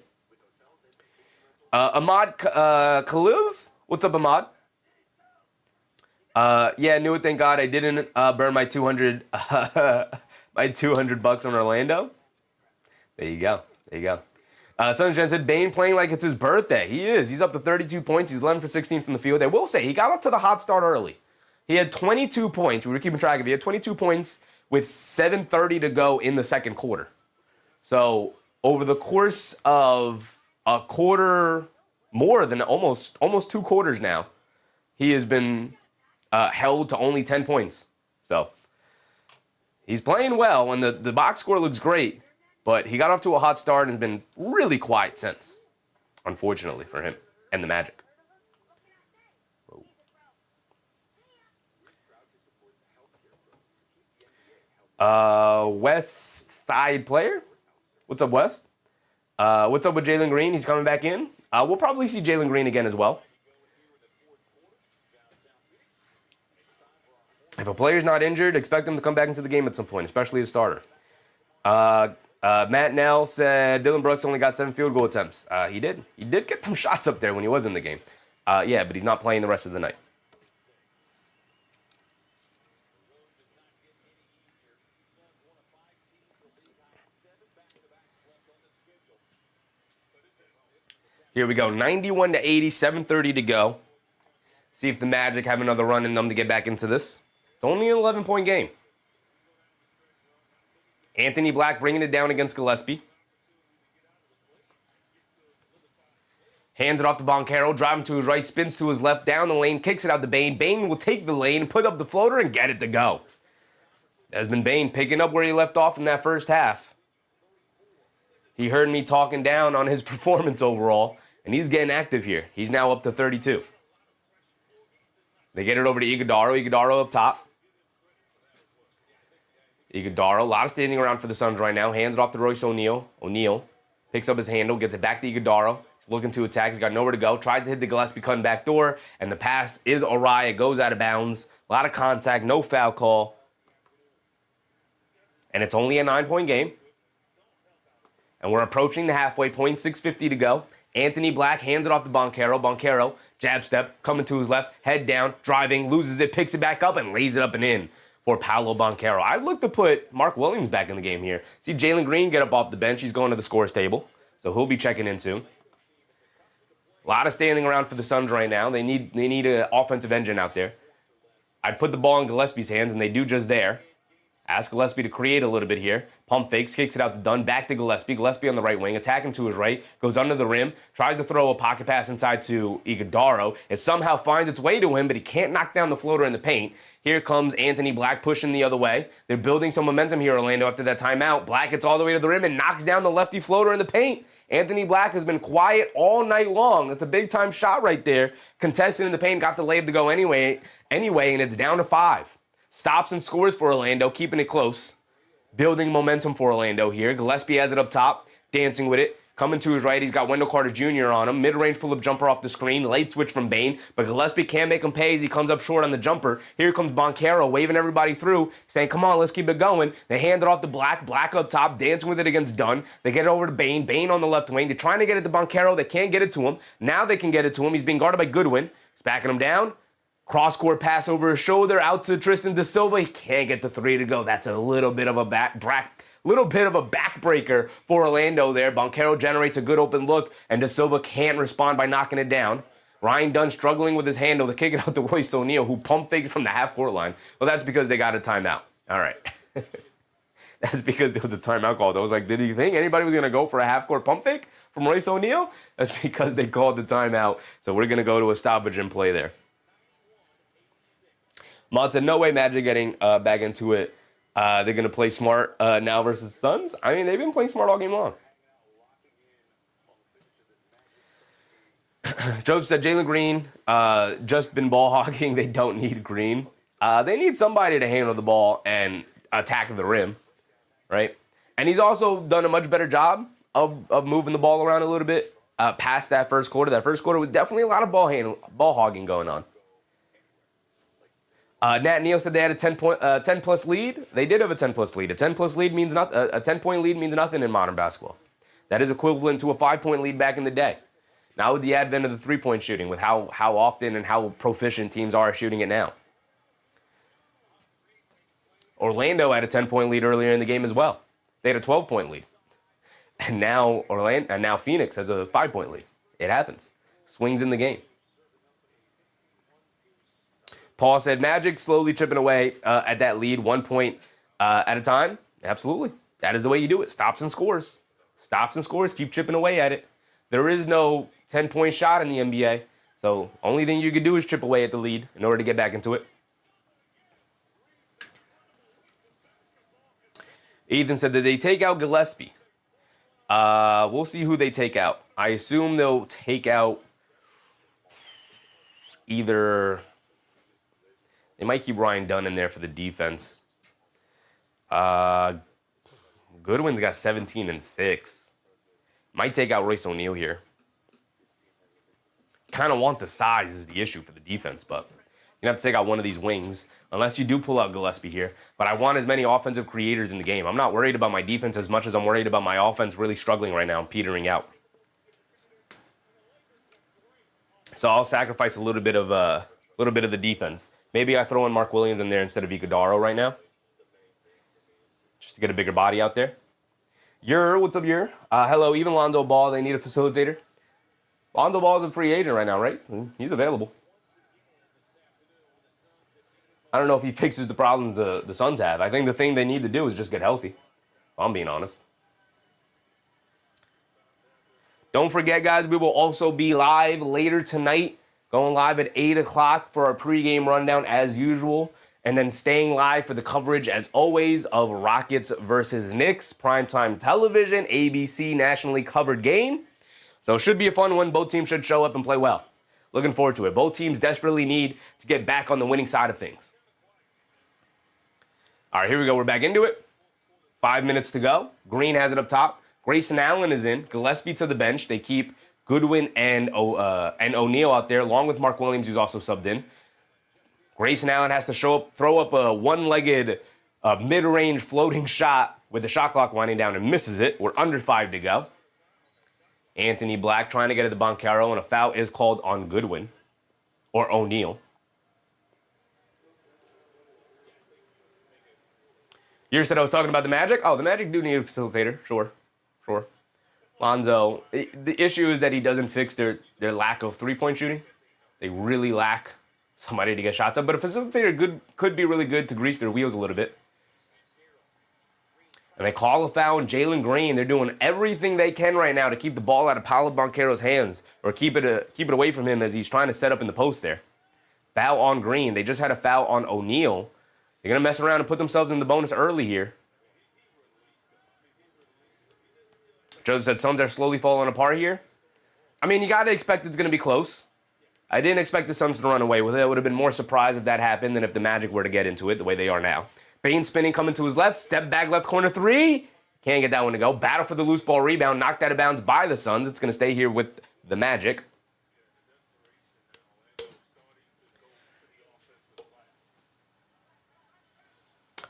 Ahmad Khalils. What's up, Ahmad? Yeah, knew it. Thank God I didn't burn my 200 my $200 on Orlando. There you go. There you go. Sunshine said, Bane playing like it's his birthday. He is. He's up to 32 points. He's 11 for 16 from the field. I will say, he got off to the hot start early. He had 22 points. We were keeping track of it. He had 22 points with 7:30 to go in the second quarter. So over the course of a quarter, more than almost 2 quarters now, he has been held to only 10 points. So he's playing well, and the box score looks great. But he got off to a hot start and has been really quiet since. unfortunately for him and the Magic. West Side player. What's up, West? What's up with Jalen Green? He's coming back in. We'll probably see Jalen Green again as well. If a player's not injured, expect him to come back into the game at some point, especially as starter. Matt Nell said Dillon Brooks only got 7 field goal attempts. He did. He did get some shots up there when he was in the game. Yeah, but he's not playing the rest of the night. Here we go. 91 to 80, 7:30 to go. See if the Magic have another run in them to get back into this. It's only an 11-point game. Anthony Black bringing it down against Gillespie. Hands it off to Banchero, driving to his right, spins to his left, down the lane, kicks it out to Bane. Bane will take the lane, put up the floater, and get it to go. Desmond Bane picking up where he left off in that first half. He heard me talking down on his performance overall, and he's getting active here. He's now up to 32. They get it over to Iguodaro. Iguodaro up top. Iguodaro, a lot of standing around for the Suns right now. Hands it off to Royce O'Neal. O'Neal picks up his handle, gets it back to Iguodaro. He's looking to attack. He's got nowhere to go. Tried to hit the Gillespie cutting back door, and the pass is awry. It goes out of bounds. A lot of contact, no foul call. And it's only a 9-point game. And we're approaching the halfway point, 6:50 to go. Anthony Black hands it off to Banchero. Banchero, jab step, coming to his left, head down, driving, loses it, picks it back up, and lays it up and in for Paolo Banchero. I'd look to put Mark Williams back in the game here. See Jalen Green get up off the bench. He's going to the scores table, so he'll be checking in soon. A lot of standing around for the Suns right now. They need an offensive engine out there. I'd put the ball in Gillespie's hands, and they do just there. Ask Gillespie to create a little bit here. Pump fakes, kicks it out to Dunn, back to Gillespie. Gillespie on the right wing, attacking to his right, goes under the rim, tries to throw a pocket pass inside to Iguodaro. It somehow finds its way to him, but he can't knock down the floater in the paint. Here comes Anthony Black pushing the other way. They're building some momentum here, Orlando, after that timeout. Black gets all the way to the rim and knocks down the lefty floater in the paint. Anthony Black has been quiet all night long. That's a big-time shot right there. Contested in the paint, got the layup to go anyway, and it's down to 5. Stops and scores for Orlando, keeping it close. Building momentum for Orlando here. Gillespie has it up top, dancing with it. Coming to his right, he's got Wendell Carter Jr. on him. Mid-range pull-up jumper off the screen. Late switch from Bane, but Gillespie can't make him pay as he comes up short on the jumper. Here comes Banchero, waving everybody through, saying, come on, let's keep it going. They hand it off to Black. Black up top, dancing with it against Dunn. They get it over to Bane. Bane on the left wing. They're trying to get it to Banchero. They can't get it to him. Now they can get it to him. He's being guarded by Goodwin. He's backing him down. Cross-court pass over his shoulder out to Tristan Da Silva. He can't get the 3 to go. That's a little bit of a backbreaker for Orlando there. Banchero generates a good open look, and Da Silva can't respond by knocking it down. Ryan Dunn struggling with his handle to kick it out to Royce O'Neal, who pump fakes from the half-court line. Well, that's because they got a timeout. All right. That's because there was a timeout called. I was like, did you think anybody was going to go for a half-court pump fake from Royce O'Neal? That's because they called the timeout. So we're going to go to a stoppage and play there. Mod said, no way Magic getting back into it. They're going to play smart now versus Suns. I mean, they've been playing smart all game long. Joseph said, Jalen Green just been ball hogging. They don't need Green. They need somebody to handle the ball and attack the rim, right? And he's also done a much better job of moving the ball around a little bit past that first quarter. That first quarter was definitely a lot of ball hogging going on. Nat Neal said they had a 10-plus lead. They did have a 10-plus lead. A 10-plus lead means not a 10-point lead means nothing in modern basketball. That is equivalent to a 5-point lead back in the day. Now with the advent of the three-point shooting, with how often and how proficient teams are shooting it now. Orlando had a 10-point lead earlier in the game as well. They had a 12-point lead. And now Phoenix has a 5-point lead. It happens. Swings in the game. Paul said, Magic slowly chipping away at that lead, 1 point at a time. Absolutely. That is the way you do it. Stops and scores. Stops and scores. Keep chipping away at it. There is no 10-point shot in the NBA. So only thing you can do is chip away at the lead in order to get back into it. Ethan said that they take out Gillespie. We'll see who they take out. I assume they'll take out either... They might keep Ryan Dunn in there for the defense. Goodwin's got 17 and 6. Might take out Royce O'Neal here. Kind of want the size is the issue for the defense, but you have to take out one of these wings, unless you do pull out Gillespie here. But I want as many offensive creators in the game. I'm not worried about my defense as much as I'm worried about my offense really struggling right now and petering out. So I'll sacrifice a little bit of the defense. Maybe I throw in Mark Williams in there instead of Iguodaro right now, just to get a bigger body out there. What's up, hello, even Lonzo Ball, they need a facilitator. Lonzo Ball is a free agent right now, right? So he's available. I don't know if he fixes the problems the Suns have. I think the thing they need to do is just get healthy, if I'm being honest. Don't forget, guys, we will also be live later tonight, going live at 8 o'clock for our pregame rundown as usual, and then staying live for the coverage, as always, of Rockets versus Knicks, primetime television, ABC nationally covered game. So it should be a fun one. Both teams should show up and play well. Looking forward to it. Both teams desperately need to get back on the winning side of things. All right, here we go. We're back into it. 5 minutes to go. Green has it up top. Grayson Allen is in. Gillespie to the bench. They keep Goodwin and O'Neal out there, along with Mark Williams, who's also subbed in. Grayson Allen has to throw up a one-legged mid-range floating shot with the shot clock winding down and misses it. We're under 5 to go. Anthony Black trying to get it to Banchero, and a foul is called on Goodwin or O'Neal. You said I was talking about the Magic? Oh, the Magic do need a facilitator. Sure. Lonzo, the issue is that he doesn't fix their lack of three-point shooting. They really lack somebody to get shots up, but a facilitator could be really good to grease their wheels a little bit. And they call a foul on Jaylen Green. They're doing everything they can right now to keep the ball out of Paolo Banchero's hands, or keep it away from him as he's trying to set up in the post there. Foul on Green. They just had a foul on O'Neal. They're going to mess around and put themselves in the bonus early here. Joe said Suns are slowly falling apart here. I mean, you got to expect it's going to be close. I didn't expect the Suns to run away with it. I would have been more surprised if that happened than if the Magic were to get into it the way they are now. Bane spinning, coming to his left. Step back, left corner three. Can't get that one to go. Battle for the loose ball rebound. Knocked out of bounds by the Suns. It's going to stay here with the Magic.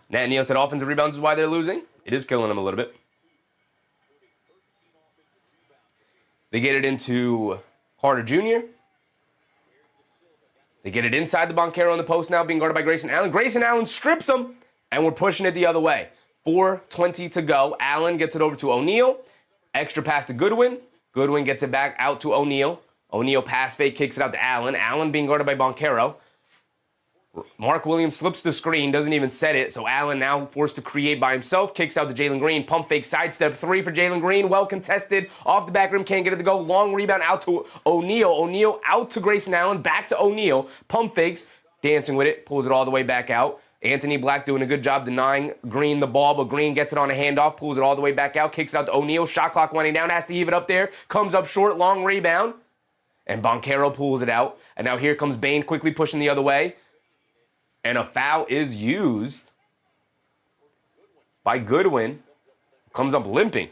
Nat Neal said offensive rebounds is why they're losing. It is killing them a little bit. They get it into Carter Jr. They get it inside the Banchero in the post now, being guarded by Grayson Allen. Grayson Allen strips him, and we're pushing it the other way. 4:20 to go. Allen gets it over to O'Neal. Extra pass to Goodwin. Goodwin gets it back out to O'Neal. O'Neal pass fake, kicks it out to Allen. Allen being guarded by Banchero. Mark Williams slips the screen, doesn't even set it, so Allen now forced to create by himself, kicks out to Jaylen Green, pump fake, sidestep, three for Jaylen Green, well contested, off the back rim, can't get it to go, long rebound out to O'Neal, O'Neal out to Grayson Allen, back to O'Neal, pump fakes, dancing with it, pulls it all the way back out. Anthony Black doing a good job denying Green the ball, but Green gets it on a handoff, pulls it all the way back out, kicks it out to O'Neal, shot clock winding down, has to heave it up there, comes up short, long rebound, and Banchero pulls it out, and now here comes Bane quickly pushing the other way. And a foul is used by Goodwin. Comes up limping.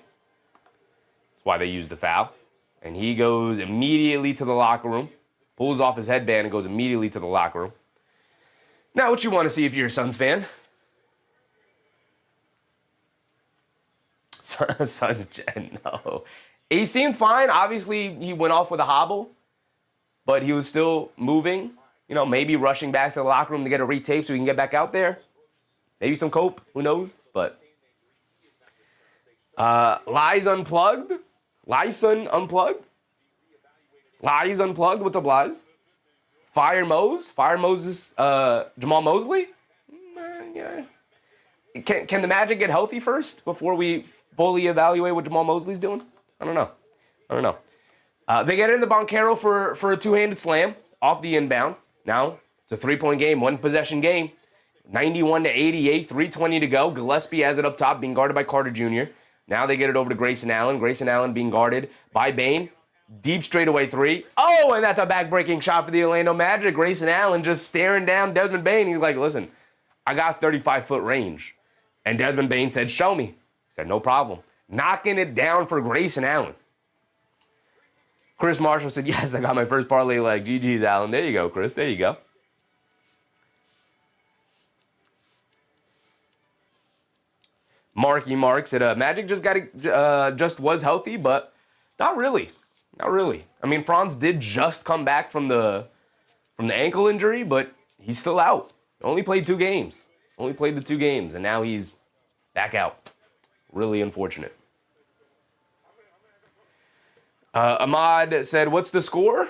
That's why they used the foul. And he goes immediately to the locker room. Pulls off his headband and goes immediately to the locker room. Now what you want to see if you're a Suns fan. Suns, no. He seemed fine. Obviously, he went off with a hobble. But he was still moving. You know, maybe rushing back to the locker room to get a retape so he can get back out there. Maybe some cope, who knows? But Lies Unplugged. Lyson Unplugged. Lies Unplugged. What's up, Lies? Fire Moses, Jamal Mosley? Yeah. Can the Magic get healthy first before we fully evaluate what Jamal Mosley's doing? I don't know. They get in the Banchero for a two-handed slam off the inbound. Now, it's a three-point game, one-possession game. 91-88, 3:20 to go. Gillespie has it up top, being guarded by Carter Jr. Now they get it over to Grayson Allen. Grayson Allen being guarded by Bane. Deep straightaway three. Oh, and that's a back-breaking shot for the Orlando Magic. Grayson Allen just staring down Desmond Bane. He's like, listen, I got 35-foot range. And Desmond Bane said, show me. He said, no problem. Knocking it down for Grayson Allen. Chris Marshall said, yes, I got my first parlay leg. GG's, Allen. There you go, Chris. There you go. Marky Mark said, Magic just was healthy, but not really. Not really. I mean, Franz did just come back from the ankle injury, but he's still out. Only played 2 games. Only played the 2 games, and now he's back out. Really unfortunate. Ahmad said, what's the score?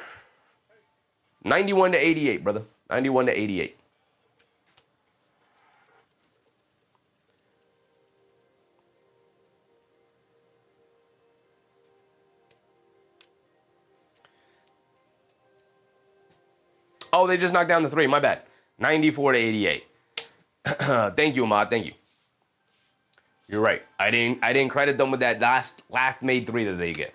91-88, brother. 91-88. Oh, they just knocked down the 3. My bad. 94-88. Thank you, Ahmad. Thank you. You're right. I didn't credit them with that last made 3 that they get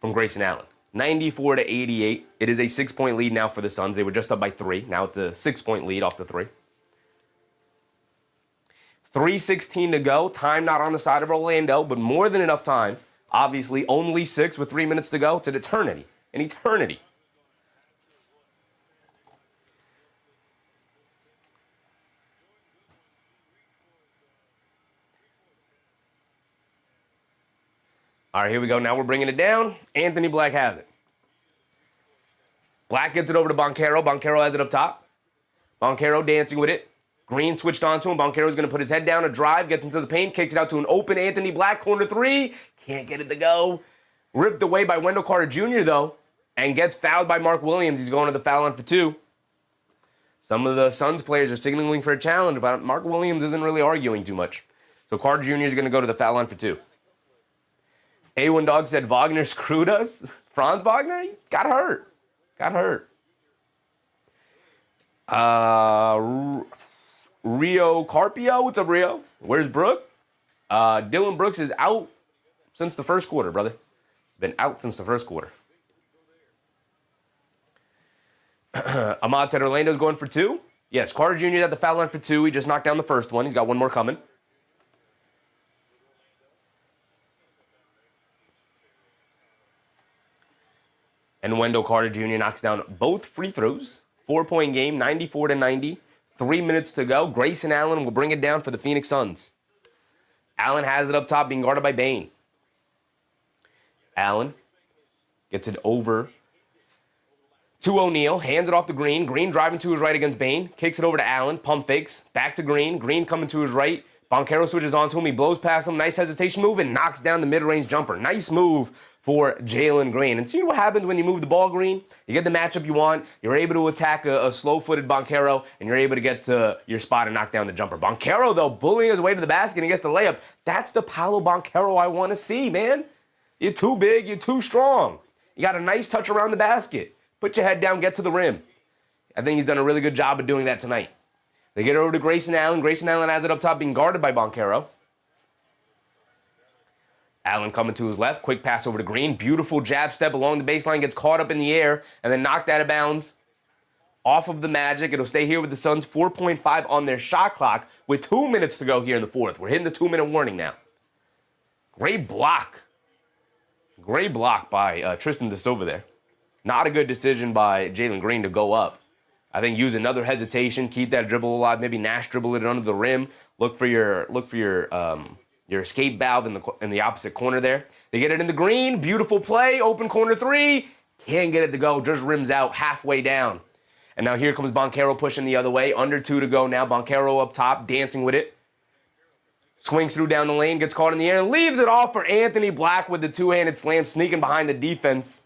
from Grayson Allen. 94-88. It is a 6-point lead now for the Suns. They were just up by 3. Now it's a 6-point lead off the 3. 3:16 to go. Time not on the side of Orlando, but more than enough time. Obviously, only 6 with 3 minutes to go. It's an eternity. An eternity. All right, here we go. Now we're bringing it down. Anthony Black has it. Black gets it over to Banchero. Banchero has it up top. Banchero dancing with it. Green switched on to him. Banchero's going to put his head down, a drive, gets into the paint, kicks it out to an open Anthony Black, corner 3. Can't get it to go. Ripped away by Wendell Carter Jr., though, and gets fouled by Mark Williams. He's going to the foul line for 2. Some of the Suns players are signaling for a challenge, but Mark Williams isn't really arguing too much. So Carter Jr. is going to go to the foul line for 2. A1 Dog said Wagner screwed us. Franz Wagner got hurt. Got hurt. Rio Carpio. What's up, Rio? Where's Brooke? Dillon Brooks is out since the first quarter, brother. He's been out since the first quarter. Ahmad said Orlando's going for 2. Yes, Carter Jr. at the foul line for 2. He just knocked down the first one. He's got one more coming. And Wendell Carter Jr. knocks down both free throws. 4-point game, 94-90. 3 minutes to go. Grayson Allen will bring it down for the Phoenix Suns. Allen has it up top, being guarded by Bane. Allen gets it over to O'Neal. Hands it off to Green. Green driving to his right against Bane. Kicks it over to Allen. Pump fakes. Back to Green. Green coming to his right. Banchero switches on to him. He blows past him. Nice hesitation move and knocks down the mid-range jumper. Nice move for Jaylen Green. And see what happens when you move the ball, Green? You get the matchup you want. You're able to attack a slow-footed Banchero, and you're able to get to your spot and knock down the jumper. Banchero, though, bullying his way to the basket and he gets the layup. That's the Paolo Banchero I want to see, man. You're too big. You're too strong. You got a nice touch around the basket. Put your head down. Get to the rim. I think he's done a really good job of doing that tonight. They get it over to Grayson Allen. Grayson Allen has it up top, being guarded by Banchero. Allen coming to his left. Quick pass over to Green. Beautiful jab step along the baseline. Gets caught up in the air and then knocked out of bounds off of the Magic. It'll stay here with the Suns. 4.5 on their shot clock with 2 minutes to go here in the fourth. We're hitting the 2-minute warning now. Great block. Great block by Tristan De Silva there. Not a good decision by Jaylen Green to go up. I think use another hesitation, keep that dribble alive. Maybe Nash dribble it under the rim. Look for your escape valve in the opposite corner there. They get it in the green. Beautiful play. Open corner 3. Can't get it to go. Just rims out halfway down. And now here comes Banchero pushing the other way. Under 2 to go now. Banchero up top, dancing with it. Swings through down the lane, gets caught in the air, and leaves it off for Anthony Black with the two-handed slam, sneaking behind the defense.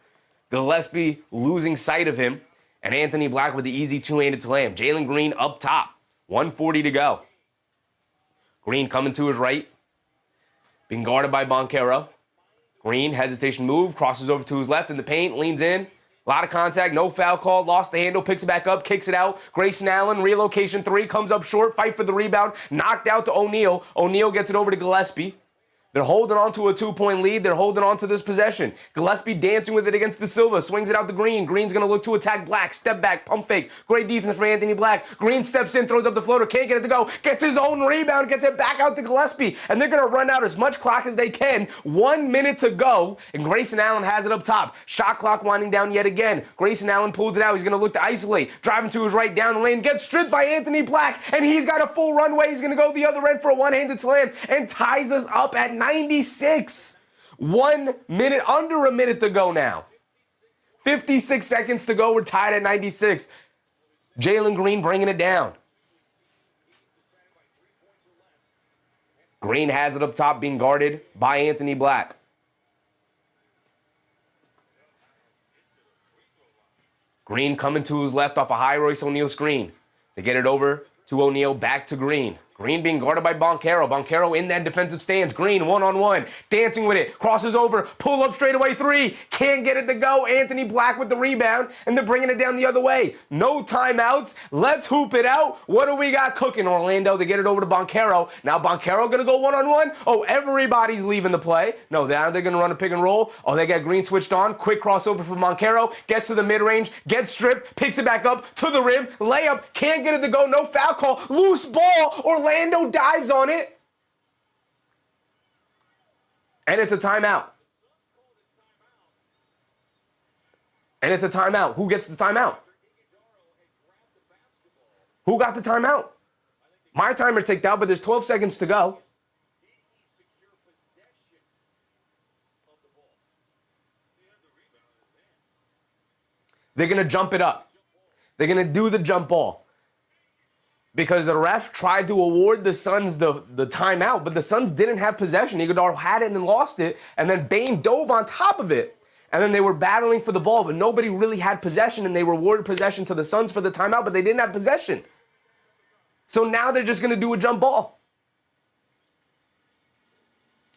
Gillespie losing sight of him. And Anthony Black with the easy two-handed slam. Jaylen Green up top. 1:40 to go. Green coming to his right. Being guarded by Banchero. Green, hesitation move, crosses over to his left in the paint, leans in. A lot of contact, no foul call, lost the handle, picks it back up, kicks it out. Grayson Allen, relocation 3, comes up short, fight for the rebound, knocked out to O'Neal. O'Neal gets it over to Gillespie. They're holding on to a 2-point lead. They're holding on to this possession. Gillespie dancing with it against the Silva. Swings it out to Green. Green's going to look to attack Black. Step back. Pump fake. Great defense from Anthony Black. Green steps in. Throws up the floater. Can't get it to go. Gets his own rebound. Gets it back out to Gillespie. And they're going to run out as much clock as they can. 1 minute to go. And Grayson Allen has it up top. Shot clock winding down yet again. Grayson Allen pulls it out. He's going to look to isolate. Driving to his right down the lane. Gets stripped by Anthony Black. And he's got a full runway. He's going to go the other end for a one-handed slam. And ties us up at 96. 1 minute, under a minute to go now. 56 seconds to go. We're tied at 96. Jalen Green bringing it down. Green has it up top, being guarded by Anthony Black. Green coming to his left off a high Royce O'Neal screen. They get it over to O'Neal, back to Green. Green being guarded by Banchero. Banchero in that defensive stance. Green one-on-one. Dancing with it. Crosses over. Pull up straightaway three. Can't get it to go. Anthony Black with the rebound. And they're bringing it down the other way. No timeouts. Let's hoop it out. What do we got cooking, Orlando? They get it over to Banchero. Now Banchero going to go one-on-one. Oh, everybody's leaving the play. No, now they're going to run a pick and roll. Oh, they got Green switched on. Quick crossover from Banchero. Gets to the mid-range. Gets stripped. Picks it back up to the rim. Layup. Can't get it to go. No foul call. Loose ball. Orlando dives on it. And it's a timeout. And it's a timeout. Who gets the timeout? Who got the timeout? My timer's ticked out, but there's 12 seconds to go. They're going to jump it up. They're going to do the jump ball. Because the ref tried to award the Suns the timeout, but the Suns didn't have possession. Iguodala had it and lost it, and then Bane dove on top of it. And then they were battling for the ball, but nobody really had possession, and they rewarded possession to the Suns for the timeout, but they didn't have possession. So now they're just going to do a jump ball.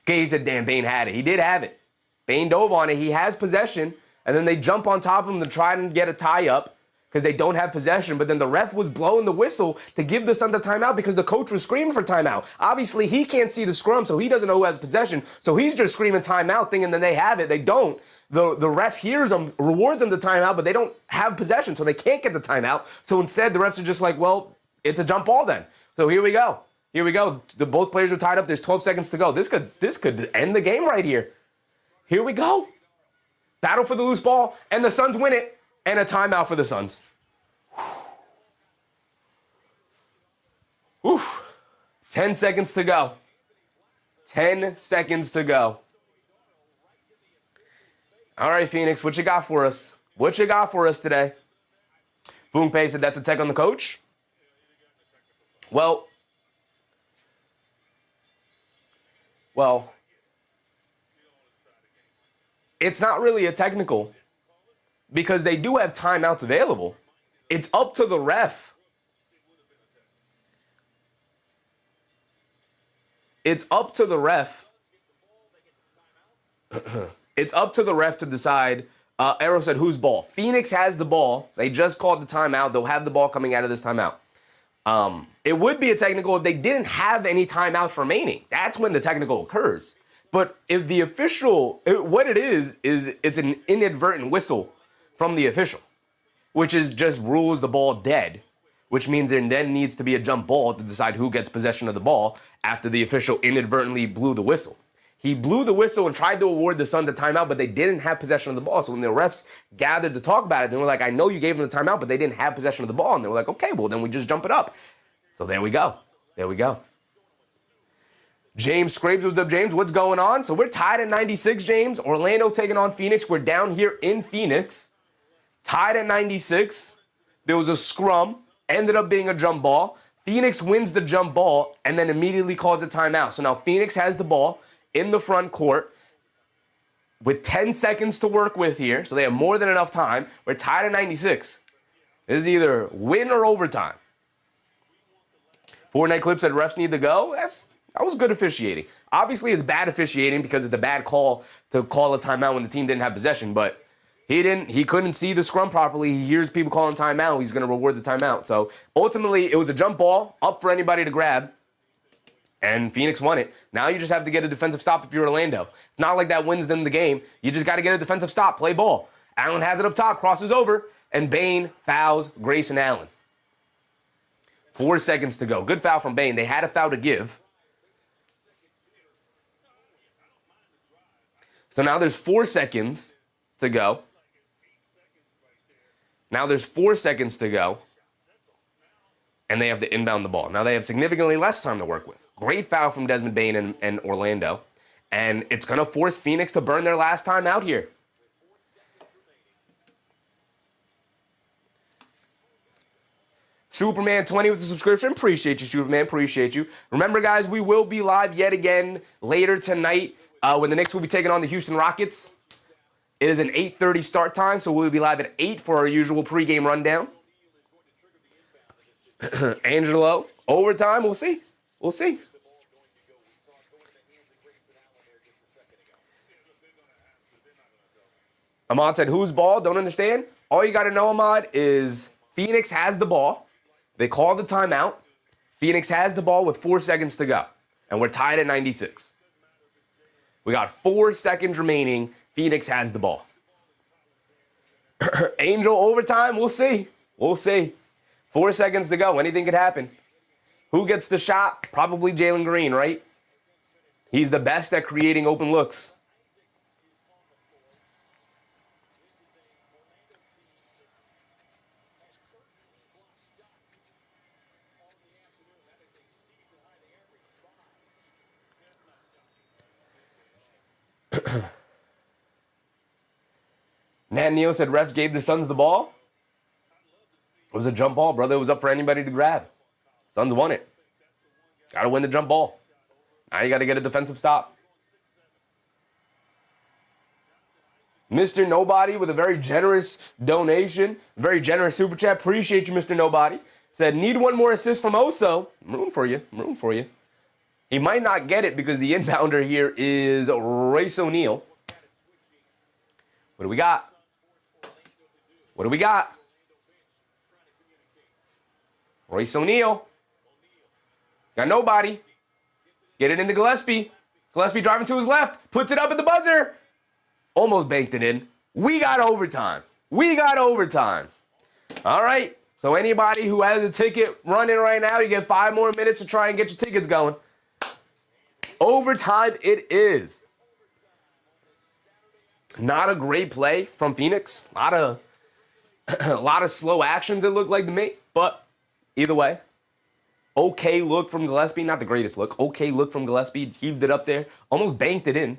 Okay, he said, damn, Bane had it. He did have it. Bane dove on it. He has possession, and then they jump on top of him to try and get a tie-up, because they don't have possession, but then the ref was blowing the whistle to give the Suns a timeout because the coach was screaming for timeout. Obviously, he can't see the scrum, so he doesn't know who has possession, so he's just screaming timeout, thinking that they have it. They don't. The ref hears them, rewards them the timeout, but they don't have possession, so they can't get the timeout. So instead, the refs are just like, well, it's a jump ball then. So here we go. Here we go. Both players are tied up. There's 12 seconds to go. This could end the game right here. Here we go. Battle for the loose ball, and the Suns win it. And a timeout for the Suns. Whew. 10 seconds to go. 10 seconds to go. All right, Phoenix, what you got for us? What you got for us today? Foongpei said that's a tech on the coach. Well, it's not really a technical, because they do have timeouts available. It's up to the ref. It's up to the ref. It's up to the ref to decide. Arrow said, whose ball? Phoenix has the ball. They just called the timeout. They'll have the ball coming out of this timeout. It would be a technical if they didn't have any timeouts remaining. That's when the technical occurs. But if the official, what it is it's an inadvertent whistle from the official, which is just rules the ball dead, which means there then needs to be a jump ball to decide who gets possession of the ball after the official inadvertently blew the whistle. He blew the whistle and tried to award the Suns a timeout, but they didn't have possession of the ball. So when the refs gathered to talk about it, they were like, I know you gave them the timeout, but they didn't have possession of the ball. And they were like, okay, well, then we just jump it up. So there we go. There we go. James Scrapes, what's up, James? What's going on? So we're tied at 96, James. Orlando taking on Phoenix. We're down here in Phoenix. Tied at 96. There was a scrum. Ended up being a jump ball. Phoenix wins the jump ball and then immediately calls a timeout. So now Phoenix has the ball in the front court with 10 seconds to work with here. So they have more than enough time. We're tied at 96. This is either win or overtime. Fortnite Clip said refs need to go. That was good officiating. Obviously, it's bad officiating because it's a bad call to call a timeout when the team didn't have possession, but he couldn't see the scrum properly. He hears people calling timeout. He's going to reward the timeout. So ultimately, it was a jump ball up for anybody to grab. and Phoenix won it. Now you just have to get a defensive stop if you're Orlando. It's not like that wins them the game. You just got to get a defensive stop, play ball. Allen has it up top, crosses over, and Bane fouls Grayson Allen. 4 seconds to go. Good foul from Bane. They had a foul to give. So now there's 4 seconds to go. Now there's 4 seconds to go. And they have to inbound the ball. Now they have significantly less time to work with. Great foul from Desmond Bane and Orlando. And it's going to force Phoenix to burn their last time out here. Superman 20 with the subscription. Appreciate you, Superman. Appreciate you. Remember, guys, we will be live yet again later tonight when the Knicks will be taking on the Houston Rockets. It is an 8:30 start time, so we'll be live at 8 for our usual pregame rundown. Angelo, overtime, we'll see. We'll see. Ahmad said, whose ball? Don't understand. All you got to know, Ahmad, is Phoenix has the ball. They called the timeout. Phoenix has the ball with 4 seconds to go. And we're tied at 96. We got 4 seconds remaining. Phoenix has the ball. Angel overtime, we'll see. We'll see. 4 seconds to go. Anything could happen. Who gets the shot? Probably Jalen Green, right? He's the best at creating open looks. Nat Neal said refs gave the Suns the ball. It was a jump ball, brother. It was up for anybody to grab. Suns won it. Got to win the jump ball. Now you got to get a defensive stop. Mr. Nobody with a very generous donation, very generous super chat. Appreciate you, Mr. Nobody. Said, need one more assist from Oso. Room for you. Room for you. He might not get it because the inbounder here is Royce O'Neal. What do we got? What do we got? Royce O'Neal. Got nobody. Get it into Gillespie. Gillespie driving to his left. Puts it up at the buzzer. Almost banked it in. We got overtime. We got overtime. All right. So anybody who has a ticket running right now, you get 5 more minutes to try and get your tickets going. Overtime it is. Not a great play from Phoenix. A lot of slow actions, it looked like to me. But either way, okay look from Gillespie. Not the greatest look. Okay look from Gillespie. Heaved it up there. Almost banked it in.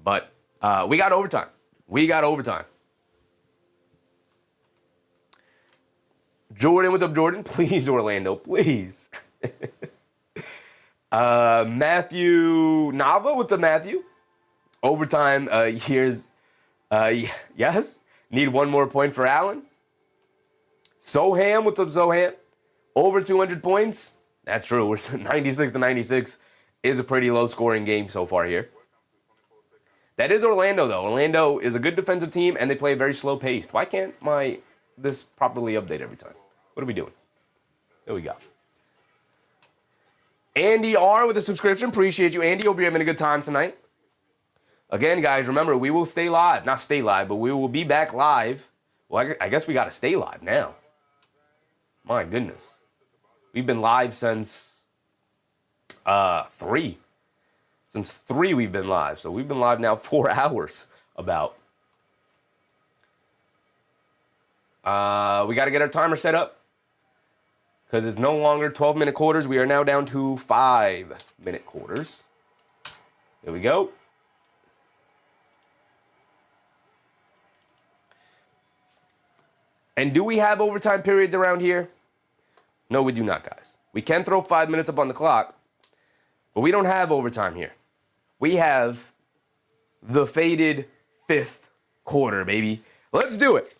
But we got overtime. We got overtime. Jordan, what's up, Jordan? Please, Orlando, please. Matthew Nava, what's up, Matthew? Overtime, here's, yes. Need one more point for Allen. Soham, what's up, Soham? Over 200 points. That's true. We're 96 to 96 is a pretty low scoring game so far here. That is Orlando, though. Orlando is a good defensive team, and they play very slow paced. Why can't this properly update every time? What are we doing? There we go. Andy R with a subscription. Appreciate you, Andy. Hope you're having a good time tonight. Again, guys, remember, we will stay live. Not stay live, but we will be back live. Well, I guess we got to stay live now. My goodness. We've been live since 3. Since 3 we've been live. So we've been live now 4 hours about. We got to get our timer set up. Because it's no longer 12-minute quarters. We are now down to 5-minute quarters. There we go. And do we have overtime periods around here? No, we do not, guys. We can throw 5 minutes up on the clock, but we don't have overtime here. We have the faded 5th quarter, baby. Let's do it.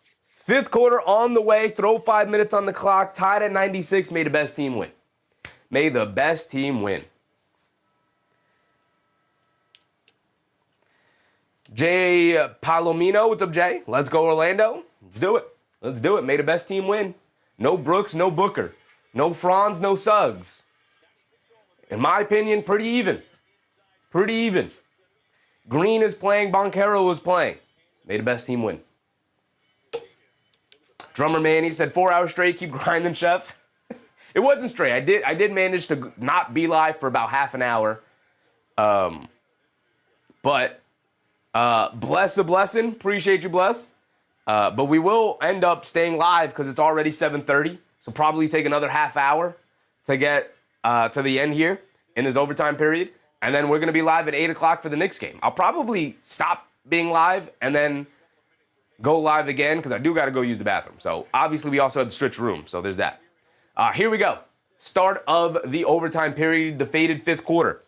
5th quarter on the way. Throw 5 minutes on the clock. Tied at 96. May the best team win. May the best team win. Jay Palomino. What's up, Jay? Let's go, Orlando. Let's do it. Let's do it. May the best team win. No Brooks, no Booker. No Franz, no Suggs. In my opinion, pretty even. Pretty even. Green is playing, Banchero is playing. May the best team win. Drummer Manny said 4 hours straight, keep grinding, chef. It wasn't straight. I did manage to not be live for about half an hour. But bless a blessing. Appreciate you, bless. But we will end up staying live because it's already 7:30. So probably take another half hour to get to the end here in this overtime period. And then we're going to be live at 8 o'clock for the Knicks game. I'll probably stop being live and then go live again because I do got to go use the bathroom. So obviously we also have to switch room. So there's that. Here we go. Start of the overtime period, the faded fifth quarter.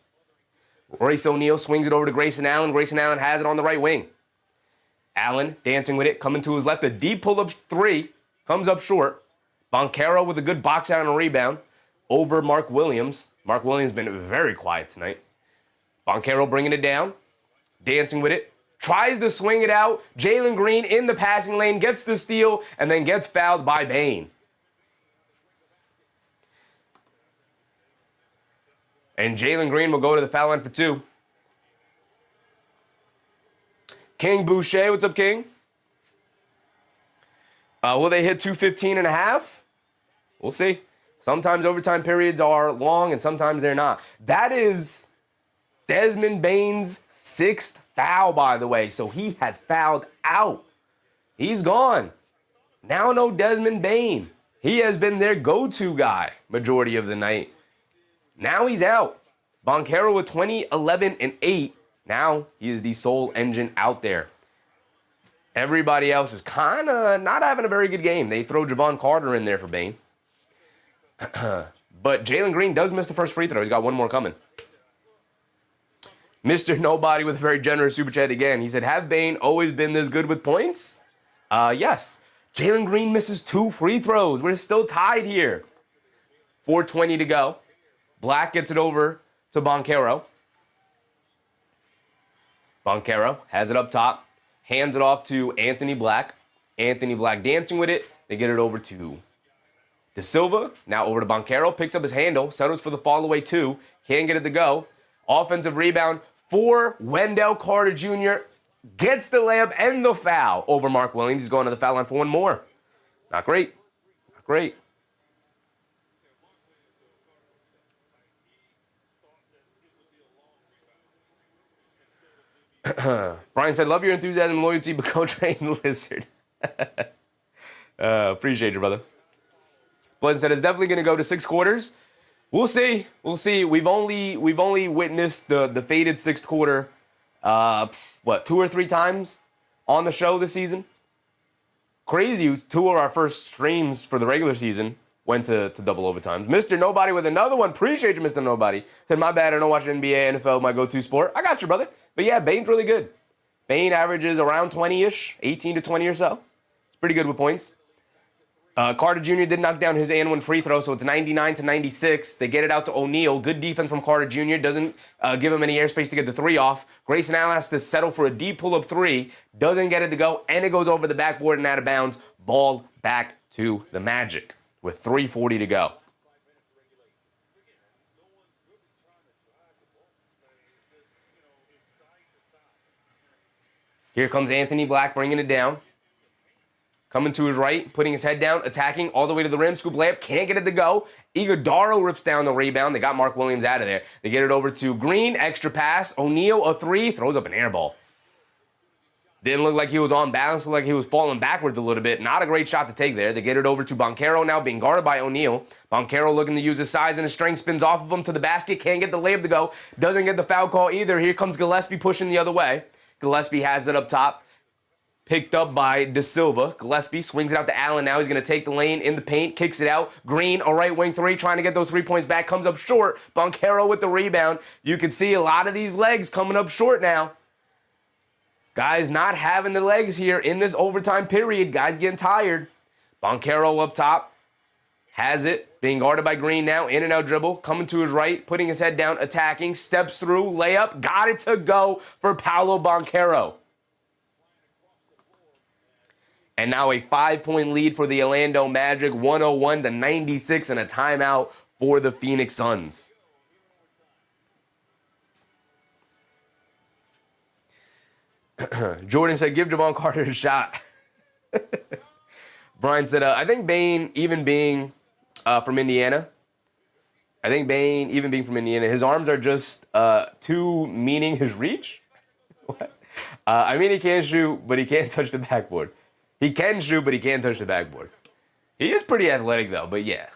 Royce O'Neal swings it over to Grayson Allen. Grayson Allen has it on the right wing. Allen dancing with it, coming to his left. A deep pull-up three comes up short. Banchero with a good box out and a rebound over Mark Williams. Mark Williams been very quiet tonight. Banchero bringing it down, dancing with it. Tries to swing it out. Jalen Green in the passing lane, gets the steal, and then gets fouled by Bane. And Jalen Green will go to the foul line for 2. King Boucher, what's up, King? Will they hit 215 and a half? We'll see. Sometimes overtime periods are long and sometimes they're not. That is Desmond Bane's 6th foul, by the way. So he has fouled out. He's gone. Now no Desmond Bane. He has been their go-to guy majority of the night. Now he's out. Banchero with 20, 11, and 8. Now he is the sole engine out there. Everybody else is kind of not having a very good game. They throw Wendell Carter in there for Bane. But Jalen Green does miss the first free throw. He's got one more coming. Mr. Nobody with a very generous super chat again. He said, have Bane always been this good with points? Yes. Jalen Green misses 2 free throws. We're still tied here. 4:20 to go. Black gets it over to Banchero. Banchero has it up top. Hands it off to Anthony Black. Anthony Black dancing with it. They get it over to De Silva. Now over to Banchero. Picks up his handle. Settles for the fall away 2. Can't get it to go. Offensive rebound for Wendell Carter Jr. Gets the layup and the foul over Mark Williams. He's going to the foul line for 1 more. Not great. Not great. Brian said, love your enthusiasm and loyalty, but Coach Rain Lizard. Appreciate you, brother. Pleasant said, it's definitely going to go to 6 quarters. We'll see. We'll see. We've only witnessed the faded 6th quarter, 2 or 3 times on the show this season. Crazy. 2 of our first streams for the regular season went to double overtimes. Mr. Nobody with another one. Appreciate you, Mr. Nobody. Said, my bad, I don't watch NBA, NFL, my go-to sport. I got you, brother. But yeah, Bane's really good. Bane averages around 20-ish, 18 to 20 or so. It's pretty good with points. Carter Jr. did knock down his and 1 free throw, so it's 99 to 96. They get it out to O'Neal. Good defense from Carter Jr. Doesn't give him any airspace to get the 3 off. Grayson Allen has to settle for a deep pull-up 3. Doesn't get it to go, and it goes over the backboard and out of bounds. Ball back to the Magic with 3:40 to go. Here comes Anthony Black bringing it down. Coming to his right, putting his head down, attacking all the way to the rim. Scoop layup, can't get it to go. Iguodaro rips down the rebound. They got Mark Williams out of there. They get it over to Green, extra pass. O'Neal, a 3, throws up an air ball. Didn't look like he was on balance, looked like he was falling backwards a little bit. Not a great shot to take there. They get it over to Banchero now, being guarded by O'Neal. Banchero looking to use his size and his strength, spins off of him to the basket. Can't get the layup to go. Doesn't get the foul call either. Here comes Gillespie pushing the other way. Gillespie has it up top. Picked up by De Silva. Gillespie swings it out to Allen. Now he's going to take the lane in the paint. Kicks it out. Green, a right wing 3, trying to get those 3 points back. Comes up short. Banchero with the rebound. You can see a lot of these legs coming up short now. Guys not having the legs here in this overtime period. Guys getting tired. Banchero up top. Has it. Being guarded by Green now. In and out dribble. Coming to his right. Putting his head down. Attacking. Steps through. Layup. Got it to go for Paolo Banchero. And now a 5-point lead for the Orlando Magic. 101 to 96 and a timeout for the Phoenix Suns. Jordan said, give Javon Carter a shot. Brian said, I think Bane, even being from Indiana, his arms are just too meaning his reach. What? I mean, he can't shoot, but he can't touch the backboard. He can shoot, but he can't touch the backboard. He is pretty athletic, though, but yeah.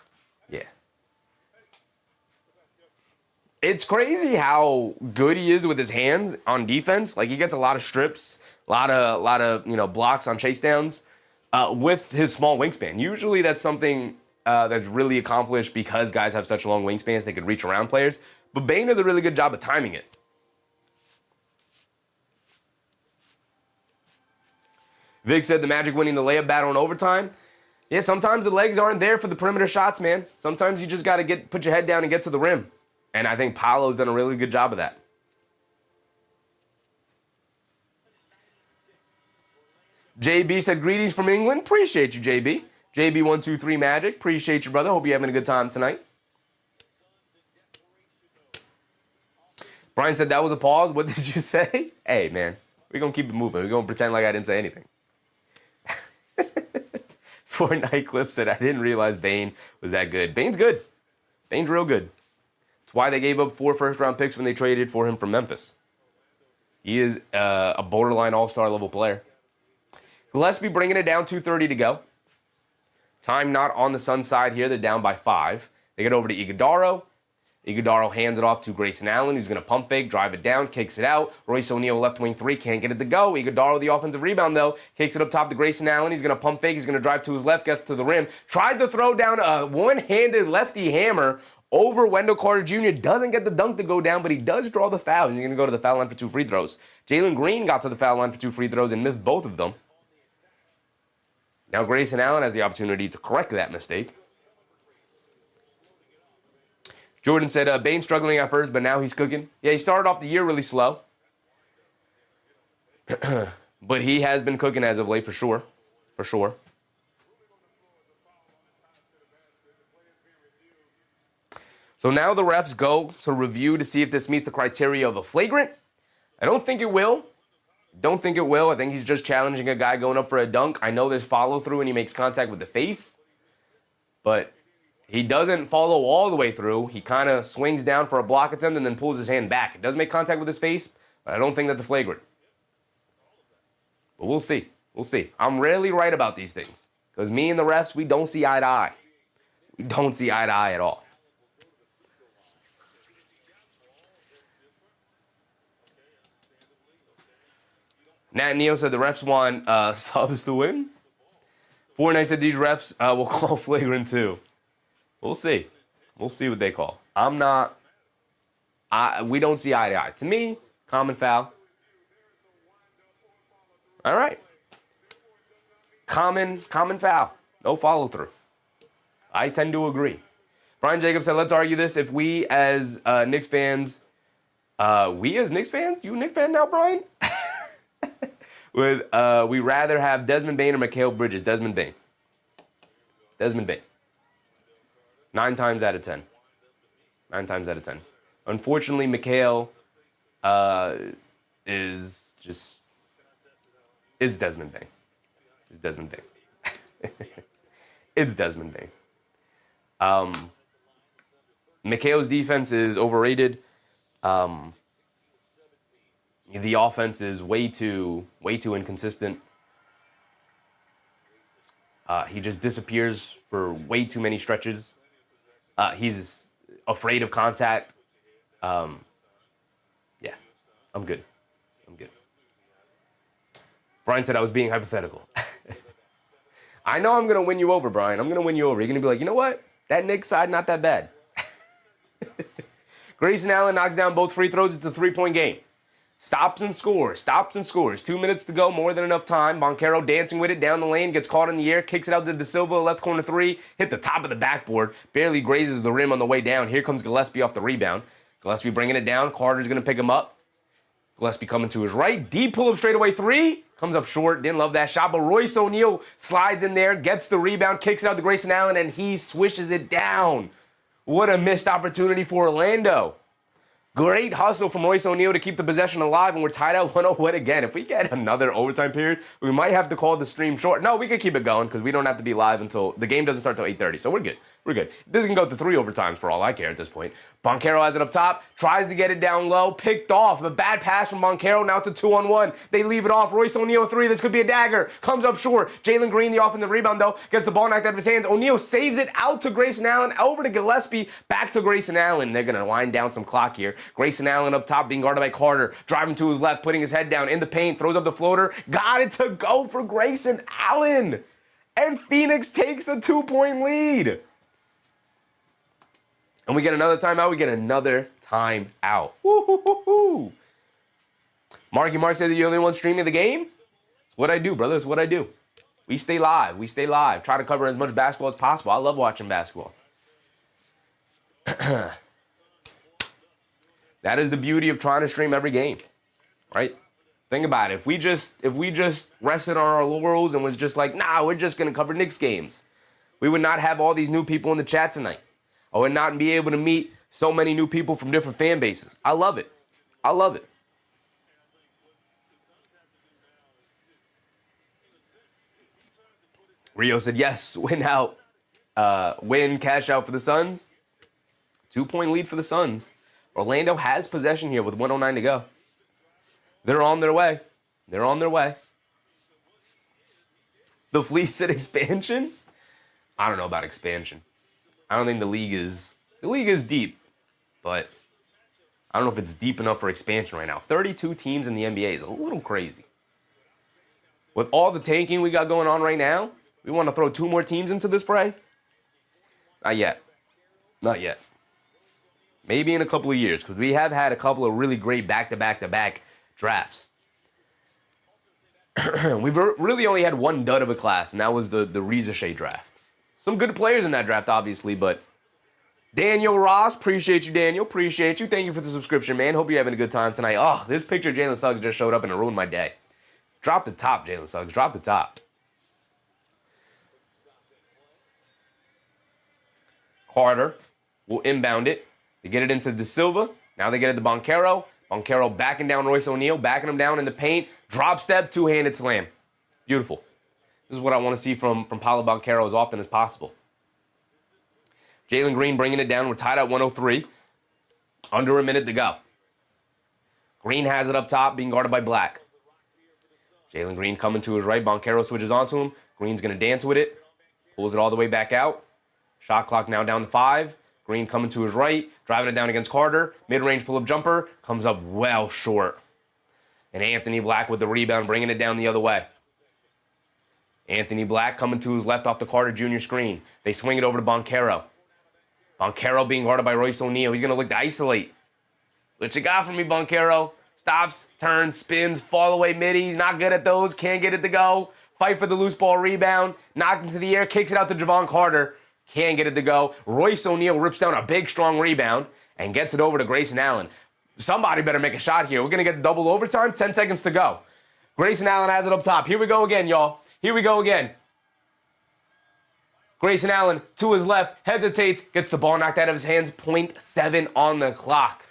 It's crazy how good he is with his hands on defense. Like, he gets a lot of strips, a lot of blocks on chase downs with his small wingspan. Usually that's something that's really accomplished because guys have such long wingspans they could reach around players. But Bane does a really good job of timing it. Vic said the Magic winning the layup battle in overtime. Yeah, sometimes the legs aren't there for the perimeter shots, man. Sometimes you just got to put your head down and get to the rim. And I think Paolo's done a really good job of that. JB said, greetings from England. Appreciate you, JB. JB123 Magic. Appreciate you, brother. Hope you're having a good time tonight. Brian said, that was a pause. What did you say? Hey, man, we're going to keep it moving. We're going to pretend like I didn't say anything. Fortnite Clip said, I didn't realize Bane was that good. Bane's good. Bane's real good. It's why they gave up 4 first-round picks when they traded for him from Memphis. He is a borderline all-star level player. Gillespie bringing it down, 2:30 to go. Time not on the Suns side here. They're down by 5. They get over to Iguodaro. Iguodaro hands it off to Grayson Allen, who's going to pump fake, drive it down, kicks it out. Royce O'Neal, left wing 3, can't get it to go. Iguodaro, the offensive rebound, though, kicks it up top to Grayson Allen. He's going to pump fake. He's going to drive to his left, gets to the rim. Tried to throw down a one-handed lefty hammer over Wendell Carter Jr. Doesn't get the dunk to go down, but he does draw the foul. He's going to go to the foul line for 2 free throws. Jalen Green got to the foul line for 2 free throws and missed both of them. Now Grayson Allen has the opportunity to correct that mistake. Jordan said, Bane struggling at first, but now he's cooking. Yeah, he started off the year really slow. But he has been cooking as of late for sure. For sure. So now the refs go to review to see if this meets the criteria of a flagrant. I don't think it will. I think he's just challenging a guy going up for a dunk. I know there's follow-through and he makes contact with the face. But he doesn't follow all the way through. He kind of swings down for a block attempt and then pulls his hand back. It does make contact with his face, but I don't think that's a flagrant. But we'll see. We'll see. I'm rarely right about these things. Because me and the refs, we don't see eye to eye. We don't see eye to eye at all. Nat Neo said the refs want subs to win. Fortnite said these refs will call flagrant too. We'll see. We'll see what they call. We don't see eye to eye. To me, common foul. All right. Common foul. No follow through. I tend to agree. Brian Jacobs said, let's argue this. If we as Knicks fans, You a Knicks fan now, Brian? Would we rather have Desmond Bane or Mikal Bridges? Desmond Bane. 9 times out of 10. Unfortunately, Mikal is Desmond Bane. It's Desmond Bane. Mikal's defense is overrated. The offense is way too inconsistent. He just disappears for way too many stretches. He's afraid of contact. Yeah, I'm good. Brian said I was being hypothetical. I know I'm going to win you over, Brian. I'm going to win you over. You're going to be like, you know what? That Knicks side, not that bad. Grayson Allen knocks down both free throws. It's a 3-point game. Stops and scores. 2 minutes to go, more than enough time. Banchero dancing with it down the lane, gets caught in the air, kicks it out to De Silva, left corner 3, hit the top of the backboard, barely grazes the rim on the way down. Here comes Gillespie off the rebound. Gillespie bringing it down. Carter's going to pick him up. Gillespie coming to his right. Deep pull-up straightaway 3. Comes up short. Didn't love that shot, but Royce O'Neal slides in there, gets the rebound, kicks it out to Grayson Allen, and he swishes it down. What a missed opportunity for Orlando. Great hustle from Royce O'Neal to keep the possession alive, and we're tied at 101 again. If we get another overtime period, we might have to call the stream short. No, we could keep it going because we don't have to be live until the game doesn't start till 8:30. So we're good. We're good. This can go to 3 overtimes for all I care at this point. Banchero has it up top, tries to get it down low, picked off. A bad pass from Banchero, now to 2-on-1. They leave it off. Royce O'Neal 3. This could be a dagger. Comes up short. Jalen Green, the offensive rebound, though, gets the ball knocked out of his hands. O'Neal saves it out to Grayson Allen, over to Gillespie, back to Grayson Allen. They're going to wind down some clock here. Grayson Allen up top being guarded by Carter, driving to his left, putting his head down in the paint, throws up the floater. Got it to go for Grayson Allen. And Phoenix takes a 2-point lead. And we get another timeout. We get another timeout. Woo-hoo-hoo-hoo. Marky Mark said that you're the only one streaming the game. It's what I do, brother. It's what I do. We stay live. We stay live. Try to cover as much basketball as possible. I love watching basketball. That is the beauty of trying to stream every game, right? Think about it. If we just rested on our laurels and was just like, nah, we're just gonna cover Knicks games, we would not have all these new people in the chat tonight. I would not be able to meet so many new people from different fan bases. I love it. I love it. Rio said, yes, win out. Win, cash out for the Suns. 2-point lead for the Suns. Orlando has possession here with 1:09 to go. They're on their way. They're on their way. The Fleece said expansion? I don't know about expansion. I don't think the league is deep, but I don't know if it's deep enough for expansion right now. 32 teams in the NBA is a little crazy. With all the tanking we got going on right now, we want to throw 2 more teams into this fray? Not yet. Not yet. Maybe in a couple of years, because we have had a couple of really great back-to-back-to-back drafts. We've really only had one dud of a class, and that was the Reza Shea draft. Some good players in that draft, obviously, but Daniel Ross, appreciate you, Daniel. Appreciate you. Thank you for the subscription, man. Hope you're having a good time tonight. Oh, this picture of Jaylen Suggs just showed up and it ruined my day. Drop the top, Jaylen Suggs. Drop the top. Carter will inbound it. They get it into De Silva. Now they get it to Banchero. Banchero backing down Royce O'Neal, backing him down in the paint. Drop step, 2-handed slam. Beautiful. This is what I want to see from Paolo Banchero as often as possible. Jalen Green bringing it down. We're tied at 103. Under a minute to go. Green has it up top, being guarded by Black. Jalen Green coming to his right. Banchero switches onto him. Green's going to dance with it. Pulls it all the way back out. Shot clock now down to 5. Green coming to his right, driving it down against Carter. Mid-range pull-up jumper, comes up well short. And Anthony Black with the rebound, bringing it down the other way. Anthony Black coming to his left off the Carter Jr. screen. They swing it over to Banchero. Banchero being guarded by Royce O'Neal. He's going to look to isolate. What you got for me, Banchero? Stops, turns, spins, fall away midi. He's not good at those. Can't get it to go. Fight for the loose ball rebound. Knocked into the air, kicks it out to Javon Carter. Can't get it to go. Royce O'Neal rips down a big, strong rebound and gets it over to Grayson Allen. Somebody better make a shot here. We're going to get double overtime. 10 seconds to go. Grayson Allen has it up top. Here we go again, y'all. Here we go again. Grayson Allen to his left, hesitates, gets the ball knocked out of his hands. 0.7 on the clock.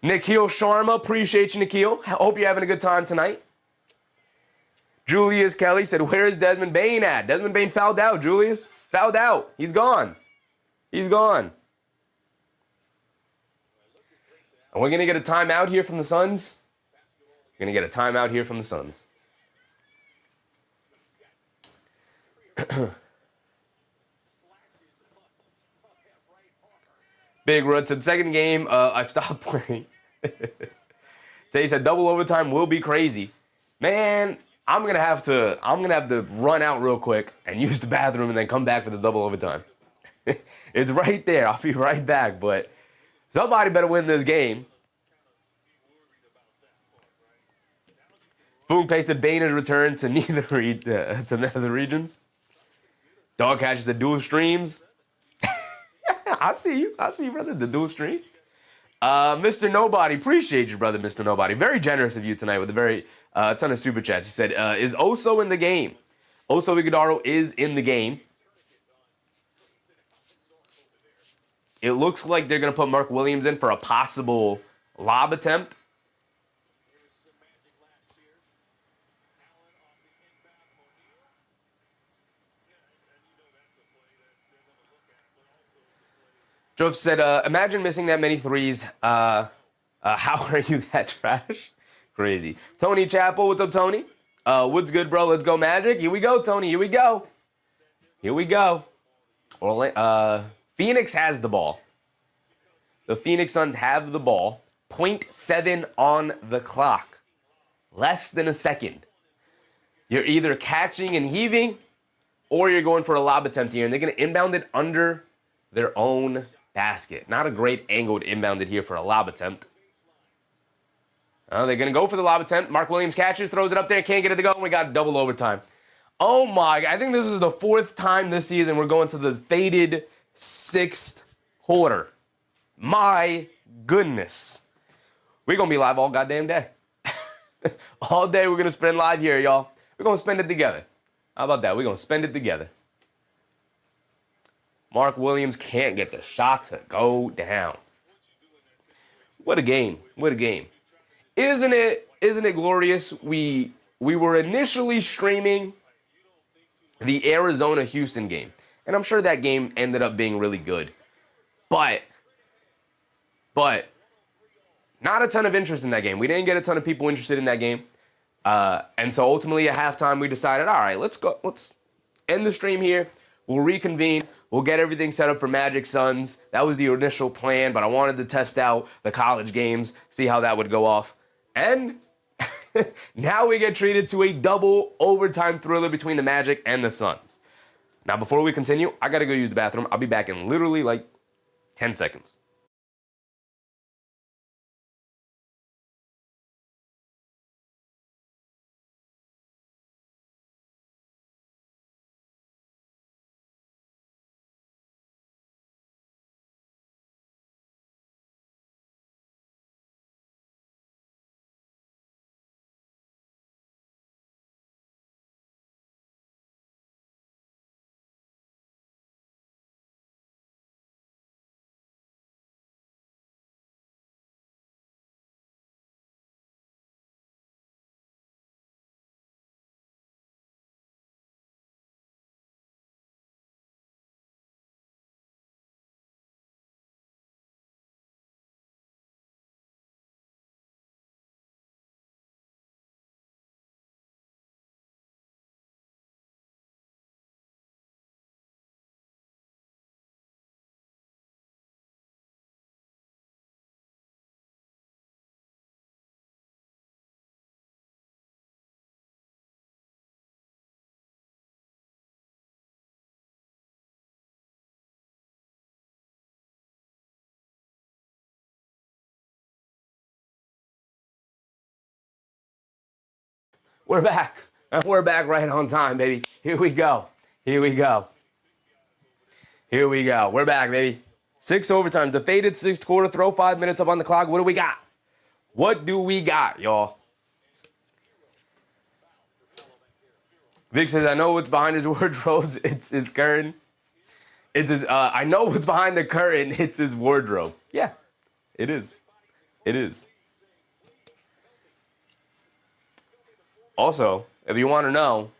Nikhil Sharma, appreciate you, Nikhil. Hope you're having a good time tonight. Julius Kelly said, where is Desmond Bane at? Desmond Bane fouled out, Julius. Fouled out. He's gone. He's gone. And we're going to get a timeout here from the Suns. We're going to get a timeout here from the Suns. Big Rod said, second game, I've stopped playing. Tay said, double overtime will be crazy. Man, I'm gonna have to run out real quick and use the bathroom and then come back for the double overtime. It's right there. I'll be right back, but somebody better win this game. Foon pasted Bane has returned to nether regions. Dog catches the dual streams. I see you, brother. The dual stream. Mr. Nobody, appreciate you, brother, Mr. Nobody. Very generous of you tonight with a very ton of super chats. He said, is Oso in the game? Oso Iguodaro is in the game. It looks like they're going to put Mark Williams in for a possible lob attempt. Jove said, imagine missing that many threes. How are you that trash? Crazy. Tony Chappell, what's up, Tony? What's good, bro? Let's go Magic. Here we go, Tony. Here we go. Here we go. Phoenix has the ball. The Phoenix Suns have the ball. 0.7 on the clock. Less than a second. You're either catching and heaving, or you're going for a lob attempt here, and they're going to inbound it under their own basket. Not a great angled inbounded here for a lob attempt. They're going to go for the lob attempt. Mark Williams catches, throws it up there, can't get it to go, and we got double overtime. Oh my, I think this is the fourth time this season we're going to the faded sixth quarter. My goodness. We're going to be live all goddamn day. All day we're going to spend live here, y'all. We're going to spend it together. How about that? We're going to spend it together. Mark Williams can't get the shot to go down. What a game. What a game. Isn't it glorious? We were initially streaming the Arizona-Houston game. And I'm sure that game ended up being really good. But not a ton of interest in that game. We didn't get a ton of people interested in that game. And so ultimately at halftime, we decided, all right, let's end the stream here. We'll reconvene. We'll get everything set up for Magic Suns. That was the initial plan, but I wanted to test out the college games, see how that would go off. And now we get treated to a double overtime thriller between the Magic and the Suns. Now, before we continue, I got to go use the bathroom. I'll be back in literally like 10 seconds. We're back. And we're back right on time, baby. Here we go. Here we go. Here we go. We're back, baby. 6 overtimes. The faded sixth quarter. Throw 5 minutes up on the clock. What do we got? What do we got, y'all? Vic says, I know what's behind his wardrobes. It's his curtain. It's his, I know what's behind the curtain. It's his wardrobe. Yeah, it is. It is. Also, if you want to know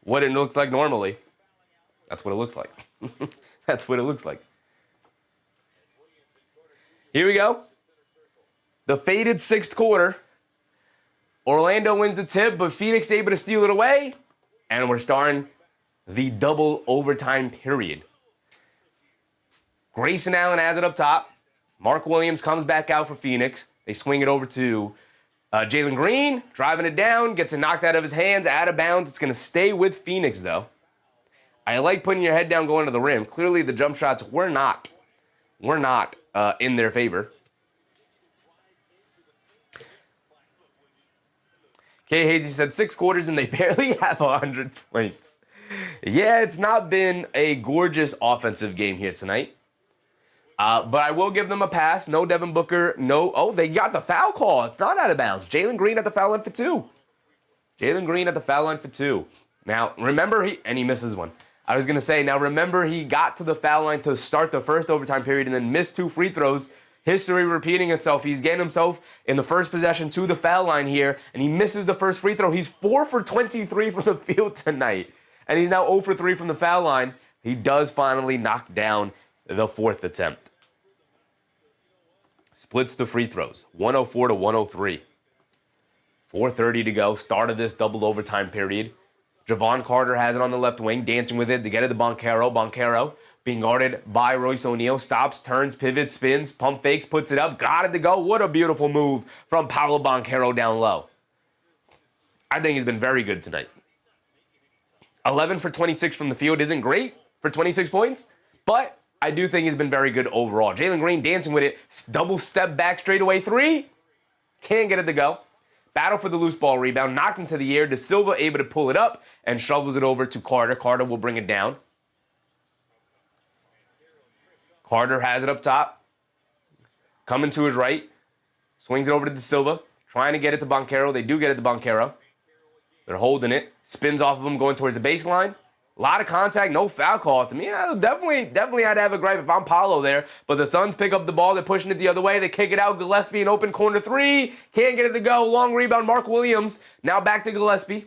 what it looks like normally, that's what it looks like. That's what it looks like. Here we go. The faded sixth quarter. Orlando wins the tip, but Phoenix able to steal it away. And we're starting the double overtime period. Grayson Allen has it up top. Mark Williams comes back out for Phoenix. They swing it over to Jalen Green, driving it down, gets it knocked out of his hands, out of bounds. It's going to stay with Phoenix, though. I like putting your head down going to the rim. Clearly, the jump shots were not in their favor. Kay Hazy said 6 quarters and they barely have 100 points. Yeah, it's not been a gorgeous offensive game here tonight. But I will give them a pass. No Devin Booker. No. Oh, they got the foul call. It's not out of bounds. Jalen Green at the foul line for 2. Jalen Green at the foul line for 2. Now, remember, he misses one. I was going to say, now remember, he got to the foul line to start the first overtime period and then missed 2 free throws. History repeating itself. He's getting himself in the first possession to the foul line here, and he misses the first free throw. He's 4 for 23 from the field tonight, and he's now 0 for 3 from the foul line. He does finally knock down the 4th attempt. Splits the free throws, 104 to 103. 4:30 to go, start of this double overtime period. Javon Carter has it on the left wing, dancing with it to get it to Banchero. Banchero being guarded by Royce O'Neal. Stops, turns, pivots, spins, pump fakes, puts it up. Got it to go. What a beautiful move from Paolo Banchero down low. I think he's been very good tonight. 11 for 26 from the field isn't great for 26 points, but I do think he's been very good overall. Jalen Green dancing with it. Double step back straightaway 3. Can't get it to go. Battle for the loose ball rebound, knocked into the air. De Silva able to pull it up and shovels it over to Carter. Carter will bring it down. Carter has it up top. Coming to his right. Swings it over to De Silva. Trying to get it to Banchero. They do get it to Banchero. They're holding it. Spins off of him going towards the baseline. A lot of contact, no foul call to me. Yeah, definitely I'd have a gripe if I'm Paolo there. But the Suns pick up the ball. They're pushing it the other way. They kick it out. Gillespie in open corner 3. Can't get it to go. Long rebound. Mark Williams. Now back to Gillespie.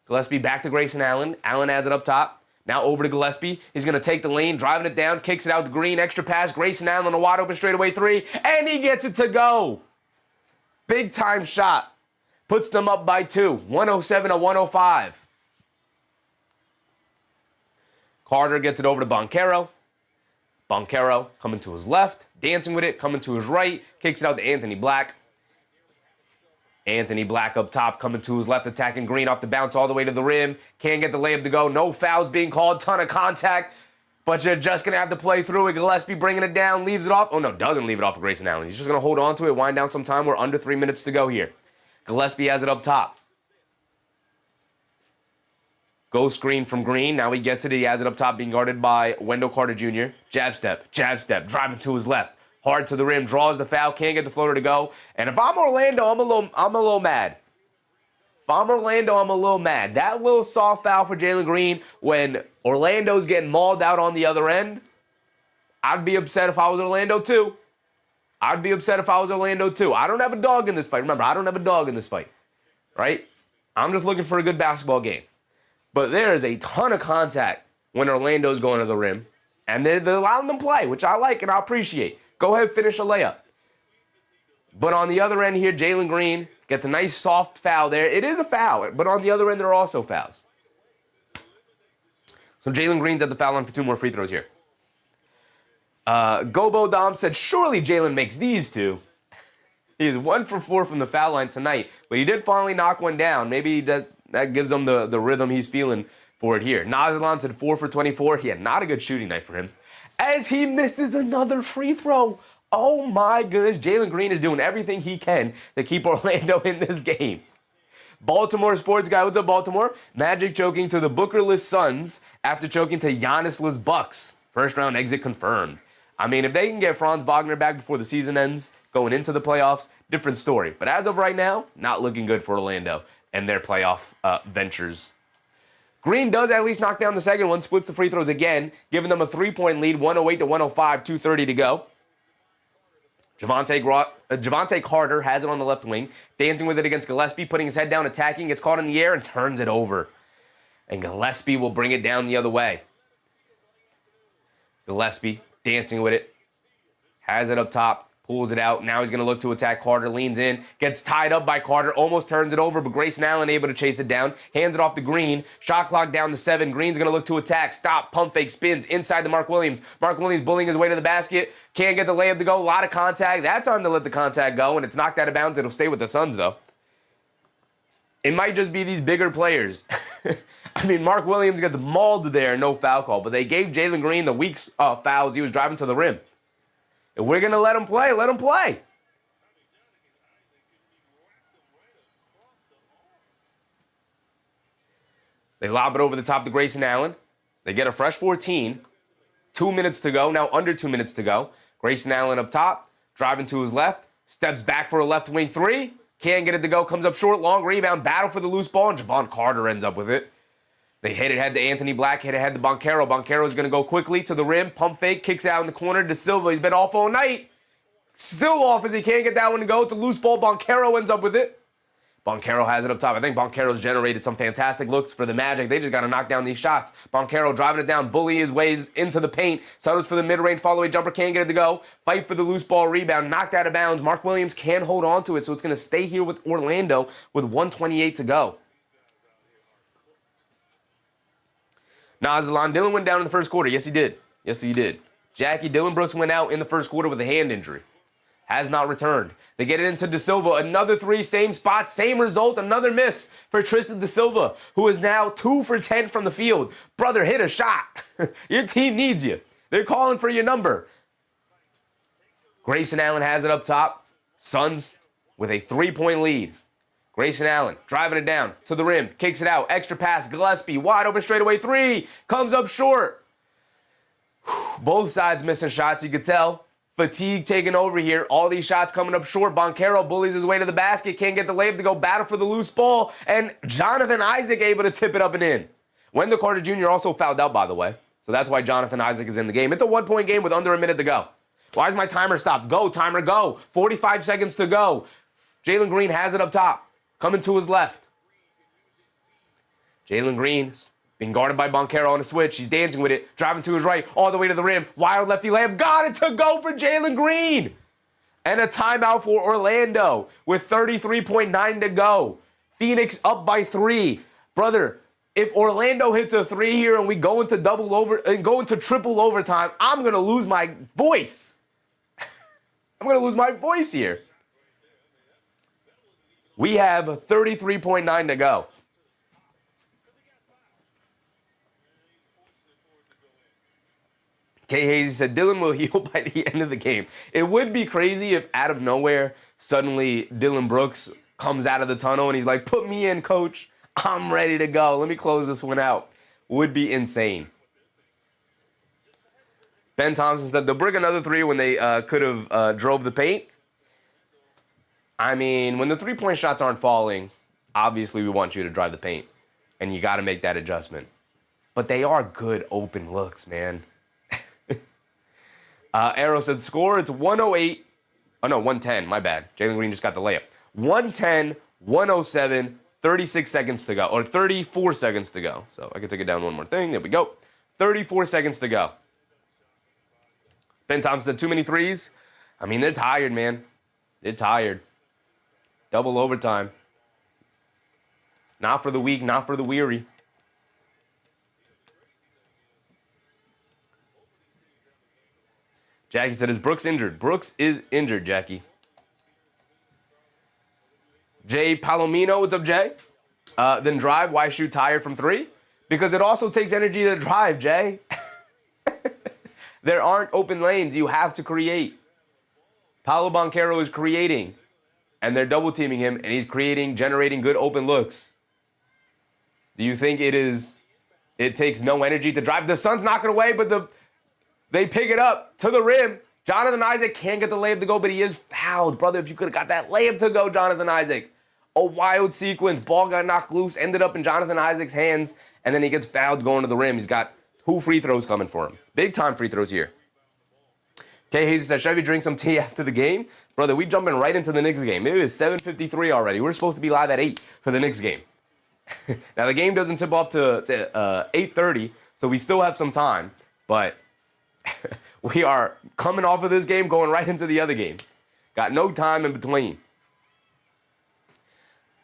Gillespie back to Grayson Allen. Allen has it up top. Now over to Gillespie. He's going to take the lane, driving it down. Kicks it out to Green. Extra pass. Grayson Allen on a wide open straightaway 3. And he gets it to go. Big time shot. Puts them up by 2. 107 to 105. Carter gets it over to Banchero. Banchero coming to his left, dancing with it, coming to his right, kicks it out to Anthony Black. Anthony Black up top, coming to his left, attacking Green off the bounce all the way to the rim. Can't get the layup to go. No fouls being called, ton of contact, but you're just going to have to play through it. Gillespie bringing it down, leaves it off. Oh, no, doesn't leave it off of Grayson Allen. He's just going to hold on to it, wind down some time. We're under 3 minutes to go here. Gillespie has it up top. Go screen from Green. Now he gets it. He has it up top being guarded by Wendell Carter Jr. Jab step, driving to his left. Hard to the rim, draws the foul, can't get the floater to go. And if I'm Orlando, I'm a little mad. If I'm Orlando, I'm a little mad. That little soft foul for Jalen Green when Orlando's getting mauled out on the other end, I'd be upset if I was Orlando too. I don't have a dog in this fight. Remember, I don't have a dog in this fight, right? I'm just looking for a good basketball game. But there is a ton of contact when Orlando's going to the rim. And they're allowing them to play, which I like and I appreciate. Go ahead, finish a layup. But on the other end here, Jalen Green gets a nice soft foul there. It is a foul, but on the other end, there are also fouls. So Jalen Green's at the foul line for 2 more free throws here. Gobo Dom said, surely Jalen makes these 2. He is 1 for 4 from the foul line tonight, but he did finally knock one down. Maybe that gives him the rhythm he's feeling for it here. Nazalan said 4 for 24. He had not a good shooting night for him. As he misses another free throw. Oh my goodness. Jalen Green is doing everything he can to keep Orlando in this game. Baltimore sports guy. What's up, Baltimore? Magic choking to the Bookerless Suns after choking to Giannisless Bucks. First round exit confirmed. I mean, if they can get Franz Wagner back before the season ends, going into the playoffs, different story. But as of right now, not looking good for Orlando and their playoff ventures. Green does at least knock down the second one, splits the free throws again, giving them a 3-point lead, 108 to 105, 2:30 to go. Javonte Carter has it on the left wing, dancing with it against Gillespie, putting his head down, attacking, gets caught in the air, and turns it over. And Gillespie will bring it down the other way. Gillespie dancing with it, has it up top, pulls it out. Now he's going to look to attack Carter, leans in, gets tied up by Carter, almost turns it over, but Grayson Allen able to chase it down, hands it off to Green, shot clock down to 7. Green's going to look to attack, stop, pump fake, spins inside to Mark Williams. Mark Williams bullying his way to the basket, can't get the layup to go, a lot of contact. That's time to let the contact go, and it's knocked out of bounds. It'll stay with the Suns, though. It might just be these bigger players. I mean, Mark Williams gets mauled there, no foul call, but they gave Jalen Green the weak fouls. He was driving to the rim. If we're going to let him play, let him play. They lob it over the top to Grayson Allen. They get a fresh 14. 2 minutes to go. Now under 2 minutes to go. Grayson Allen up top, driving to his left, steps back for a left wing 3. Can't get it to go, comes up short, long rebound, battle for the loose ball, and Javon Carter ends up with it. They hit it, had to Anthony Black, hit it, had to Banchero. Banchero is going to go quickly to the rim, pump fake, kicks out in the corner. De Silva, he's been off all night. Still off as he can't get that one to go. It's a loose ball. Banchero ends up with it. Banchero has it up top. I think Banchero's generated some fantastic looks for the Magic. They just got to knock down these shots. Banchero driving it down, bully his ways into the paint. Settles for the mid-range follow-away jumper, can't get it to go. Fight for the loose ball rebound, knocked out of bounds. Mark Williams can hold on to it, so it's going to stay here with Orlando with 1:28 to go. Nah, Dillon went down in the first quarter. Yes, he did. Yes, he did. Jackie, Dillon Brooks went out in the first quarter with a hand injury. Has not returned. They get it into De Silva. Another three, same spot, same result. Another miss for Tristan De Silva, who is now 2 for 10 from the field. Brother, hit a shot. Your team needs you. They're calling for your number. Grayson Allen has it up top. Suns with a 3-point lead. Grayson Allen driving it down to the rim. Kicks it out. Extra pass. Gillespie. Wide open straightaway three. Comes up short. Both sides missing shots, you could tell. Fatigue taking over here. All these shots coming up short. Banchero bullies his way to the basket. Can't get the layup to go. Battle for the loose ball. And Jonathan Isaac able to tip it up and in. Wendell Carter Jr. also fouled out, by the way. So that's why Jonathan Isaac is in the game. It's a 1-point game with under a minute to go. Why is my timer stopped? Go, timer, go. 45 seconds to go. Jalen Green has it up top. Coming to his left. Jalen Green being guarded by Banchero on a switch. He's dancing with it. Driving to his right. All the way to the rim. Wild lefty layup. Got it to go for Jalen Green. And a timeout for Orlando with 33.9 to go. Phoenix up by 3. Brother, if Orlando hits a 3 here and we go into triple overtime, I'm going to lose my voice. I'm going to lose my voice here. We have 33.9 to go. Kay Hazy said, Dillon will heal by the end of the game. It would be crazy if out of nowhere, suddenly Dillon Brooks comes out of the tunnel and he's like, put me in, coach. I'm ready to go. Let me close this one out. Would be insane. Ben Thompson said, they'll bring another 3 when they could have drove the paint. I mean, when the 3-point shots aren't falling, obviously we want you to drive the paint. And you got to make that adjustment. But they are good open looks, man. Arrow said, score, it's 108. Oh, no, 110. My bad. Jalen Green just got the layup. 110, 107, 36 seconds to go. Or 34 seconds to go. So I can take it down one more thing. There we go. 34 seconds to go. Ben Thompson said, too many threes. I mean, they're tired, man. They're tired. Double overtime. Not for the weak, not for the weary. Jackie said, is Brooks injured? Brooks is injured, Jackie. Jay Palomino, what's up, Jay? Then drive, why shoot tired from 3? Because it also takes energy to drive, Jay. There aren't open lanes. You have to create. Paolo Banchero is creating. And they're double teaming him, and he's generating good open looks. Do you think it takes no energy to drive? The Suns knock it away, but they pick it up to the rim. Jonathan Isaac can't get the layup to go, but he is fouled. Brother, if you could have got that layup to go, Jonathan Isaac. A wild sequence. Ball got knocked loose, ended up in Jonathan Isaac's hands, and then he gets fouled going to the rim. He's got 2 free throws coming for him. Big time free throws here. Kay Hazy says, Chevy drink some tea after the game. Brother, we jumping right into the Knicks game. It is 7:53 already. We're supposed to be live at 8 for the Knicks game. Now, the game doesn't tip off to 8:30, so we still have some time. But we are coming off of this game, going right into the other game. Got no time in between.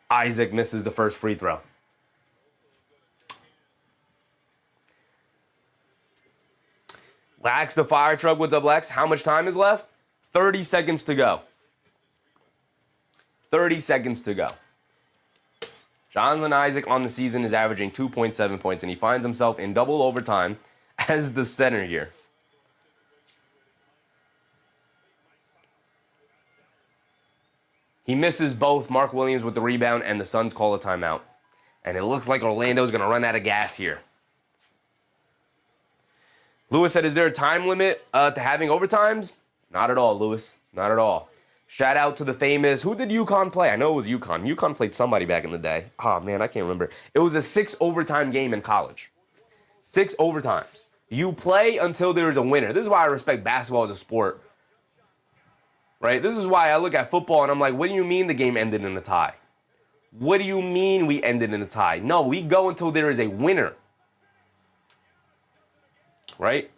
Isaac misses the first free throw. Lax the fire truck. What's up, Lex? How much time is left? 30 seconds to go. 30 seconds to go. Jonathan Isaac on the season is averaging 2.7 points, and he finds himself in double overtime as the center here. He misses both. Mark Williams with the rebound, and the Suns call a timeout. And it looks like Orlando's going to run out of gas here. Lewis said, is there a time limit to having overtimes? Not at all, Lewis. Not at all. Shout out to the famous, who did UConn play? I know it was UConn. UConn played somebody back in the day. Oh, man, I can't remember. It was a 6 overtime game in college. 6 overtimes. You play until there is a winner. This is why I respect basketball as a sport. Right? This is why I look at football and I'm like, what do you mean the game ended in a tie? What do you mean we ended in a tie? No, we go until there is a winner. Right?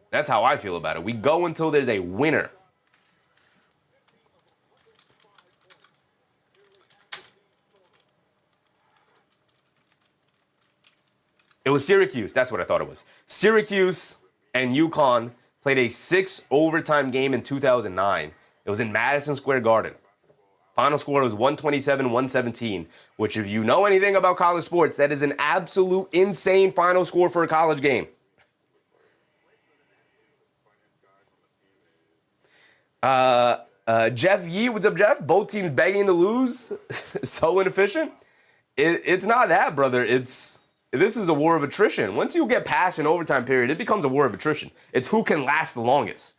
That's how I feel about it. We go until there's a winner. It was Syracuse. That's what I thought it was. Syracuse and UConn played a 6 overtime game in 2009. It was in Madison Square Garden. Final score was 127-117, which if you know anything about college sports, that is an absolute insane final score for a college game. Jeff Yee, what's up, Jeff? Both teams begging to lose. So inefficient. It's not that, brother. This is a war of attrition. Once you get past an overtime period, it becomes a war of attrition. It's who can last the longest.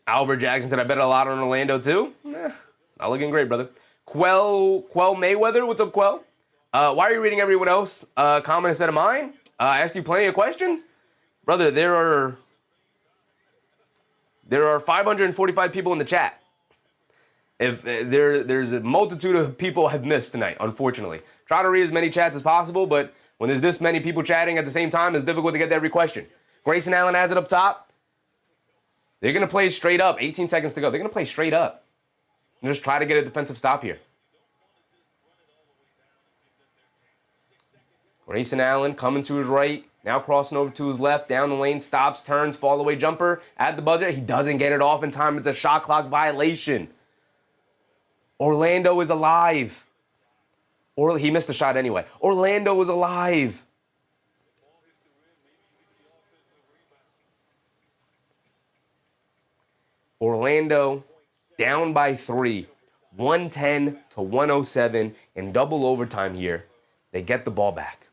Albert Jackson said, I bet a lot on Orlando too. Not looking great, brother. Quell Mayweather, what's up, Quell? Why are you reading everyone else? Comment instead of mine? I asked you plenty of questions. Brother, there are 545 people in the chat. If there's a multitude of people I've missed tonight, unfortunately. Try to read as many chats as possible, but when there's this many people chatting at the same time, it's difficult to get to every question. Grayson Allen has it up top. They're going to play straight up. 18 seconds to go. They're going to play straight up. And just try to get a defensive stop here. Grayson Allen coming to his right. Now crossing over to his left. Down the lane. Stops. Turns. Fall away jumper. At the buzzer. He doesn't get it off in time. It's a shot clock violation. Orlando is alive. Or he missed the shot anyway. Orlando is alive. Orlando down by 3, 110-107 in double overtime here. They get the ball back.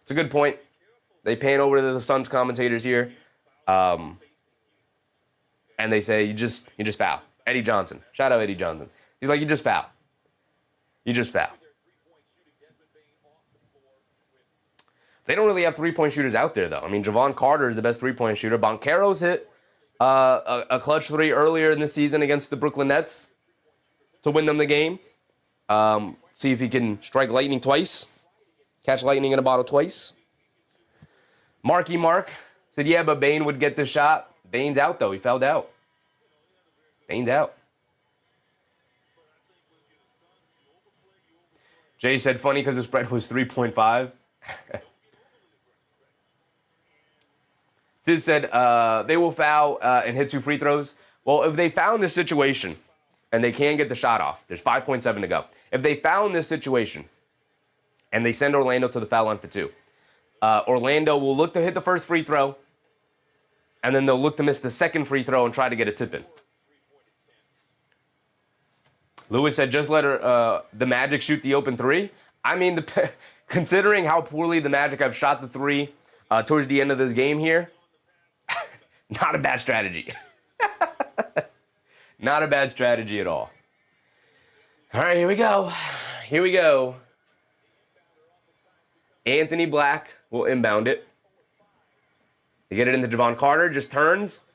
It's a good point. They pan over to the Suns commentators here, and they say, you just foul. Eddie Johnson. Shout out Eddie Johnson. He's like, you just foul. You just foul. They don't really have three-point shooters out there, though. I mean, Jaylen Carter is the best three-point shooter. Banchero's hit a clutch three earlier in the season against the Brooklyn Nets to win them the game. See if he can strike lightning twice. Catch lightning in a bottle twice. Marky Mark said, yeah, but Bane would get the shot. Bane's out, though. He fouled out. Bane's out. Jay said, funny because the spread was 3.5. Tiz said they will foul and hit 2 free throws. Well, if they found this situation and they can't get the shot off, there's 5.7 to go. If they found this situation and they send Orlando to the foul line for 2, Orlando will look to hit the first free throw, and then they'll look to miss the second free throw and try to get a tip in. Lewis said, just let the Magic shoot the open 3. I mean, considering how poorly the Magic have shot the 3 towards the end of this game here, not a bad strategy. Not a bad strategy at all. All right, here we go. Here we go. Anthony Black will inbound it. They get it into Jaylen Carter, just turns.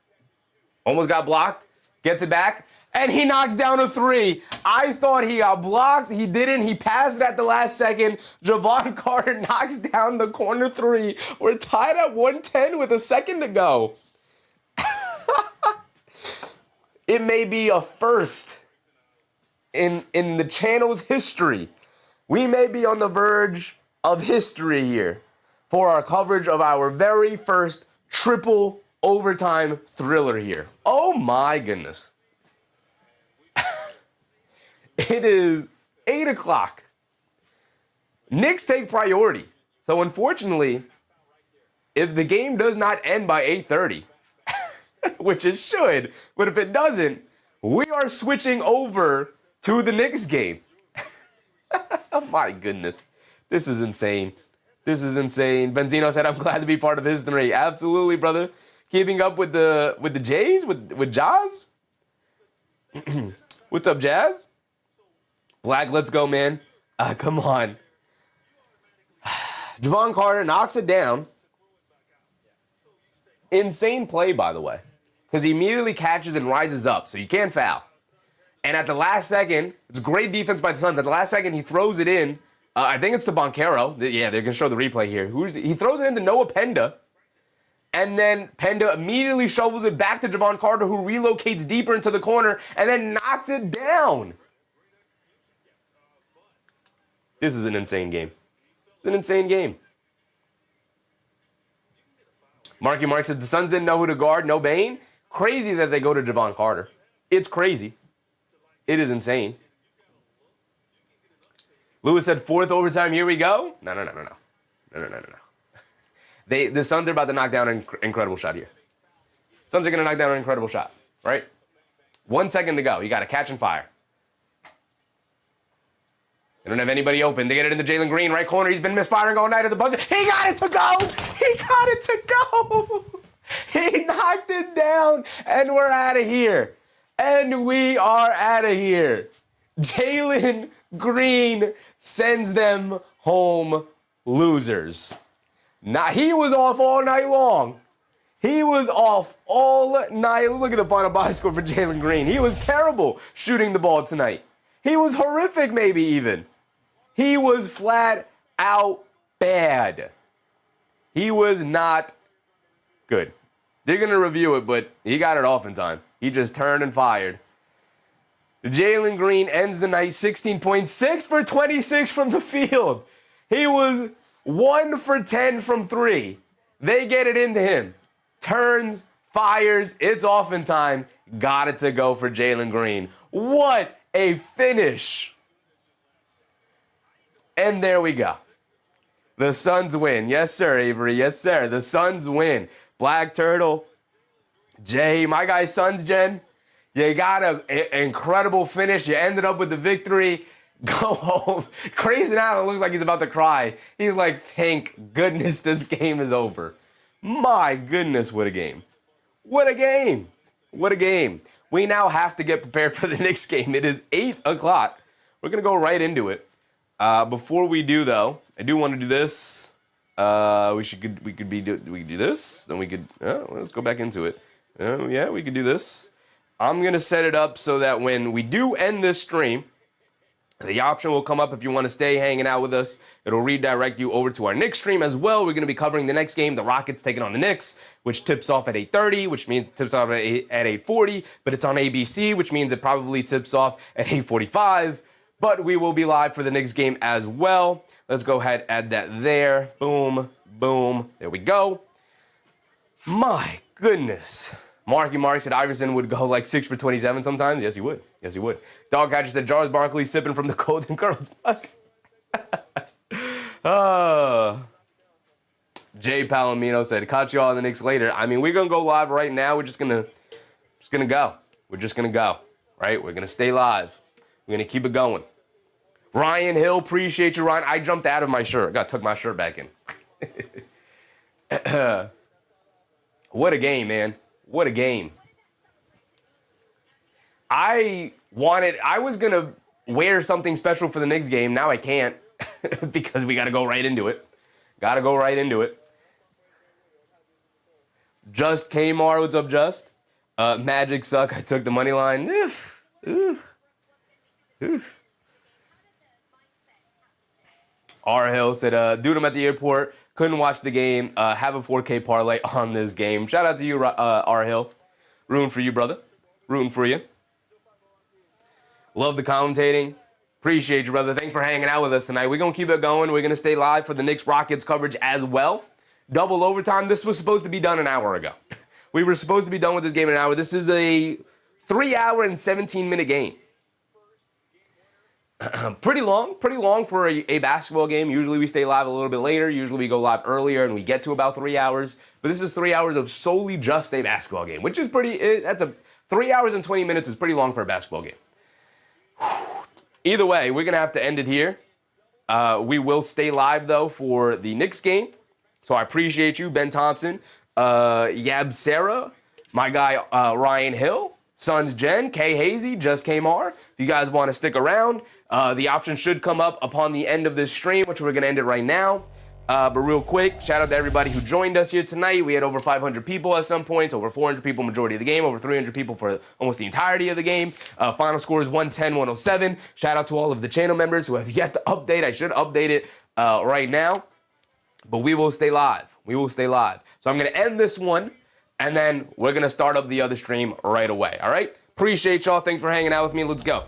Almost got blocked. Gets it back. And he knocks down a 3. I thought he got blocked. He didn't. He passed at the last second. Jaylen Carter knocks down the corner 3. We're tied at 110 with a second to go. It may be a first in the channel's history. We may be on the verge of history here for our coverage of our very first triple overtime thriller here. Oh my goodness. It is 8 o'clock. Knicks take priority. So unfortunately, if the game does not end by 8:30, which it should, but if it doesn't, we are switching over to the Knicks game. Oh my goodness. This is insane. This is insane. Benzino said, I'm glad to be part of history. Absolutely, brother. Keeping up with the Jays, with Jazz. What's up, Jazz? Black, let's go, man. Come on. Javon Carter knocks it down. Insane play, by the way. Because he immediately catches and rises up, so you can't foul. And at the last second, it's great defense by the Suns. At the last second, he throws it in. I think it's to Banchero. Yeah, they're going to show the replay here. He throws it into Noah Penda. And then Penda immediately shovels it back to Javon Carter, who relocates deeper into the corner and then knocks it down. This is an insane game. It's an insane game. Marky Mark said the Suns didn't know who to guard. No Bane. Crazy that they go to Javon Carter. It's crazy. It is insane. Lewis said fourth overtime. Here we go. No. The Suns are about to knock down an incredible shot here. Suns are going to knock down an incredible shot, right? 1 second to go. You got to catch and fire. They don't have anybody open. They get it into Jalen Green, right corner. He's been misfiring all night at the buzzer. He got it to go. He got it to go. He knocked it down, and we're out of here. And we are out of here. Jalen Green sends them home losers. He was off all night long. He was off all night. Look at the final box score for Jalen Green. He was terrible shooting the ball tonight. He was horrific, maybe even. He was flat out bad. He was not good. They're going to review it, but he got it off in time. He just turned and fired. Jalen Green ends the night 16.6 for 26 from the field. He was 1 for 10 from 3. They get it into him. Turns, fires, it's off in time. Got it to go for Jalen Green. What a finish. And there we go. The Suns win. Yes, sir, Avery. Yes, sir. The Suns win. Black Turtle. Jay, my guy Suns Gen. You got an incredible finish. You ended up with the victory. Go home. Crazy Allen looks like he's about to cry. He's like, thank goodness this game is over. My goodness, what a game. What a game. What a game. We now have to get prepared for the next game. It is 8 o'clock. We're going to go right into it. Before we do, though, I do want to do this. We could do this. Then we could, let's go back into it. Yeah, we could do this. I'm going to set it up so that when we do end this stream, the option will come up if you want to stay hanging out with us. It'll redirect you over to our Knicks stream as well. We're going to be covering the next game, the Rockets taking on the Knicks, which tips off at 8:30, which means tips off at 8:40, but it's on ABC, which means it probably tips off at 8:45. But we will be live for the Knicks game as well. Let's go ahead, add that there. Boom, boom. There we go. My goodness. Marky Mark said Iverson would go like 6 for 27 sometimes. Yes, he would. Yes, he would. Dogcatcher said Charles Barkley sipping from the Golden Girls mug. Jay Palomino said, catch you all in the Knicks later. I mean, we're going to go live right now. We're just going to go. We're just going to go, right? We're going to stay live. We're going to keep it going. Ryan Hill, appreciate you, Ryan. I jumped out of my shirt. Took my shirt back in. What a game, man. What a game. I was going to wear something special for the Knicks game. Now I can't because we got to go right into it. Got to go right into it. Just Kmar, what's up, Just? Magic suck. I took the money line. Oof. R. Hill said, dude, I'm at the airport. Couldn't watch the game. Have a 4K parlay on this game. Shout out to you, R. Hill. Rooting for you, brother. Rooting for you. Love the commentating. Appreciate you, brother. Thanks for hanging out with us tonight. We're going to keep it going. We're going to stay live for the Knicks Rockets coverage as well. Double overtime. This was supposed to be done an hour ago. We were supposed to be done with this game in an hour. This is a 3-hour and 17-minute game. Pretty long for a basketball game. Usually we stay live a little bit later. Usually we go live earlier and we get to about 3 hours. But this is 3 hours of solely just a basketball game, which is pretty, 3 hours and 20 minutes is pretty long for a basketball game. Whew. Either way, we're going to have to end it here. We will stay live, though, for the Knicks game. So I appreciate you, Ben Thompson, Yab Sarah, my guy Ryan Hill, Sons Jen, Kay Hazy, Just Kmar. If you guys want to stick around, the option should come up upon the end of this stream, which we're going to end it right now. But real quick, shout out to everybody who joined us here tonight. We had over 500 people at some points, over 400 people majority of the game, over 300 people for almost the entirety of the game. Final score is 110-107. Shout out to all of the channel members who have yet to update. I should update it right now. But we will stay live. We will stay live. So I'm going to end this one, and then we're going to start up the other stream right away, all right? Appreciate y'all. Thanks for hanging out with me. Let's go.